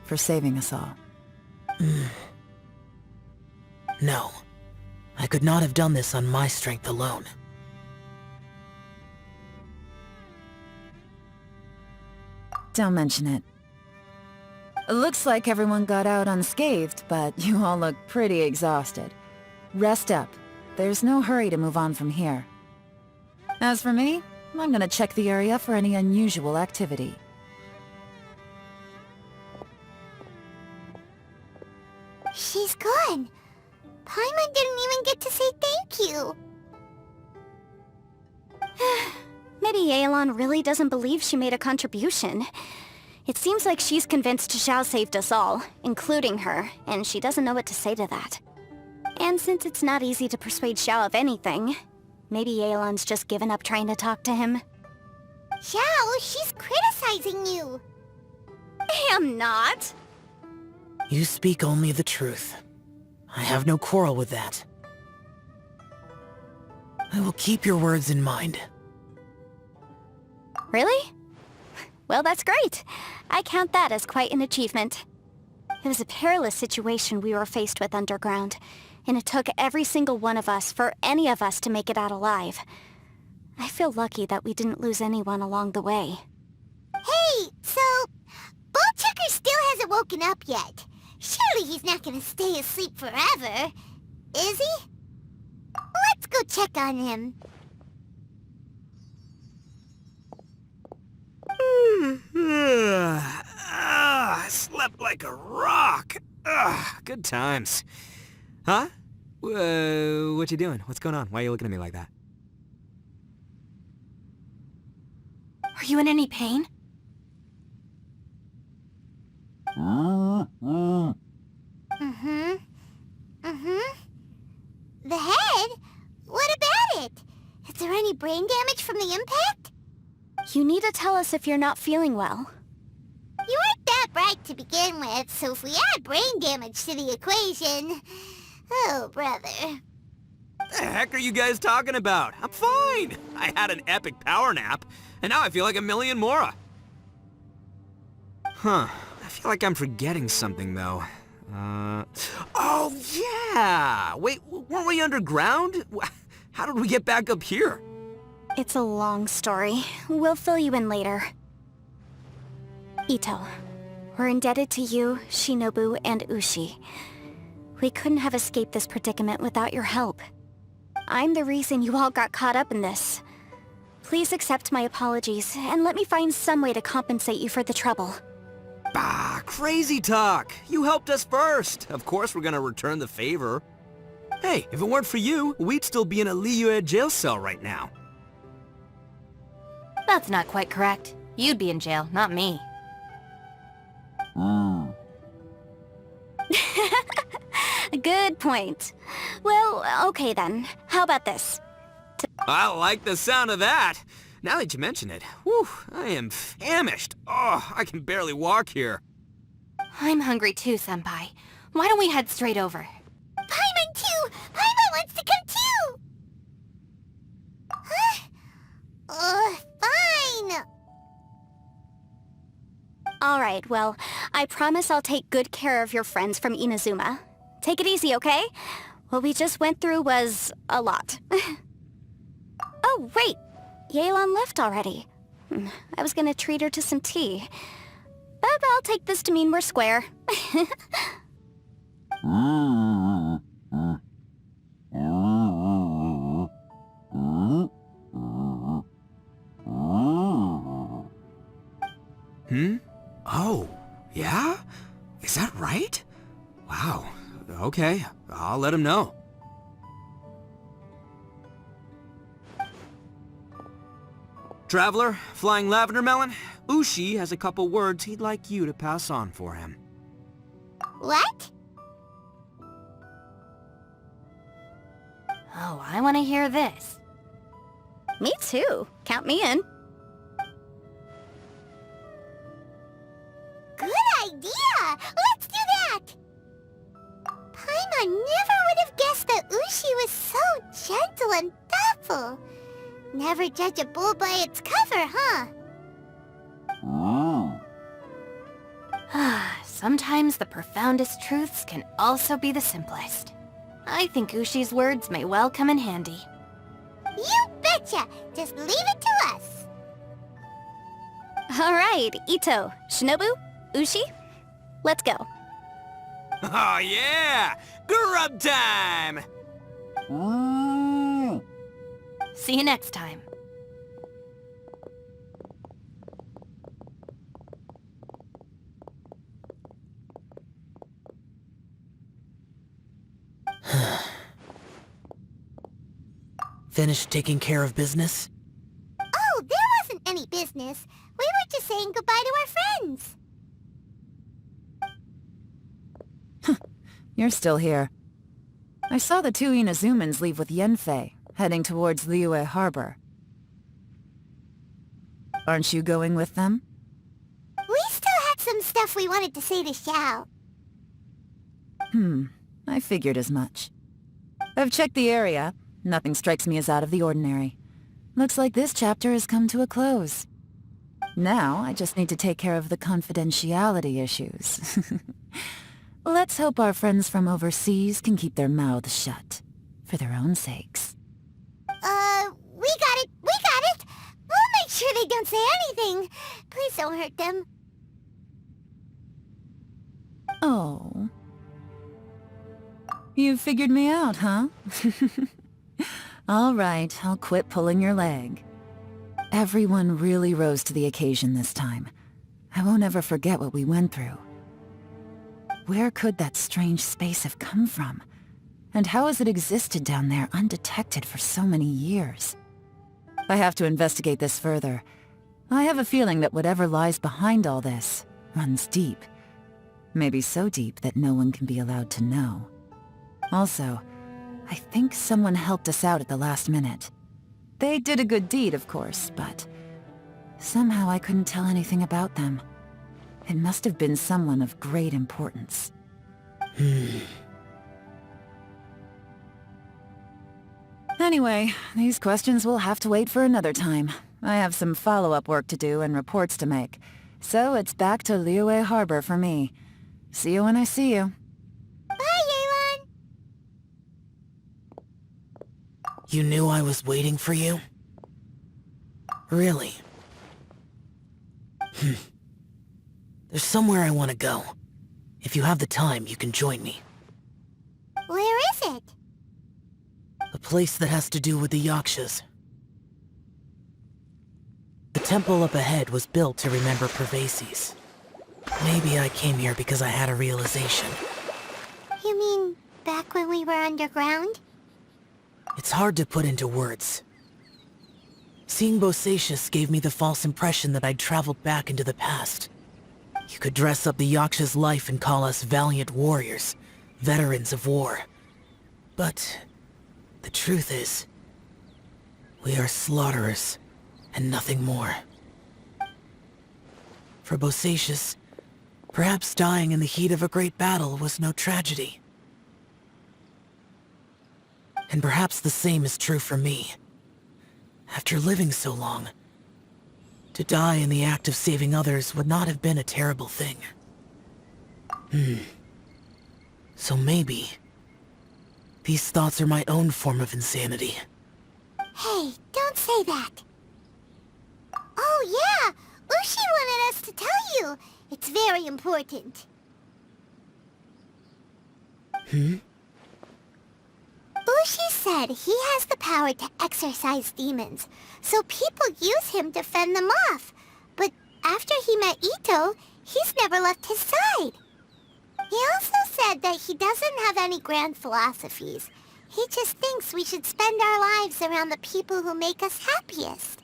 for saving us all. No. I could not have done this on my strength alone. Don't mention it. Looks like everyone got out unscathed, but you all look pretty exhausted. Rest up. There's no hurry to move on from here. As for me, I'm gonna check the area for any unusual activity. She's gone. Paimon didn't even get to say thank you. Maybe Yelan really doesn't believe she made a contribution. It seems like she's convinced Xiao saved us all, including her, and she doesn't know what to say to that. And since it's not easy to persuade Xiao of anything, maybe Yelan's just given up trying to talk to him. Xiao, she's criticizing you. I am not. You speak only the truth. I have no quarrel with that. I will keep your words in mind. Really? Well, that's great. I count that as quite an achievement. It was a perilous situation we were faced with underground, and it took every single one of us for any of us to make it out alive. I feel lucky that we didn't lose anyone along the way. Hey, so... Ballchecker still hasn't woken up yet. Surely he's not gonna stay asleep forever, is he? Let's go check on him. I slept like a rock. Good times. Huh? What you doing? What's going on? Why are you looking at me like that? Are you in any pain? The head? What about it? Is there any brain damage from the impact? You need to tell us if you're not feeling well. You weren't that bright to begin with, so if we add brain damage to the equation... Oh, brother. The heck are you guys talking about? I'm fine. I had an epic power nap, and now I feel like a million more. Huh. I feel like I'm forgetting something, though. Oh, yeah! Wait, weren't we underground? How did we get back up here? It's a long story. We'll fill you in later. Ito, we're indebted to you, Shinobu, and Ushi. We couldn't have escaped this predicament without your help. I'm the reason you all got caught up in this. Please accept my apologies, and let me find some way to compensate you for the trouble. Bah, crazy talk! You helped us first! Of course we're gonna return the favor. Hey, if it weren't for you, we'd still be in a Liyue jail cell right now. That's not quite correct. You'd be in jail, not me. Good point. Well, okay then. How about this? I like the sound of that! Now that you mention it, whew, I am famished. Oh, I can barely walk here. I'm hungry too, Senpai. Why don't we head straight over? Paimon too! Paimon wants to come too! Fine! Alright, well, I promise I'll take good care of your friends from Inazuma. Take it easy, okay? What we just went through was a lot. Oh, wait! Yelan left already. I was gonna treat her to some tea. But I'll take this to mean we're square. Oh, yeah? Is that right? Wow. Okay, I'll let him know. Traveler, Flying Lavender Melon, Ushi has a couple words he'd like you to pass on for him. What? Oh, I want to hear this. Me too. Count me in. Good idea! Let's do that! Paimon never would have guessed that Ushi was so gentle and thoughtful. Never judge a bull by its cover, huh? Sometimes the profoundest truths can also be the simplest. I think Ushi's words may well come in handy. You betcha! Just leave it to us! All right, Ito, Shinobu, Ushi, let's go. Oh yeah! Grub time! See you next time. Finished taking care of business? Oh, there wasn't any business. We were just saying goodbye to our friends. You're still here. I saw the two Inazumans leave with Yenfei, heading towards Liyue Harbor. Aren't you going with them? We still had some stuff we wanted to say to Xiao. I figured as much. I've checked the area. Nothing strikes me as out of the ordinary. Looks like this chapter has come to a close. Now, I just need to take care of the confidentiality issues. Let's hope our friends from overseas can keep their mouths shut. For their own sakes. We got it! We got it! We'll make sure they don't say anything. Please don't hurt them. Oh. You figured me out, huh? All right, I'll quit pulling your leg. Everyone really rose to the occasion this time. I won't ever forget what we went through. Where could that strange space have come from? And how has it existed down there undetected for so many years? I have to investigate this further. I have a feeling that whatever lies behind all this runs deep. Maybe so deep that no one can be allowed to know. Also, I think someone helped us out at the last minute. They did a good deed, of course, but somehow I couldn't tell anything about them. It must have been someone of great importance. Anyway, these questions will have to wait for another time. I have some follow-up work to do and reports to make. So it's back to Liyue Harbor for me. See you when I see you. Bye, Yelan! You knew I was waiting for you? Really? There's somewhere I want to go. If you have the time, you can join me. Where is it? A place that has to do with the Yakshas. The temple up ahead was built to remember Pervases. Maybe I came here because I had a realization. You mean back when we were underground? It's hard to put into words. Seeing Bosacius gave me the false impression that I'd traveled back into the past. You could dress up the Yaksha's life and call us valiant warriors, veterans of war. But the truth is, we are slaughterers, and nothing more. For Bosacius, perhaps dying in the heat of a great battle was no tragedy. And perhaps the same is true for me. After living so long, to die in the act of saving others would not have been a terrible thing. So maybe these thoughts are my own form of insanity. Hey, don't say that. Oh yeah, Ushi wanted us to tell you. It's very important. Ushi said he has the power to exorcise demons, so people use him to fend them off. But after he met Ito, he's never left his side. He also said that he doesn't have any grand philosophies. He just thinks we should spend our lives around the people who make us happiest.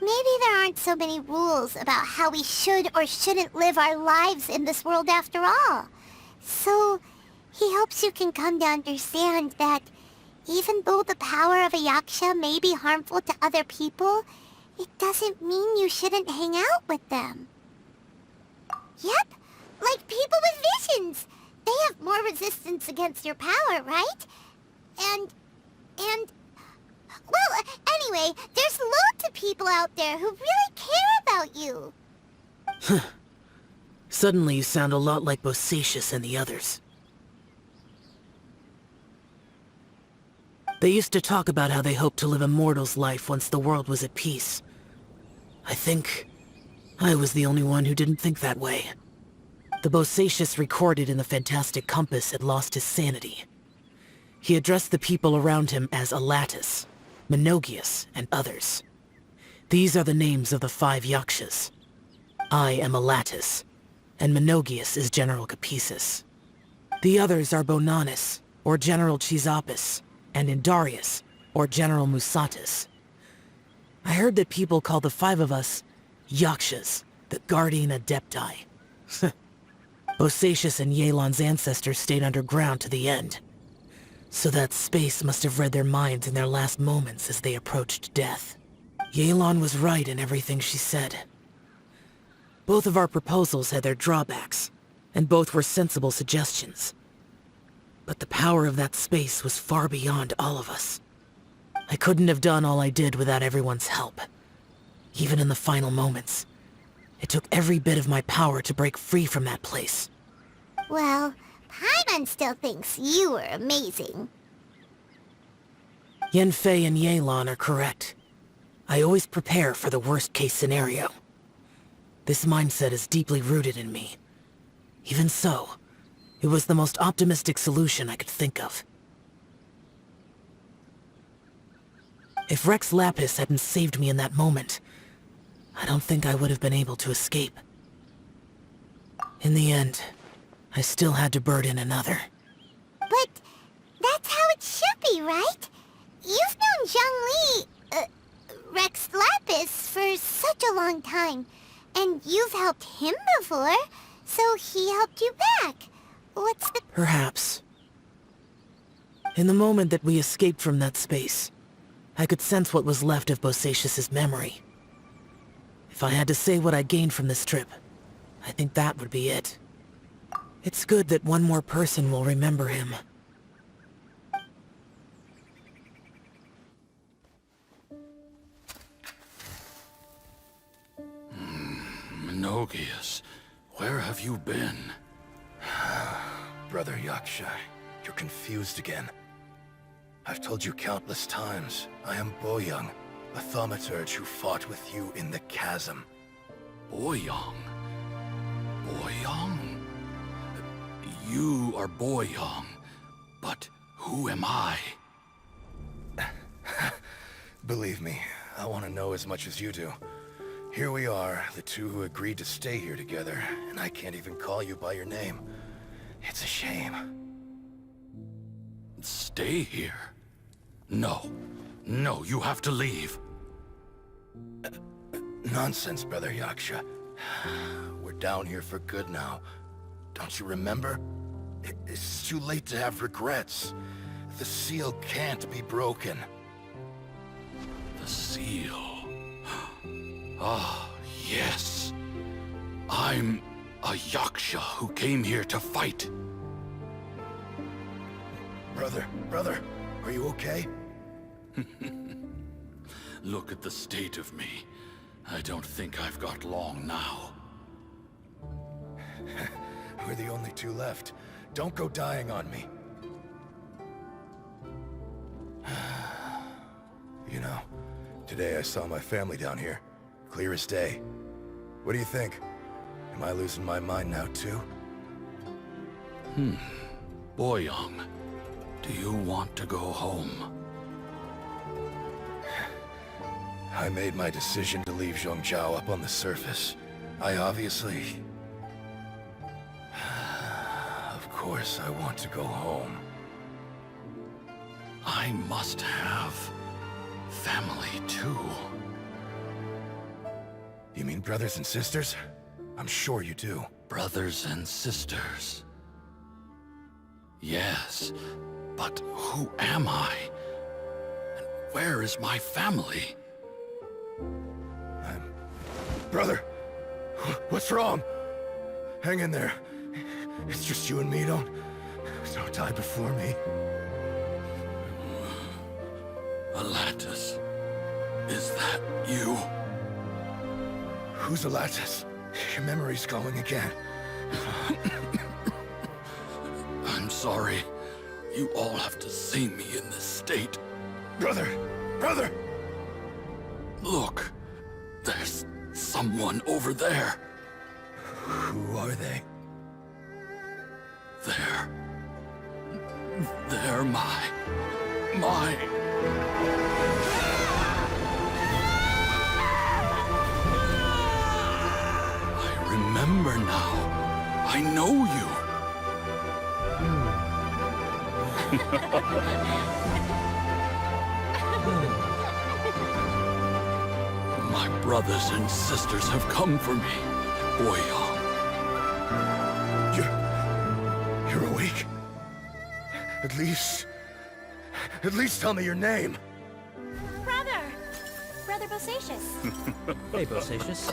maybe there aren't so many rules about how we should or shouldn't live our lives in this world after all. So, he hopes you can come to understand that even though the power of a yaksha may be harmful to other people, it doesn't mean you shouldn't hang out with them. Yep, like people with visions. They have more resistance against your power, right? And... Well, anyway, there's loads of people out there who really care about you. Suddenly you sound a lot like Bosacius and the others. They used to talk about how they hoped to live a mortal's life once the world was at peace. I think I was the only one who didn't think that way. The Bosacius recorded in the Fantastic Compass had lost his sanity. He addressed the people around him as Alatus, Menogius, and others. These are the names of the 5 yakshas. I am Alatus, and Menogius is General Capisis. The others are Bonanis, or General Chisapis, and Indarius, or General Musatis. I heard that people call the 5 of us yakshas, the Guardian Adepti. Bosacius and Yelan's ancestors stayed underground to the end. So that space must have read their minds in their last moments as they approached death. Yelan was right in everything she said. Both of our proposals had their drawbacks, and both were sensible suggestions. But the power of that space was far beyond all of us. I couldn't have done all I did without everyone's help. Even in the final moments, it took every bit of my power to break free from that place. Well, Paimon still thinks you were amazing. Yanfei and Yelan are correct. I always prepare for the worst-case scenario. This mindset is deeply rooted in me. Even so, it was the most optimistic solution I could think of. If Rex Lapis hadn't saved me in that moment, I don't think I would have been able to escape. In the end, I still had to burden another. But that's how it should be, right? You've known Zhang Li, Rex Lapis, for such a long time. And you've helped him before, so he helped you back. What's the... Perhaps. In the moment that we escaped from that space, I could sense what was left of Bosacius's memory. If I had to say what I gained from this trip, I think that would be it. It's good that one more person will remember him. Menogius, where have you been? Brother Yaksha, you're confused again. I've told you countless times, I am Boyoung, a thaumaturge who fought with you in the chasm. Boyoung? Boyoung? You are Boyoung, but who am I? Believe me, I want to know as much as you do. Here we are, the two who agreed to stay here together, and I can't even call you by your name. It's a shame. Stay here? No. No, you have to leave. Nonsense, Brother Yaksha. We're down here for good now. Don't you remember? It's too late to have regrets. The seal can't be broken. The seal... Ah, yes. I'm a Yaksha who came here to fight. Brother, are you okay? Look at the state of me. I don't think I've got long now. We're the only two left. Don't go dying on me. You know, today I saw my family down here. Clear as day. What do you think? Am I losing my mind now, too? Boyoung, do you want to go home? I made my decision to leave Zhongzhou up on the surface. I obviously... Of course I want to go home. I must have family, too. mean brothers and sisters? I'm sure you do. Brothers and sisters. Yes, but who am I? And where is my family? Brother, what's wrong? Hang in there. It's just you and me, don't die before me. Alatus, is that you? Who's Alatus? Your memory's going again. I'm sorry. You all have to see me in this state. Brother! Brother! Look, there's someone over there. Who are they? They're my... I remember now. I know you. My brothers and sisters have come for me, Boyang. You're awake? At least tell me your name. Brother Bosacius. Hey, Bosacius.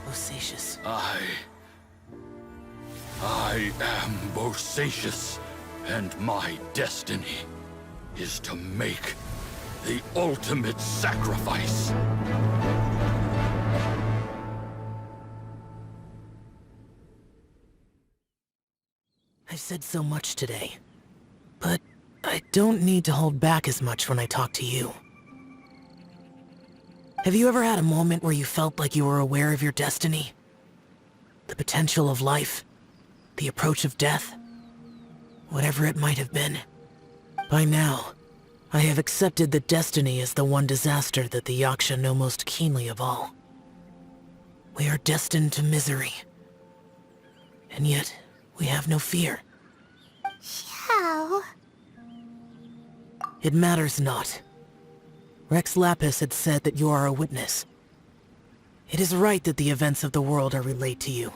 Bosacius. I am Bosacius, and my destiny is to make the ultimate sacrifice. I've said so much today, but I don't need to hold back as much when I talk to you. Have you ever had a moment where you felt like you were aware of your destiny? The potential of life? The approach of death? Whatever it might have been. By now, I have accepted that destiny is the one disaster that the Yaksha know most keenly of all. We are destined to misery. And yet, we have no fear. How? It matters not. Rex Lapis had said that you are a witness. It is right that the events of the world are relayed to you.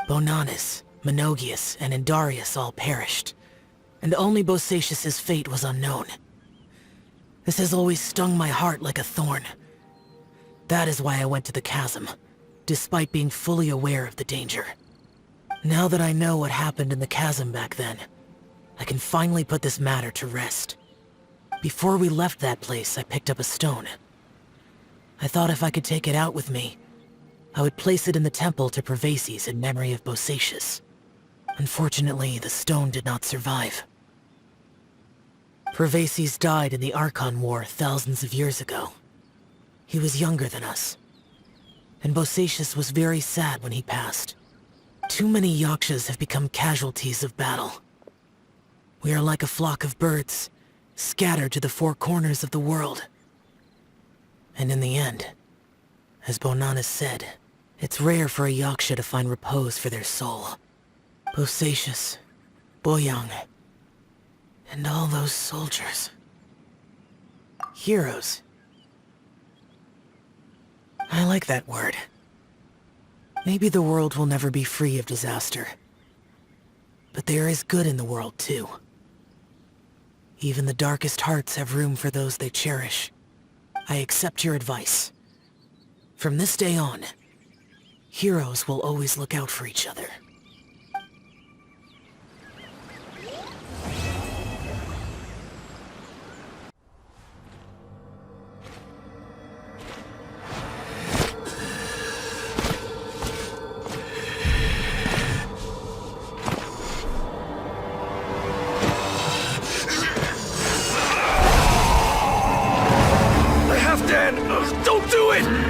Bonanis, Menogius, and Indarius all perished, and only Bosacius's fate was unknown. This has always stung my heart like a thorn. That is why I went to the chasm, despite being fully aware of the danger. Now that I know what happened in the chasm back then, I can finally put this matter to rest. Before we left that place, I picked up a stone. I thought if I could take it out with me, I would place it in the temple to Pervases in memory of Bosacius. Unfortunately, the stone did not survive. Pervases died in the Archon War thousands of years ago. He was younger than us, and Bosacius was very sad when he passed. Too many Yakshas have become casualties of battle. We are like a flock of birds, scattered to the four corners of the world. And in the end, as Bonanis said, it's rare for a Yaksha to find repose for their soul. Bosacius, Boyang, and all those soldiers. Heroes. I like that word. Maybe the world will never be free of disaster. But there is good in the world, too. Even the darkest hearts have room for those they cherish. I accept your advice. From this day on, heroes will always look out for each other. Don't do it!